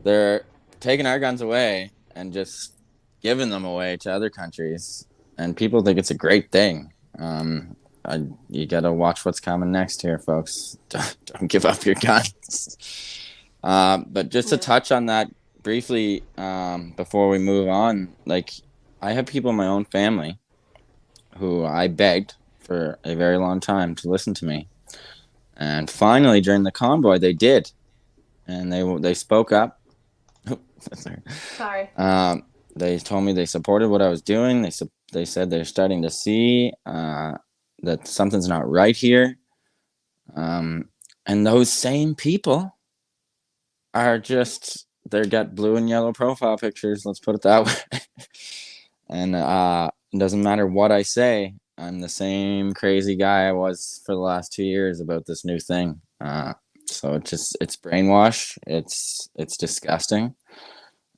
they're taking our guns away and just giving them away to other countries. And people think it's a great thing. You got to watch what's coming next here, folks. Don't give up your guns. But just to touch on that briefly, before we move on, like, I have people in my own family who I begged for a very long time to listen to me. And finally, during the convoy, they did. And they spoke up. Sorry. They told me they supported what I was doing. They said they're starting to see that something's not right here. And those same people are they've got blue and yellow profile pictures, let's put it that way. And it doesn't matter what I say, I'm the same crazy guy I was for the last 2 years about this new thing. So it's brainwash. It's disgusting.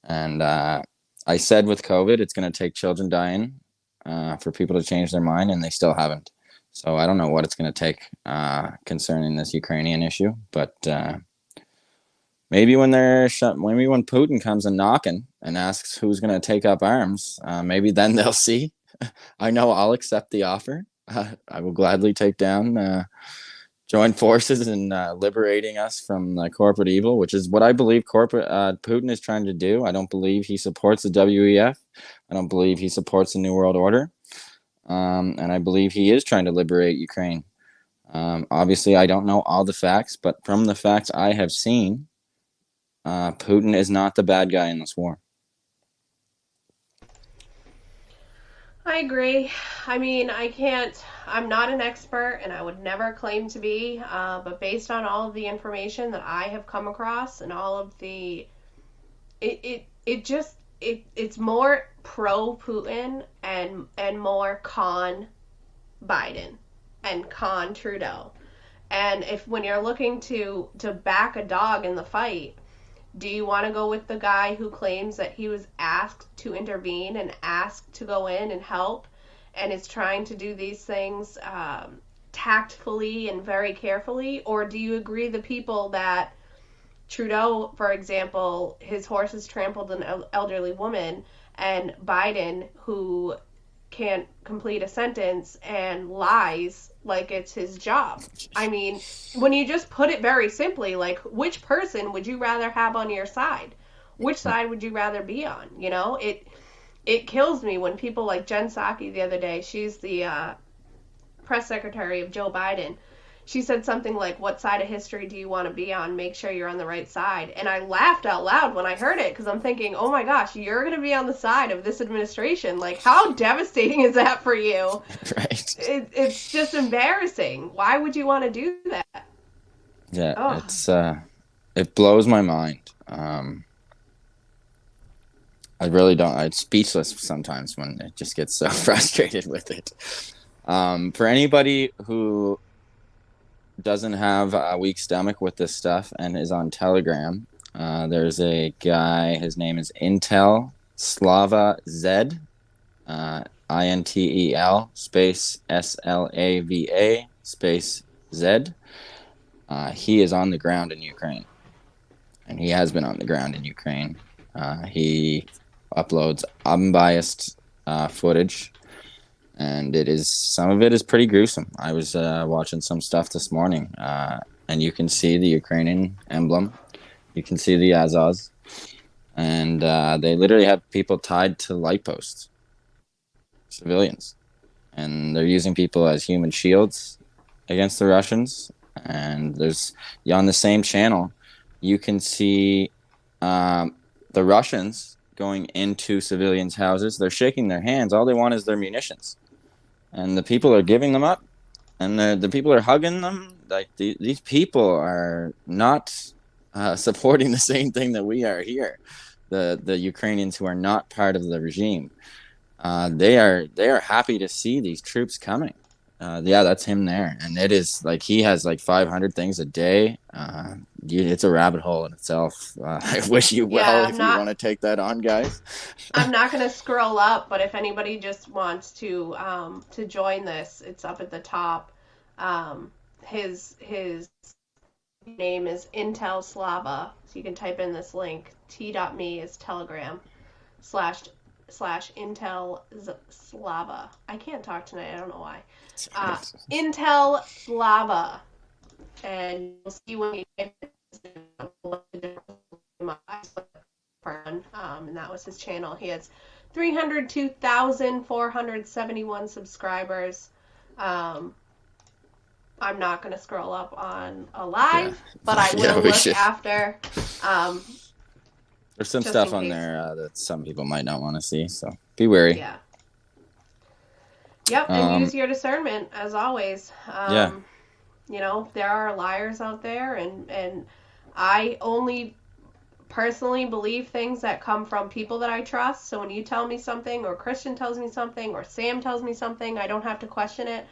And I said with COVID, it's going to take children dying for people to change their mind, and they still haven't. So I don't know what it's going to take concerning this Ukrainian issue, but maybe when Putin comes and knocking and asks who's going to take up arms, maybe then they'll see. I know I'll accept the offer. I will gladly join forces in liberating us from corporate evil, which is what I believe Putin is trying to do. I don't believe he supports the WEF. I don't believe he supports the New World Order. And I believe he is trying to liberate Ukraine. Obviously, I don't know all the facts, but from the facts I have seen, Putin is not the bad guy in this war. I agree. I mean, I'm not an expert, and I would never claim to be, but based on all of the information that I have come across and all of it's more pro-Putin and more con Biden and con Trudeau. And when you're looking to back a dog in the fight, do you want to go with the guy who claims that he was asked to intervene and asked to go in and help and is trying to do these things tactfully and very carefully? Or do you agree the people that Trudeau, for example, his horses trampled an elderly woman, and Biden, who can't complete a sentence and lies like it's his job? I mean, when you just put it very simply, like, which person would you rather have on your side? Which side would you rather be on? You know, it kills me when people like Jen Psaki the other day, she's the press secretary of Joe Biden. she said something like, what side of history do you want to be on? Make sure you're on the right side. And I laughed out loud when I heard it, because I'm thinking, oh my gosh, you're going to be on the side of this administration. Like, how devastating is that for you? Right. It's just embarrassing. Why would you want to do that? Yeah, it blows my mind. I really don't. I'm speechless sometimes when it just gets so frustrated with it. For anybody who doesn't have a weak stomach with this stuff and is on Telegram, there's a guy. His name is Intel Slava Z, INTEL space SLAVA space Z. He is on the ground in Ukraine, and he has been on the ground in Ukraine. He uploads unbiased footage, and some of it is pretty gruesome. I was watching some stuff this morning, and you can see the Ukrainian emblem. You can see the Azaz, and they literally have people tied to light posts, civilians, and they're using people as human shields against the Russians. And there's on the same channel, you can see the Russians going into civilians' houses. They're shaking their hands. All they want is their munitions, and the people are giving them up, and the people are hugging them. Like these people are not supporting the same thing that we are here. The Ukrainians who are not part of the regime, they are happy to see these troops coming. Yeah, that's him there, and it is like he has like 500 things a day. It's a rabbit hole in itself. I wish you well if you want to take that on, guys. I'm not going to scroll up, but if anybody just wants to join this, it's up at the top. His name is Intel Slava, so you can type in this link. T.me is Telegram / Intel Slava. I can't talk tonight. I don't know why. Intel Slava, and you'll see when you type it, and that was his channel. He has 302,471 subscribers. I'm not going to scroll up on a live, but I will look after. There's some stuff on there that some people might not want to see, so be wary. Yeah. Yep, and use your discernment, as always. You know, there are liars out there, and I only personally believe things that come from people that I trust. So when you tell me something, or Christian tells me something, or Sam tells me something, I don't have to question it.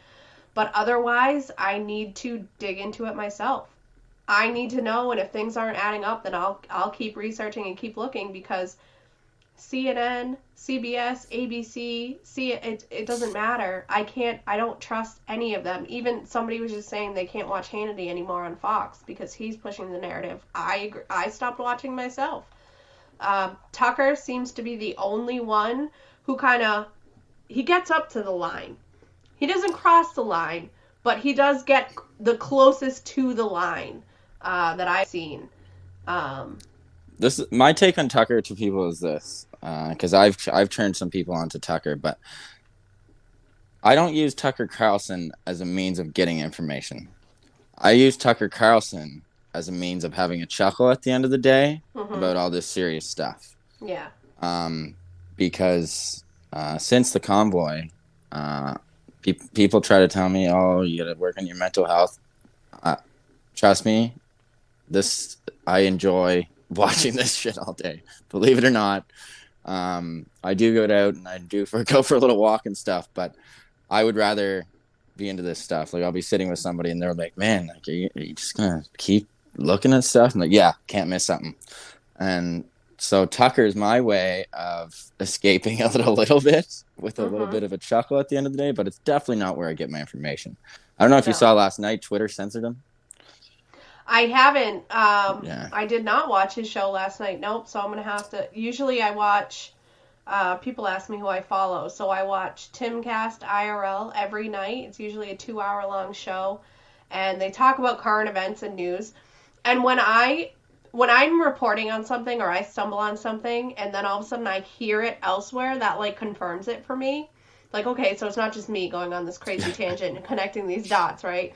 But otherwise, I need to dig into it myself. I need to know, and if things aren't adding up, then I'll keep researching and keep looking, because CNN, CBS, ABC, it doesn't matter. I don't trust any of them. Even somebody was just saying they can't watch Hannity anymore on Fox because he's pushing the narrative. I stopped watching myself. Tucker seems to be the only one who he gets up to the line. He doesn't cross the line, but he does get the closest to the line that I've seen. My take on Tucker to people is this, because I've turned some people onto Tucker, but I don't use Tucker Carlson as a means of getting information. I use Tucker Carlson as a means of having a chuckle at the end of the day about all this serious stuff. Yeah. Because since the convoy, people try to tell me, "Oh, you got to work on your mental health." Trust me, I enjoy watching this shit all day. Believe it or not, I do go out and I do go for a little walk and stuff, but I would rather be into this stuff. Like, I'll be sitting with somebody and they're like, "Man, like, are you just gonna keep looking at stuff?" I'm like, "Yeah, can't miss something." And so Tucker's my way of escaping a little bit with a little bit of a chuckle at the end of the day, but it's definitely not where I get my information. I don't know if you saw last night, Twitter censored him. I haven't. I did not watch his show last night. Nope. So I'm going to have to. Usually I watch, people ask me who I follow. So I watch Timcast IRL every night. It's usually a 2-hour long show. And they talk about current events and news. And when I'm reporting on something, or I stumble on something, and then all of a sudden I hear it elsewhere, that like confirms it for me. Like, okay, so it's not just me going on this crazy tangent and connecting these dots, right?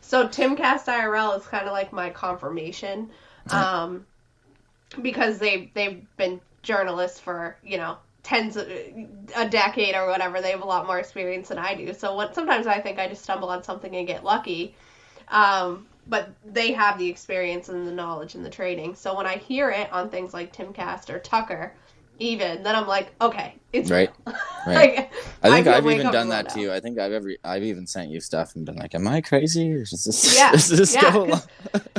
So Timcast IRL is kind of like my confirmation, because they've been journalists for, a decade or whatever. They have a lot more experience than I do. So sometimes I think I just stumble on something and get lucky. But they have the experience and the knowledge and the training. So when I hear it on things like Timcast or Tucker, then I'm like, okay, it's right. real. Right. I think I've even done comfortable that now. to you. I think I've even sent you stuff and been like, am I crazy? Or does this, Yeah, does this yeah, go along?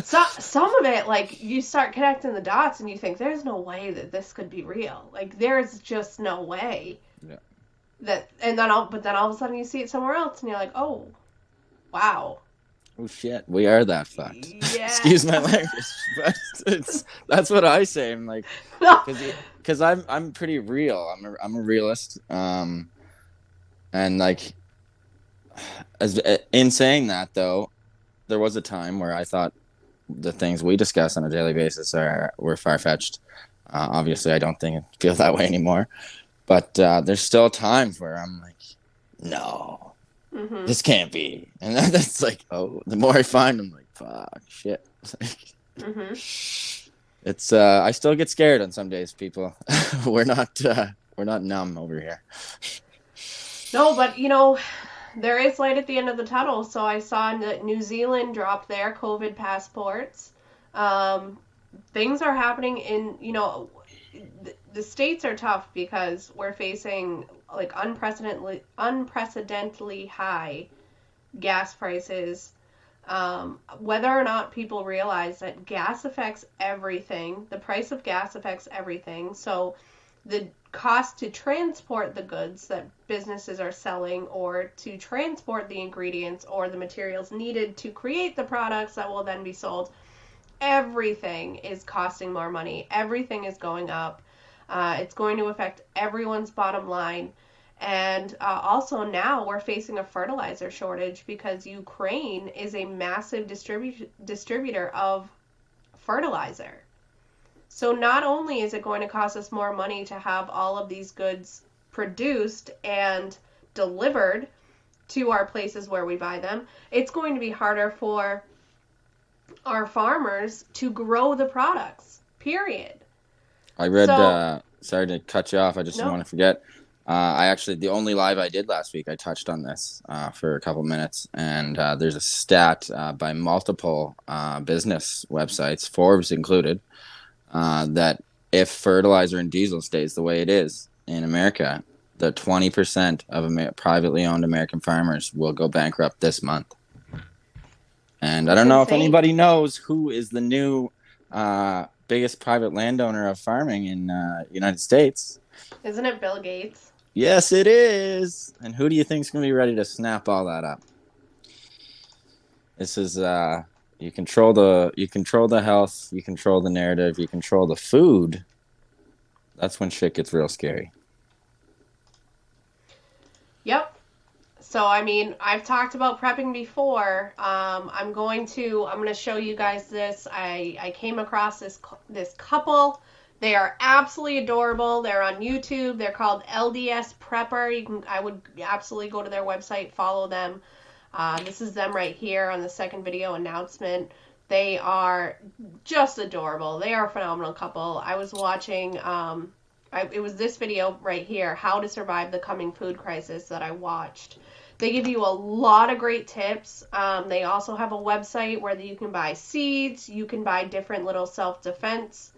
Some of it, like, you start connecting the dots and you think, there's no way that this could be real. Like, there's just no way. Yeah. Then all of a sudden you see it somewhere else and you're like, oh, wow. Oh shit, we are that fucked. Yeah. Excuse my language, but that's what I say. I'm like, because I'm pretty real. I'm a realist. And like, in saying that though, there was a time where I thought the things we discuss on a daily basis were far-fetched. Obviously, I don't feel that way anymore. But there's still times where I'm like, no. Mm-hmm. This can't be. And that's like, oh, the more I find, I'm like, fuck, shit. Mm-hmm. It's I still get scared on some days, people. we're not numb over here. No, but there is light at the end of the tunnel. So I saw that New Zealand dropped their COVID passports. Things are happening in, the states are tough because we're facing like unprecedentedly high gas prices. Whether or not people realize that gas affects everything, the price of gas affects everything. So the cost to transport the goods that businesses are selling, or to transport the ingredients or the materials needed to create the products that will then be sold, everything is costing more money. Everything is going up. It's going to affect everyone's bottom line. And also now we're facing a fertilizer shortage because Ukraine is a massive distributor of fertilizer. So not only is it going to cost us more money to have all of these goods produced and delivered to our places where we buy them, it's going to be harder for our farmers to grow the products, period. I read, sorry to cut you off, I just didn't want to forget. The only live I did last week, I touched on this for a couple minutes, and there's a stat by multiple business websites, Forbes included, that if fertilizer and diesel stays the way it is in America, the 20% of privately owned American farmers will go bankrupt this month. And I don't know if anybody knows who is the new biggest private landowner of farming in United States. Isn't it Bill Gates? Yes, it is. And who do you think is going to be ready to snap all that up? This is you control the health, you control the narrative, you control the food. That's when shit gets real scary. Yep. So, I mean, I've talked about prepping before. I'm going to show you guys this. I came across this couple. They are absolutely adorable. They're on YouTube. They're called LDS Prepper. I would absolutely go to their website, follow them. This is them right here on the second video announcement. They are just adorable. They are a phenomenal couple. I was watching, it was this video right here, How to Survive the Coming Food Crisis, that I watched. They give you a lot of great tips. They also have a website where you can buy seeds. You can buy different little self-defense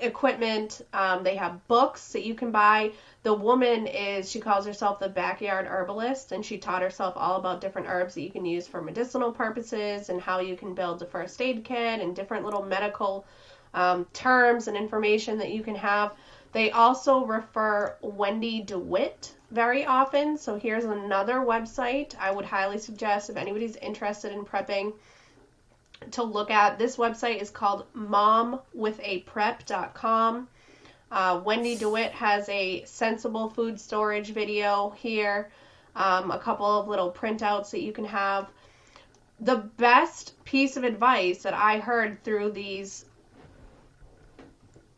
equipment. They have books that you can buy. The woman she calls herself the backyard herbalist, and she taught herself all about different herbs that you can use for medicinal purposes and how you can build a first aid kit and different little medical terms and information that you can have. They also refer Wendy DeWitt very often. So here's another website I would highly suggest if anybody's interested in prepping to look at. This website is called momwithaprep.com. Wendy DeWitt has a sensible food storage video here, a couple of little printouts that you can have. The best piece of advice that I heard through these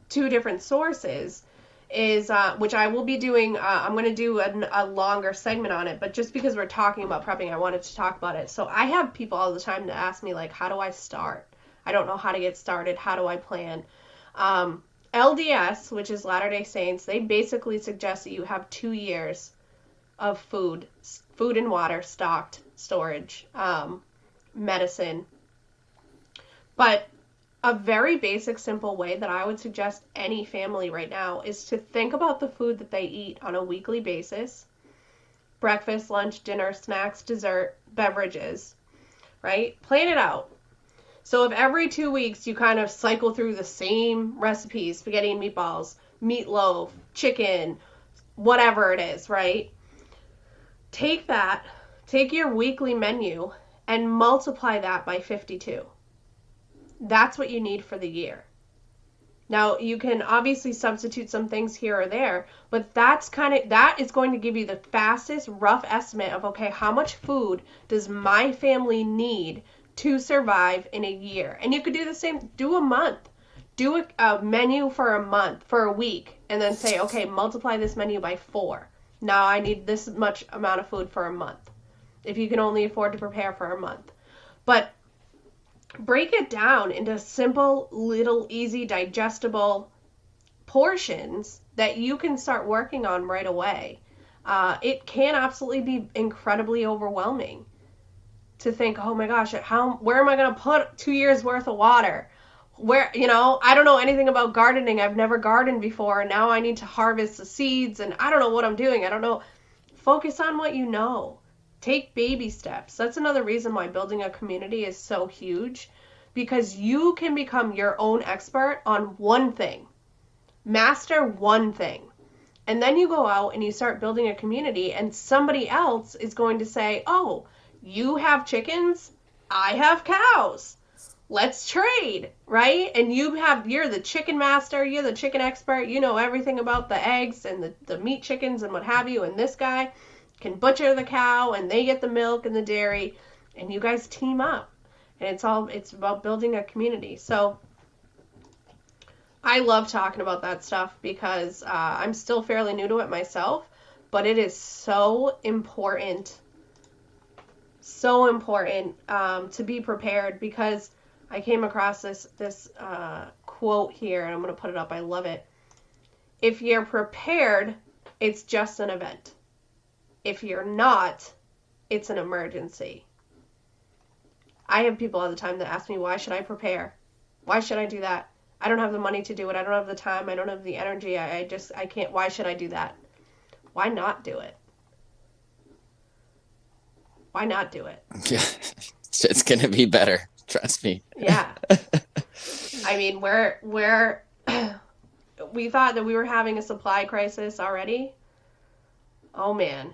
two different sources is, which I will be doing, I'm going to do a longer segment on it, but just because we're talking about prepping, I wanted to talk about it. So I have people all the time to ask me, like, how do I start? I don't know how to get started. How do I plan? LDS, which is Latter-day Saints, they basically suggest that you have 2 years of food and water stocked, storage, medicine. But a very basic, simple way that I would suggest any family right now is to think about the food that they eat on a weekly basis. Breakfast, lunch, dinner, snacks, dessert, beverages, right? Plan it out. So if every 2 weeks you kind of cycle through the same recipes, spaghetti and meatballs, meatloaf, chicken, whatever it is, right? Take your weekly menu and multiply that by 52. That's what you need for the year. Now, you can obviously substitute some things here or there, but that is going to give you the fastest rough estimate of, okay, how much food does my family need to survive in a year? And you could do the same, do a month. Do a menu for a month, for a week, and then say, okay, multiply this menu by 4. Now I need this much amount of food for a month, if you can only afford to prepare for a month. But break it down into simple, little, easy, digestible portions that you can start working on right away. It can absolutely be incredibly overwhelming to think, oh my gosh, where am I going to put 2 years worth of water? Where, I don't know anything about gardening. I've never gardened before, and now I need to harvest the seeds, and I don't know what I'm doing. I don't know. Focus on what you know. Take baby steps. That's another reason why building a community is so huge, because you can become your own expert on one thing. Master one thing. And then you go out and you start building a community, and somebody else is going to say, oh, you have chickens, I have cows. Let's trade, right? And you're the chicken master, you're the chicken expert, you know everything about the eggs and the meat chickens and what have you, and this guy can butcher the cow and they get the milk and the dairy, and you guys team up. And it's about building a community. So I love talking about that stuff because I'm still fairly new to it myself, but it is so important to be prepared, because I came across this quote here, and I'm going to put it up. I love it. If you're prepared, it's just an event. If you're not, it's an emergency. I have people all the time that ask me, why should I prepare? Why should I do that? I don't have the money to do it. I don't have the time. I don't have the energy. I can't. Why should I do that? Why not do it? Why not do it? Yeah, it's going to be better. Trust me. Yeah. I mean, we thought that we were having a supply crisis already. Oh, man.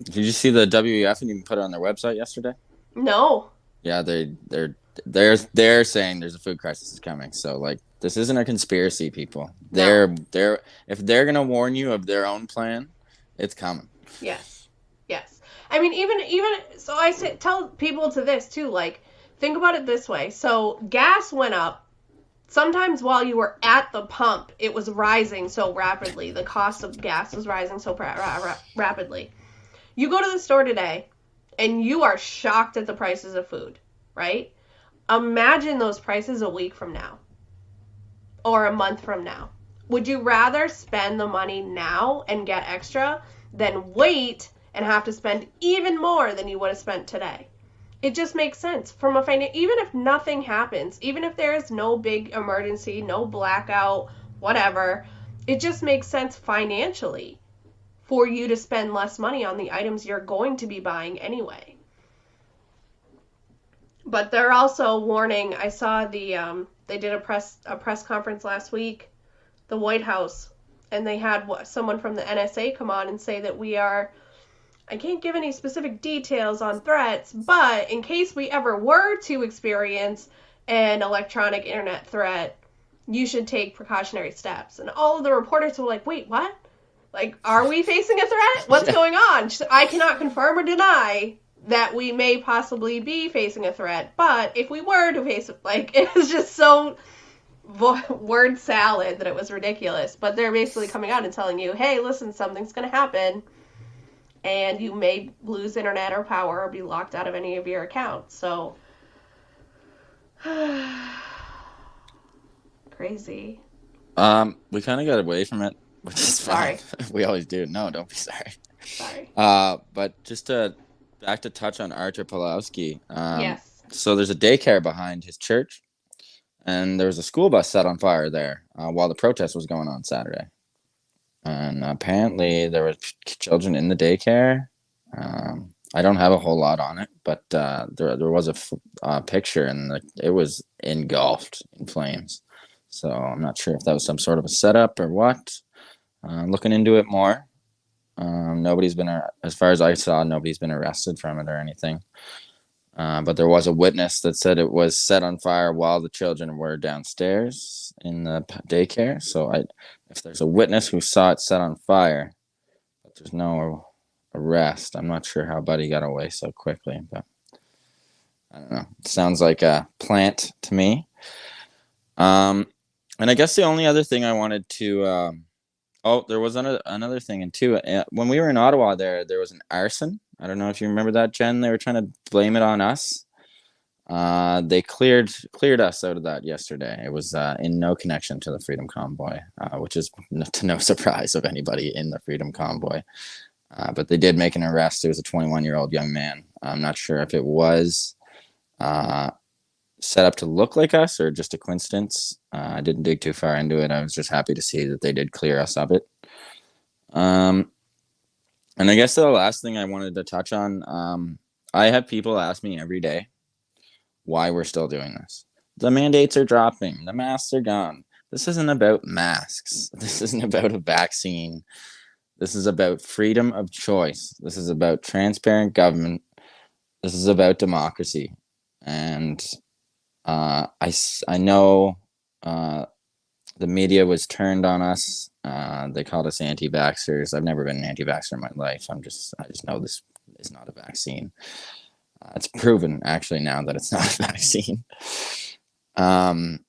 Did you see the WEF and you put it on their website yesterday? No. Yeah, they're saying there's a food crisis coming. So, like, this isn't a conspiracy, people. No. If they're going to warn you of their own plan, it's coming. Yes. Yes. I mean, even so I tell people to this too, like, think about it this way. So gas went up. Sometimes while you were at the pump, it was rising so rapidly. The cost of gas was rising so rapidly. You go to the store today, and you are shocked at the prices of food, right? Imagine those prices a week from now, or a month from now. Would you rather spend the money now and get extra than wait and have to spend even more than you would have spent today? It just makes sense from even if nothing happens, even if there is no big emergency, no blackout, whatever, it just makes sense financially for you to spend less money on the items you're going to be buying anyway. But they're also warning. I saw they did a press conference last week, the White House, and they had someone from the NSA come on and say that I can't give any specific details on threats, but in case we ever were to experience an electronic internet threat, you should take precautionary steps. And all of the reporters were like, wait, what? Like, are we facing a threat? What's going on? I cannot confirm or deny that we may possibly be facing a threat, but if we were to face it, like, it was just so word salad that it was ridiculous. But they're basically coming out and telling you, hey, listen, something's going to happen, and you may lose internet or power or be locked out of any of your accounts. So, crazy. We kind of got away from it, which is fine. Sorry. We always do. No, don't be sorry. Sorry. But just back to touch on Artur Pawlowski. Yes. So there's a daycare behind his church, and there was a school bus set on fire there while the protest was going on Saturday. And apparently there were children in the daycare. I don't have a whole lot on it, but there was a picture, and it was engulfed in flames. So I'm not sure if that was some sort of a setup or what. Looking into it more. Nobody's been, as far as I saw, nobody's been arrested from it or anything. But there was a witness that said it was set on fire while the children were downstairs in the daycare. So if there's a witness who saw it set on fire, but there's no arrest, I'm not sure how Buddy got away so quickly. But I don't know. It sounds like a plant to me. And I guess the only other thing I wanted to... there was another thing, too. When we were in Ottawa there was an arson. I don't know if you remember that, Jen. They were trying to blame it on us. They cleared us out of that yesterday. It was in no connection to the Freedom Convoy, which is to no surprise of anybody in the Freedom Convoy. But they did make an arrest. It was a 21-year-old young man. I'm not sure if it was set up to look like us or just a coincidence. I didn't dig too far into it. I was just happy to see that they did clear us of it. And I guess the last thing I wanted to touch on, I have people ask me every day why we're still doing this. The mandates are dropping. The masks are gone. This isn't about masks. This isn't about a vaccine. This is about freedom of choice. This is about transparent government. This is about democracy. And I know the media was turned on us. They called us anti-vaxxers. I've never been an anti-vaxxer in my life. I just know this is not a vaccine. It's proven actually now that it's not a vaccine. And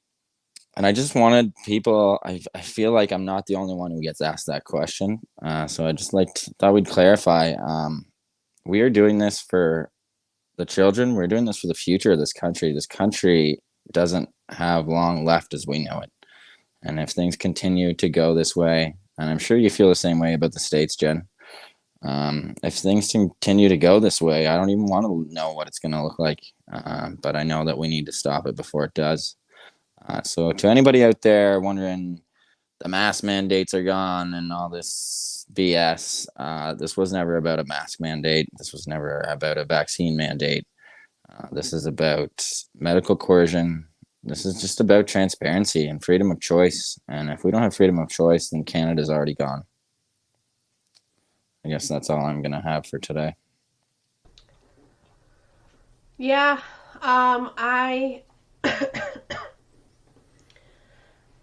I just wanted people, I feel like I'm not the only one who gets asked that question. So I just thought we'd clarify. We are doing this for the children. We're doing this for the future of this country. This country doesn't have long left as we know it. And if things continue to go this way, and I'm sure you feel the same way about the States, Jen, if things continue to go this way, I don't even want to know what it's going to look like. But I know that we need to stop it before it does. So to anybody out there wondering, the mask mandates are gone and all this BS, this was never about a mask mandate. This was never about a vaccine mandate. This is about medical coercion. This is just about transparency and freedom of choice. And if we don't have freedom of choice, then Canada's already gone. I guess that's all I'm going to have for today. Yeah, I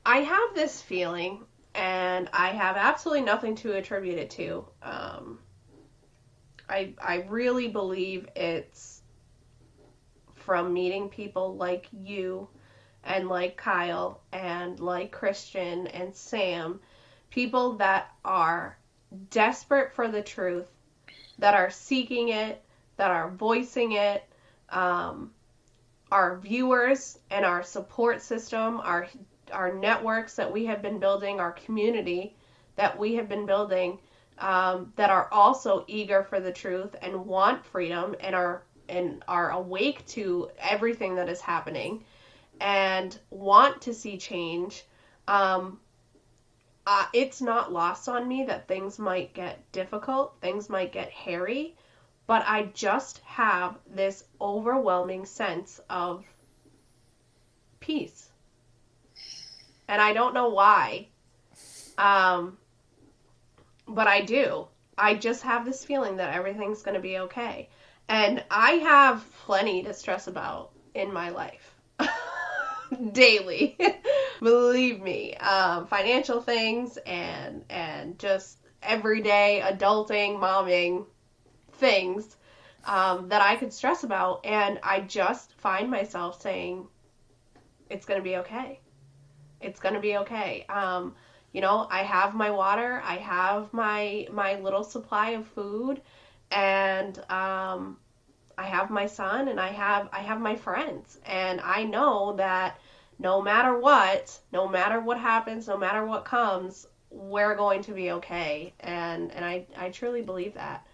have this feeling, and I have absolutely nothing to attribute it to. I really believe it's from meeting people like you and like Kyle and like Christian and Sam, people that are desperate for the truth, that are seeking it, that are voicing it, our viewers and our support system, our networks that we have been building, our community that we have been building, that are also eager for the truth and want freedom and are awake to everything that is happening and want to see change. It's not lost on me that things might get difficult, things might get hairy, but I just have this overwhelming sense of peace. And I don't know why, but I do. I just have this feeling that everything's going to be okay. And I have plenty to stress about in my life. Daily. Believe me. Financial things and just everyday adulting, momming things that I could stress about. And I just find myself saying, it's going to be okay. It's going to be okay. You know, I have my water, I have my little supply of food, and I have my son, and I have my friends, and I know that no matter what happens, no matter what comes, we're going to be okay, and I truly believe that.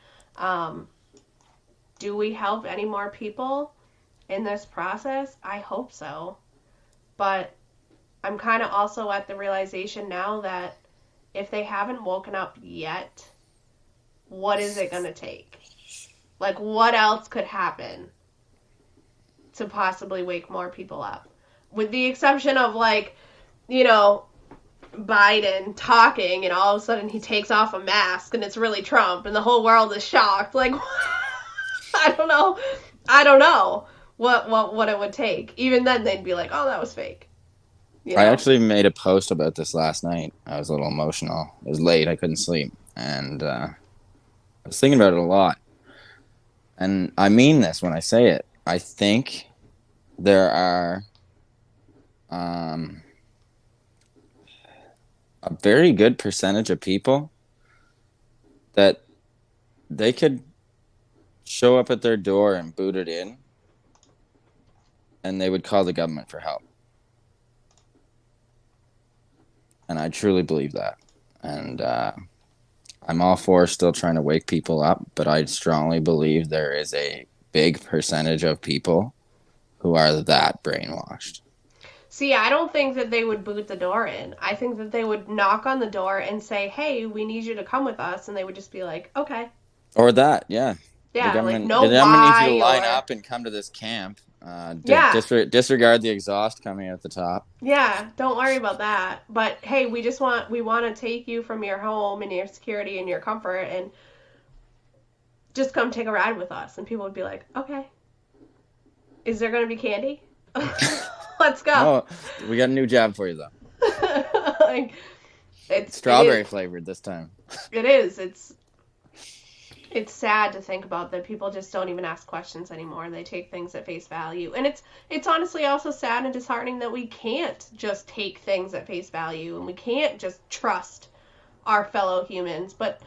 Do we help any more people in this process? I hope so, but I'm kind of also at the realization now that if they haven't woken up yet, what is it going to take? Like, what else could happen to possibly wake more people up? With the exception of, like, you know, Biden talking and all of a sudden he takes off a mask and it's really Trump and the whole world is shocked. Like, I don't know what it would take. Even then they'd be like, oh, that was fake. You know? I actually made a post about this last night. I was a little emotional. It was late. I couldn't sleep. And I was thinking about it a lot. And I mean this when I say it. I think there are a very good percentage of people that they could show up at their door and boot it in, and they would call the government for help. And I truly believe that. And I'm all for still trying to wake people up, but I strongly believe there is a big percentage of people who are that brainwashed. See, I don't think that they would boot the door in. I think that they would knock on the door and say, hey, we need you to come with us. And they would just be like, okay. Or that, yeah. Yeah, the like no the government needs you to lie line or... up and come to this camp. Disregard the exhaust coming out the top. Yeah, don't worry about that. But hey, we want to take you from your home and your security and your comfort and just come take a ride with us. And people would be like, okay. Is there going to be candy? Let's go. Oh, we got a new job for you though. Like, it's strawberry flavored this time. It is. It's sad to think about that people just don't even ask questions anymore. They take things at face value. And it's honestly also sad and disheartening that we can't just take things at face value and we can't just trust our fellow humans. But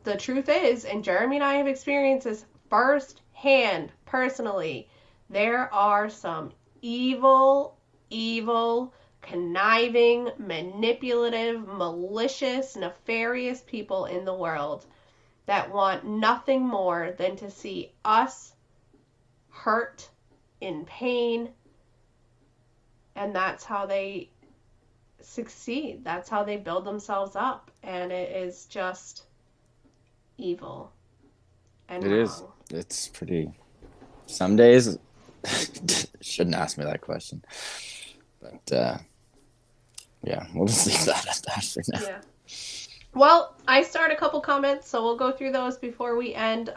the truth is, and Jeremy and I have experienced this firsthand, personally, there are some evil, conniving, manipulative, malicious, nefarious people in the world that want nothing more than to see us hurt, in pain, and that's how they succeed. That's how they build themselves up, and it is just evil and wrong. Is. It's pretty... Some days... Shouldn't ask me that question. But, yeah, we'll just leave that at that for now. Yeah. Well, I start a couple comments, so we'll go through those before we end.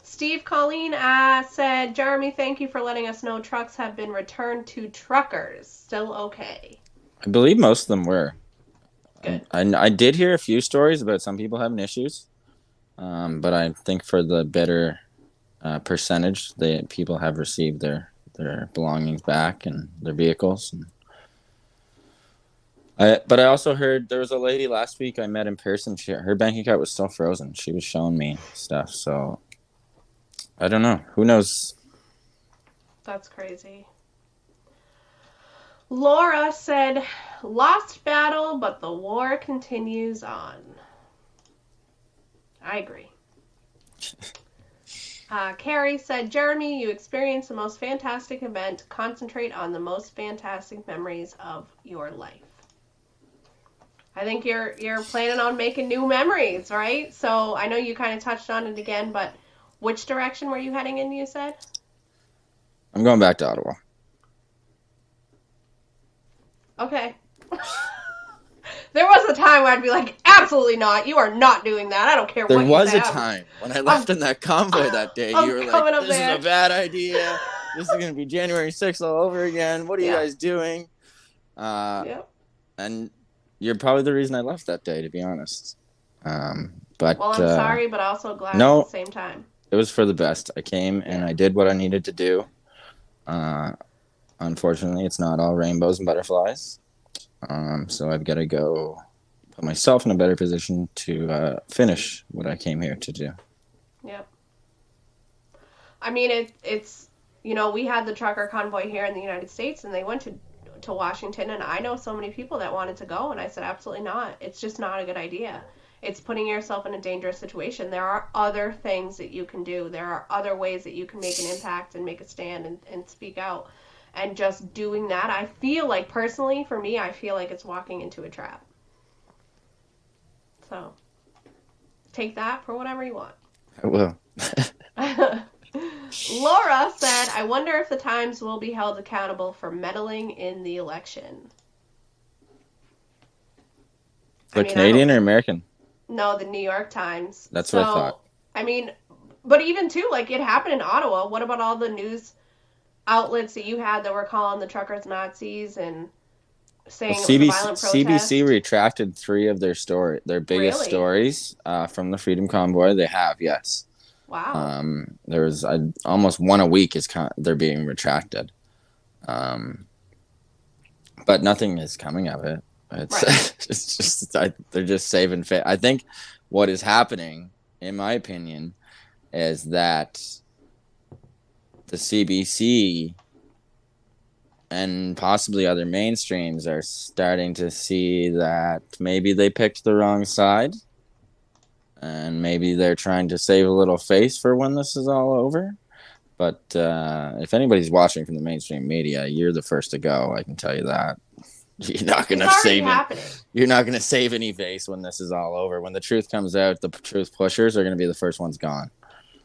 Steve Colleen said, Jeremy, thank you for letting us know trucks have been returned to truckers. Still okay? I believe most of them were. Good. I did hear a few stories about some people having issues, but I think for the better percentage, people have received their belongings back and their vehicles. But I also heard there was a lady last week I met in person. Her bank account was still frozen. She was showing me stuff. So I don't know. Who knows? That's crazy. Laura said, lost battle, but the war continues on. I agree. Carrie said, Jeremy, you experienced the most fantastic event. Concentrate on the most fantastic memories of your life. I think you're planning on making new memories, right? So I know you kind of touched on it again, but which direction were you heading in, you said? I'm going back to Ottawa. Okay. There was a time where I'd be like, absolutely not. You are not doing that. I don't care what you say. There was a time when I left in that convoy that day. You were like, this is a bad idea. This is going to be January 6th all over again. What are you guys doing? Yep. And you're probably the reason I left that day, to be honest. But well, I'm sorry, but also glad at the same time. It was for the best. I came and I did what I needed to do. Unfortunately, it's not all rainbows and butterflies. So I've got to go put myself in a better position to finish what I came here to do. Yep. I mean, it's we had the trucker convoy here in the United States, and they went to Washington, and I know so many people that wanted to go, and I said absolutely not. It's just not a good idea. It's putting yourself in a dangerous situation. There are other things that you can do. There are other ways that you can make an impact and make a stand and speak out. And just doing that, I feel like, personally, for me, I feel like it's walking into a trap. So, take that for whatever you want. I will. Laura said, I wonder if the Times will be held accountable for meddling in the election. Canadian or American? No, the New York Times. That's what I thought. I mean, but even too, like, it happened in Ottawa. What about all the news outlets that you had that were calling the truckers Nazis and saying it was a violent protest? CBC retracted 3 of their biggest stories from the Freedom Convoy. They have, yes. Wow. There was almost one a week they're being retracted. But nothing is coming of it. It's right. It's just they're just saving face. I think what is happening, in my opinion, is that the CBC and possibly other mainstreams are starting to see that maybe they picked the wrong side, and maybe they're trying to save a little face for when this is all over. But if anybody's watching from the mainstream media, you're the first to go. I can tell you that. You're not going to save it. You're not going to save any face when this is all over. When the truth comes out, the truth pushers are going to be the first ones gone.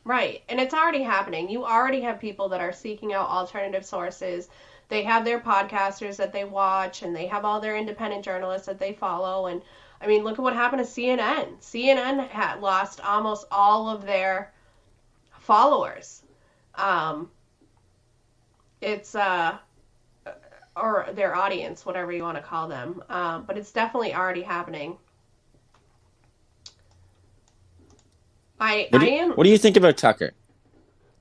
Right. And it's already happening. You already have people that are seeking out alternative sources. They have their podcasters that they watch, and they have all their independent journalists that they follow. And I mean, look at what happened to CNN. CNN had lost almost all of their followers. Or their audience, whatever you want to call them. But it's definitely already happening. What do you think about Tucker?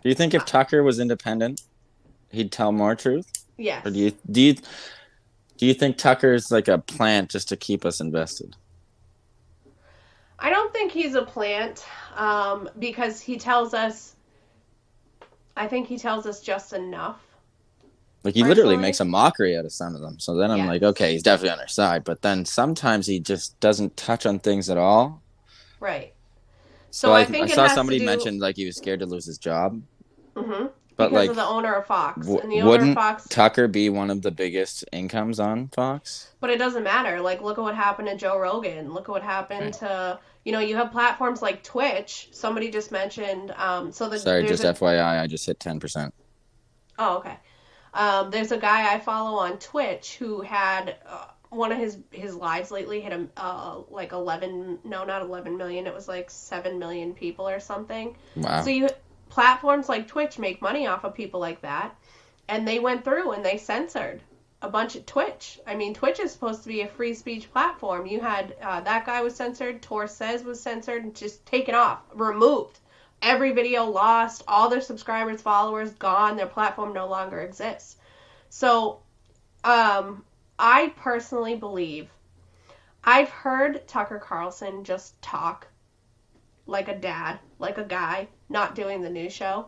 Do you think if Tucker was independent, he'd tell more truth? Yes. Or do you think Tucker's like a plant just to keep us invested? I don't think he's a plant, because he tells us. I think he tells us just enough. Like, he literally makes a mockery out of some of them. So then I'm like, okay, he's definitely on our side. But then sometimes he just doesn't touch on things at all. Right. So I saw somebody mention, like, he was scared to lose his job. Mm-hmm. But because of the owner of Fox. And the owner wouldn't of Fox, Tucker be one of the biggest incomes on Fox? But it doesn't matter. Like, look at what happened to Joe Rogan. Look at what happened to, you have platforms like Twitch. Somebody just mentioned. Sorry, just FYI, I just hit 10%. Oh, okay. There's a guy I follow on Twitch who had one of his lives lately hit like 11, no, not 11 million. It was like 7 million people or something. Wow. So platforms like Twitch make money off of people like that. And they went through and they censored a bunch of Twitch. I mean, Twitch is supposed to be a free speech platform. You had that guy was censored. Tor Says was censored and just taken off, removed. Every video lost, all their subscribers, followers gone, their platform no longer exists. So, I personally believe, I've heard Tucker Carlson just talk like a dad, like a guy, not doing the news show,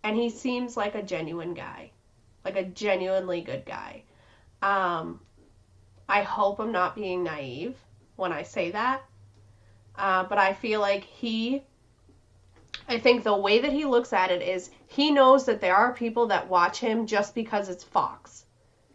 and he seems like a genuine guy, like a genuinely good guy. I hope I'm not being naive when I say that, but I feel like I think the way that he looks at it is he knows that there are people that watch him just because it's Fox.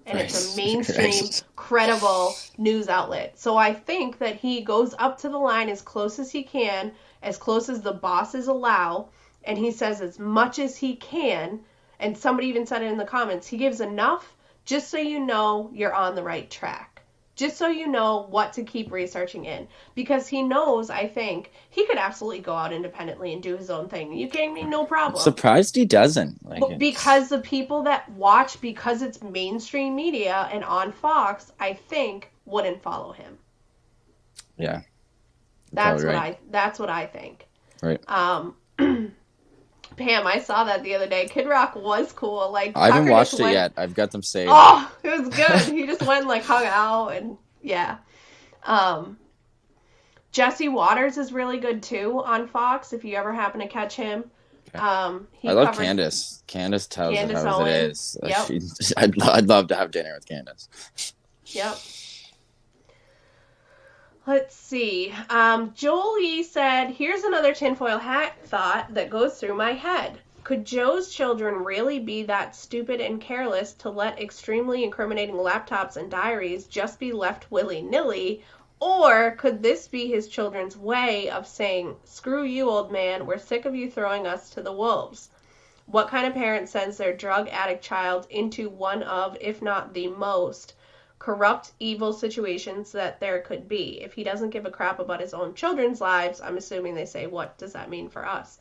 And it's a mainstream, credible news outlet. So I think that he goes up to the line as close as he can, as close as the bosses allow, and he says as much as he can, and somebody even said it in the comments, he gives enough just so you know you're on the right track. Just so you know what to keep researching in. Because he knows, I think, he could absolutely go out independently and do his own thing. You kidding me? No problem. I'm surprised he doesn't. Because the people that watch, because it's mainstream media and on Fox, I think, wouldn't follow him. Yeah. That's what I think. Right. Pam, I saw that the other day. Kid Rock was cool. Like, I haven't Tucker watched just it went- yet. I've got them saved. Oh, it was good. He just went and, like, hung out, and yeah. Jesse Waters is really good too on Fox. If you ever happen to catch him, Okay. he I love covers- Candace. Candace tells it Candace how it Owens. is. Yep. I'd love to have dinner with Candace. Yep. Let's see. Jolie said, here's another tinfoil hat thought that goes through my head. Could Joe's children really be that stupid and careless to let extremely incriminating laptops and diaries just be left willy-nilly? Or could this be his children's way of saying, screw you, old man, we're sick of you throwing us to the wolves? What kind of parent sends their drug addict child into one of, if not the most, corrupt, evil situations that there could be? If he doesn't give a crap about his own children's lives, I'm assuming they say, what does that mean for us?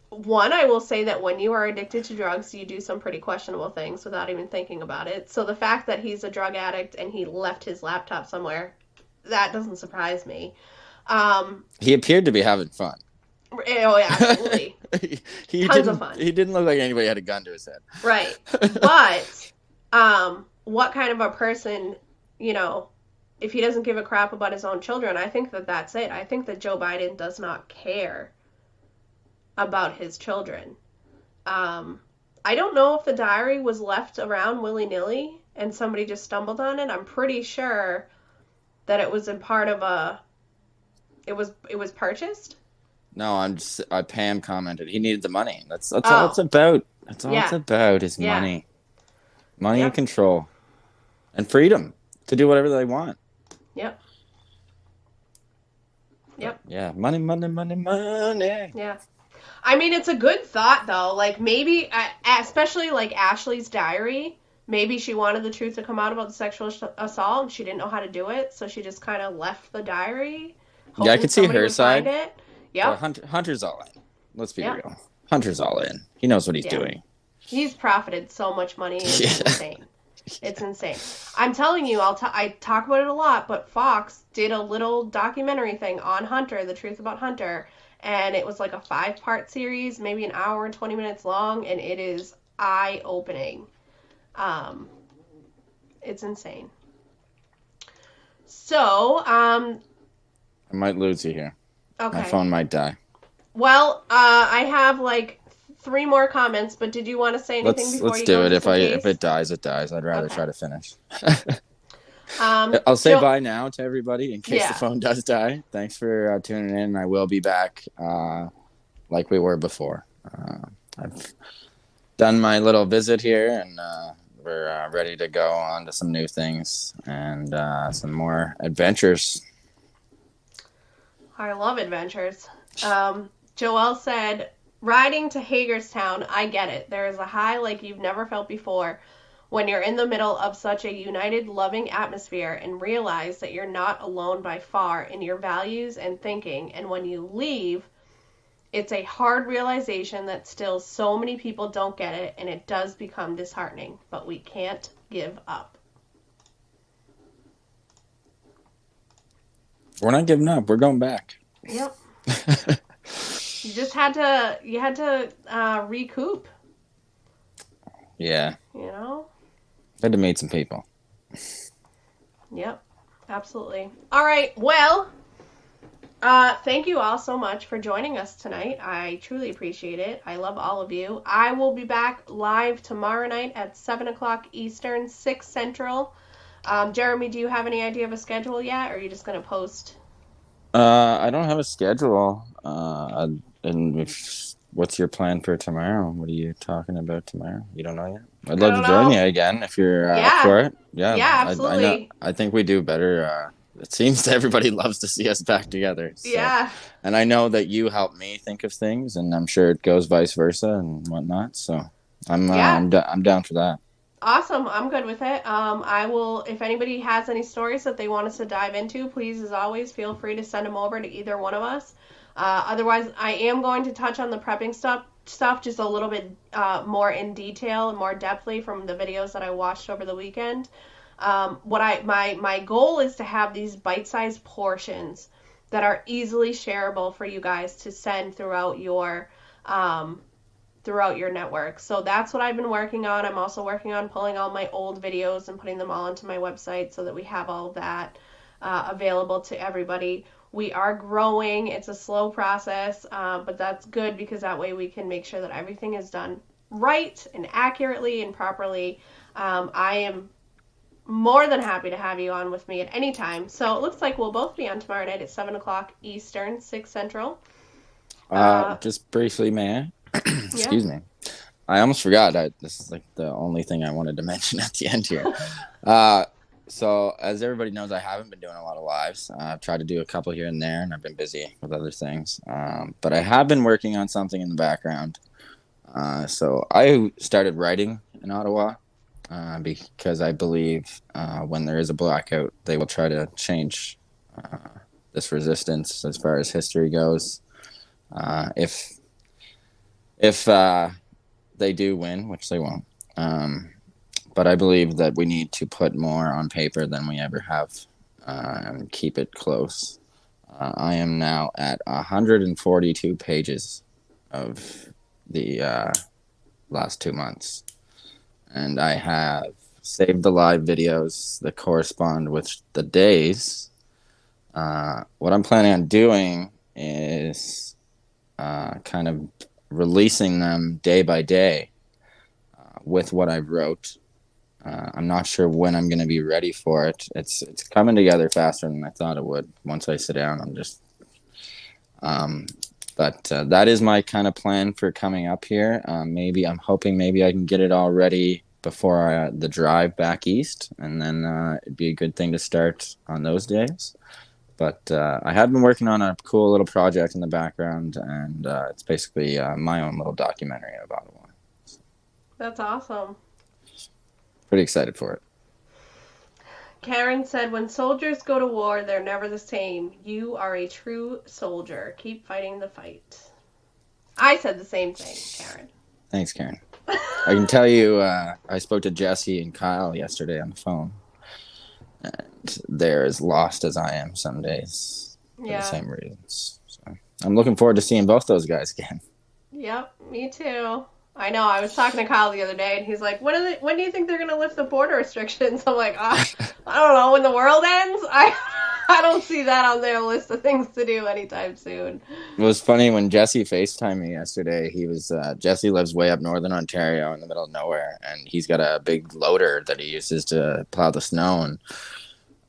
One, I will say that when you are addicted to drugs, you do some pretty questionable things without even thinking about it. So the fact that he's a drug addict and he left his laptop somewhere, that doesn't surprise me. He appeared to be having fun. Oh, yeah, absolutely. Tons of fun. He didn't look like anybody had a gun to his head. Right. But what kind of a person, you know, if he doesn't give a crap about his own children, I think that that's it. I think that Joe Biden does not care about his children. I don't know if the diary was left around willy-nilly and somebody just stumbled on it. I'm pretty sure that it was a part of it was purchased. No, Pam commented he needed the money. That's all it's about. That's all it's about is money. Money and control. And freedom to do whatever they want. Yep. Yep. Yeah, money. Yeah. I mean, it's a good thought, though. Like, maybe, especially, like, Ashley's diary, maybe she wanted the truth to come out about the sexual assault, and she didn't know how to do it, so she just kind of left the diary. Yeah, I could see her side. Yeah. Hunter's all in. Let's be real. Hunter's all in. He knows what he's doing. He's profited so much money. It's insane. It's insane. I'm telling you, I talk about it a lot, but Fox did a little documentary thing on Hunter, The Truth About Hunter, and it was like a 5-part series, maybe an hour and 20 minutes long, and it is eye-opening. It's insane. So, I might lose you here. Okay. My phone might die. Well, I have like 3 more comments, but did you want to say anything before let's you do go? it. If it dies, it dies. I'd rather try to finish. I'll say so- bye now to everybody in case the phone does die. Thanks for tuning in. I will be back like we were before. I've done my little visit here, and we're ready to go on to some new things and some more adventures. I love adventures. Joelle said, riding to Hagerstown, I get it. There is a high like you've never felt before when you're in the middle of such a united, loving atmosphere and realize that you're not alone by far in your values and thinking. And when you leave, it's a hard realization that still so many people don't get it, and it does become disheartening. But we can't give up. We're not giving up. We're going back. Yep. You just had to recoup. Yeah. You know? Had to meet some people. Yep. Absolutely. All right. Well, thank you all so much for joining us tonight. I truly appreciate it. I love all of you. I will be back live tomorrow night at 7 o'clock Eastern, 6 Central. Jeremy, do you have any idea of a schedule yet, or are you just going to post? I don't have a schedule. What's your plan for tomorrow? What are you talking about tomorrow? You don't know yet? I'd love to join you again if you're up for it. Yeah, absolutely. I think we do better. It seems that everybody loves to see us back together. So. Yeah. And I know that you help me think of things, and I'm sure it goes vice versa and whatnot. So I'm down for that. Awesome. I'm good with it. I will, if anybody has any stories that they want us to dive into, please, as always, feel free to send them over to either one of us. Otherwise, I am going to touch on the prepping stuff just a little bit more in detail and more depthly from the videos that I watched over the weekend. My goal is to have these bite-sized portions that are easily shareable for you guys to send throughout your network. So that's what I've been working on. I'm also working on pulling all my old videos and putting them all onto my website so that we have all of that available to everybody. We are growing. It's a slow process, but that's good because that way we can make sure that everything is done right and accurately and properly. I am more than happy to have you on with me at any time. So it looks like we'll both be on tomorrow night at 7 o'clock Eastern, 6 Central. Just briefly, may I? Excuse me. I almost forgot. This is like the only thing I wanted to mention at the end here. So as everybody knows, I haven't been doing a lot of lives. I've tried to do a couple here and there, and I've been busy with other things. But I have been working on something in the background. So I started writing in Ottawa because I believe when there is a blackout, they will try to change this resistance as far as history goes. If they do win, which they won't. But I believe that we need to put more on paper than we ever have and keep it close. I am now at 142 pages of the last 2 months. And I have saved the live videos that correspond with the days. What I'm planning on doing is kind of releasing them day by day with what I wrote. I'm not sure when I'm going to be ready for it. It's coming together faster than I thought it would. Once I sit down, but that is my kind of plan for coming up here. I'm hoping maybe I can get it all ready before the drive back east, and then it'd be a good thing to start on those days. But I had been working on a cool little project in the background, and it's basically my own little documentary of Ottawa. That's awesome. Pretty excited for it. Karen said, when soldiers go to war, they're never the same. You are a true soldier. Keep fighting the fight. I said the same thing, Karen. Thanks, Karen. I can tell you, I spoke to Jesse and Kyle yesterday on the phone. And they're as lost as I am some days for the same reasons. So I'm looking forward to seeing both those guys again. Yep, me too. I know. I was talking to Kyle the other day, and he's like, when do you think they're going to lift the border restrictions? I'm like, I don't know. When the world ends? I don't see that on their list of things to do anytime soon. It was funny when Jesse FaceTimed me yesterday. He was Jesse lives way up northern Ontario in the middle of nowhere, and he's got a big loader that he uses to plow the snow. And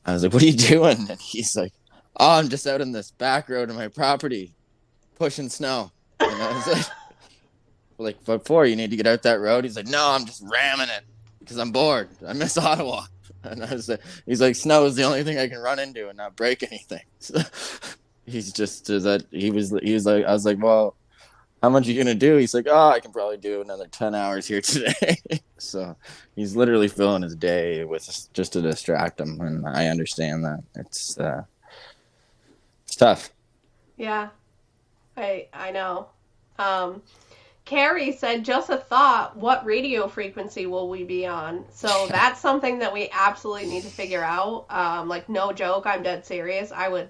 I was like, what are you doing? And he's like, oh, I'm just out on this back road of my property pushing snow. And I was like, before you need to get out that road. He's like, no, I'm just ramming it because I'm bored. I miss Ottawa. And I was like, he's like, snow is the only thing I can run into and not break anything. So he's just that he was like, I was like, well, how much are you gonna do? He's like, oh, I can probably do another 10 hours here today. So he's literally filling his day with just to distract him, and I understand that it's tough. Yeah, I know. Carrie said, just a thought, what radio frequency will we be on? So that's something that we absolutely need to figure out. Like, no joke, I'm dead serious. I would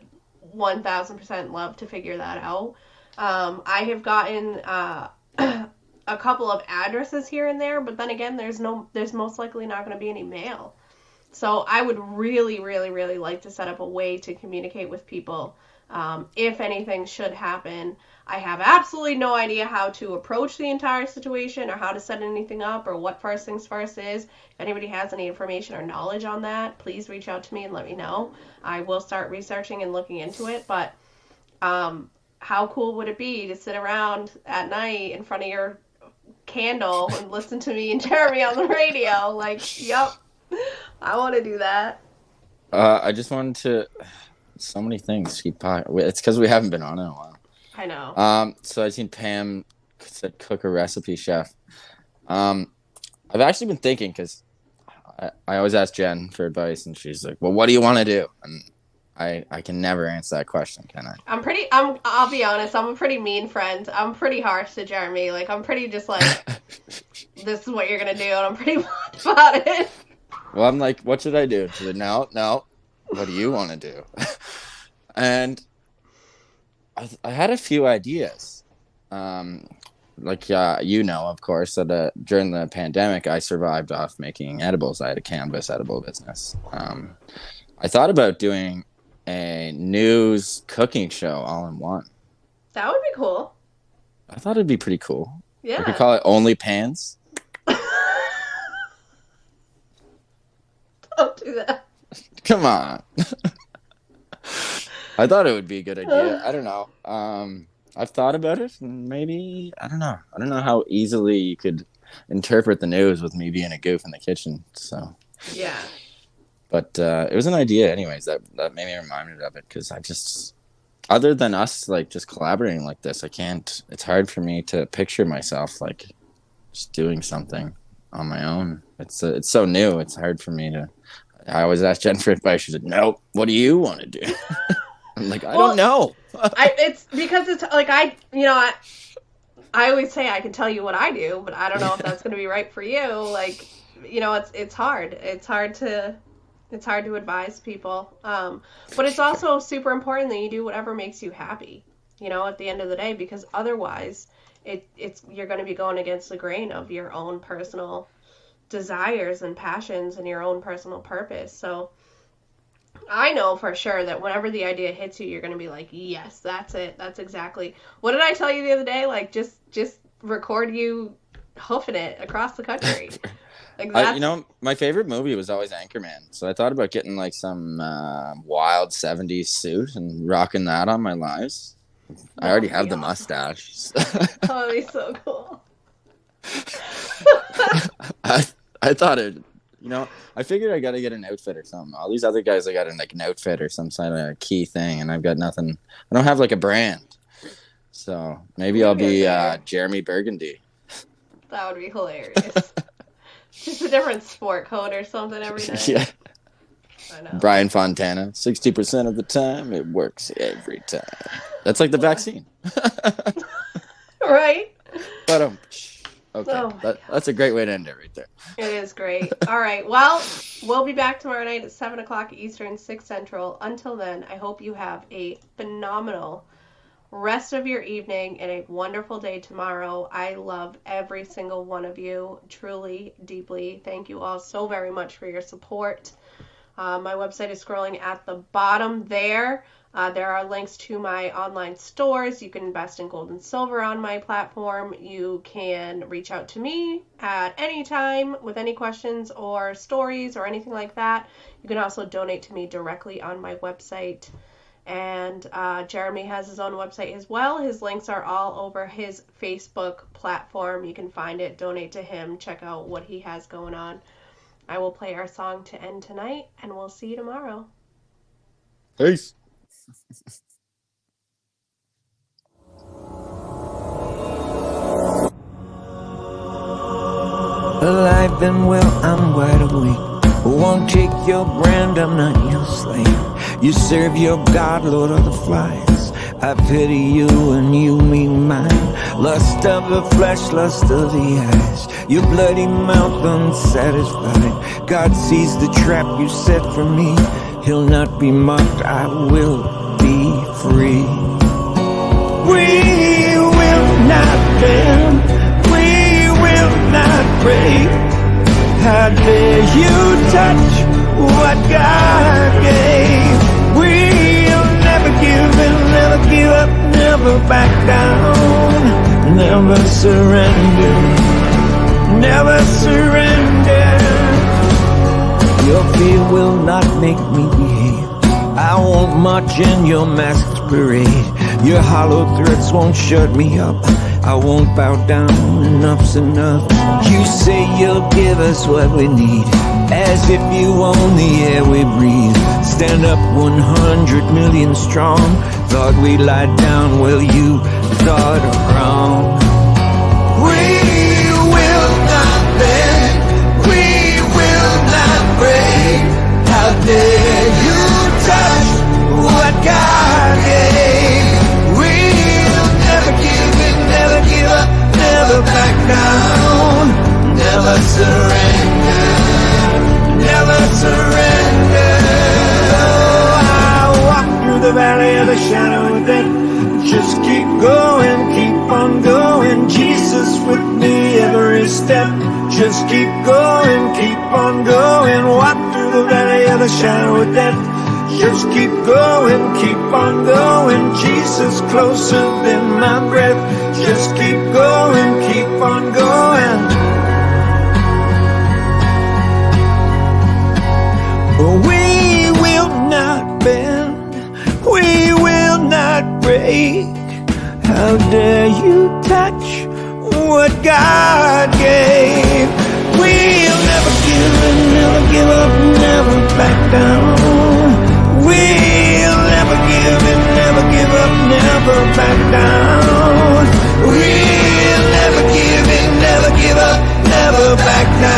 1,000% love to figure that out. I have gotten a couple of addresses here and there, but then again, there's most likely not going to be any mail. So I would really, really, really like to set up a way to communicate with people if anything should happen. I have absolutely no idea how to approach the entire situation or how to set anything up or what first things first is. If anybody has any information or knowledge on that, please reach out to me and let me know. I will start researching and looking into it. But how cool would it be to sit around at night in front of your candle and listen to me and Jeremy on the radio? Like, yep, I want to do that. I just wanted to... So many things keep popping. It's because we haven't been on in a while. I know. So I seen Pam said cook a recipe chef. I've actually been thinking because I always ask Jen for advice, and she's like, "Well, what do you want to do?" And I can never answer that question, can I? I'll be honest. I'm a pretty mean friend. I'm pretty harsh to Jeremy. Like, I'm pretty just like, this is what you're gonna do, and I'm pretty blunt about it. Well, I'm like, what should I do? She's like, no. What do you want to do? And I had a few ideas. Like of course, that during the pandemic, I survived off making edibles. I had a cannabis edible business. I thought about doing a news cooking show all in one. That would be cool. I thought it'd be pretty cool. Yeah. We could call it Only Pans. Don't do that. Come on. I thought it would be a good idea. I don't know. I've thought about it, and maybe I don't know. I don't know how easily you could interpret the news with me being a goof in the kitchen. So yeah. But it was an idea, anyways. That made me reminded of it because I just, other than us like just collaborating like this, I can't. It's hard for me to picture myself like just doing something on my own. It's so new. It's hard for me to. I always ask Jen for advice. She said, "No, what do you want to do?" I'm like, I don't know. It's because it's like I always say I can tell you what I do, but I don't know if that's going to be right for you. Like, it's hard. It's hard to advise people. But it's also super important that you do whatever makes you happy, at the end of the day, because otherwise you're going to be going against the grain of your own personal desires and passions and your own personal purpose. So I know for sure that whenever the idea hits you, you're going to be like, yes, that's it. That's exactly. What did I tell you the other day? Like, just record you hoofing it across the country. Like my favorite movie was always Anchorman. So I thought about getting like some wild 70s suit and rocking that on my lives. I already have the mustache. Oh, that'd be so cool. I thought it, I figured I got to get an outfit or something. All these other guys, I got like an outfit or some sort of key thing, and I've got nothing. I don't have like a brand. So maybe I'll be Jeremy Burgundy. That would be hilarious. Just a different sport coat or something every day. Yeah. I know. Brian Fontana, 60% of the time, it works every time. That's like the vaccine. Right? But okay, that's a great way to end it right there. It is great. All right. Well, we'll be back tomorrow night at 7 o'clock Eastern, 6 Central. Until then, I hope you have a phenomenal rest of your evening and a wonderful day tomorrow. I love every single one of you, truly, deeply. Thank you all so very much for your support. My website is scrolling at the bottom there. There are links to my online stores. You can invest in gold and silver on my platform. You can reach out to me at any time with any questions or stories or anything like that. You can also donate to me directly on my website. And Jeremy has his own website as well. His links are all over his Facebook platform. You can find it, donate to him, check out what he has going on. I will play our song to end tonight, and we'll see you tomorrow. Peace. Alive and well, I'm wide awake. Won't take your brand, I'm not your slave. You serve your God, Lord of the flies. I pity you and you mean mine. Lust of the flesh, lust of the eyes. Your bloody mouth unsatisfied. God sees the trap you set for me. He'll not be mocked, I will be free. We will not bend, we will not break. How dare you touch what God gave? We'll never give in, never give up, never back down, never surrender, never surrender. Your fear will not make me behave. I won't march in your masked parade. Your hollow threats won't shut me up. I won't bow down, enough's enough. You say you'll give us what we need, as if you own the air we breathe. Stand up 100 million strong. Thought we'd lie down, well you thought wrong. We will not bend, we will not break. How dare you touch what God gave? We'll never give in, never give up, never back down, never surrender, never surrender. Oh, I walk through the valley of the shadow of death. Just keep going, keep on going. Jesus with me every step. Just keep going, keep on going. Walk through the valley of the shadow of death. Just keep going, keep on going. Jesus closer than my breath. Just keep going, keep on going. We will not bend, we will not break. How dare you touch what God gave? We'll never give and never give up, never back down. We'll never give and never give up, never back down. We'll never give and never give up, never back down.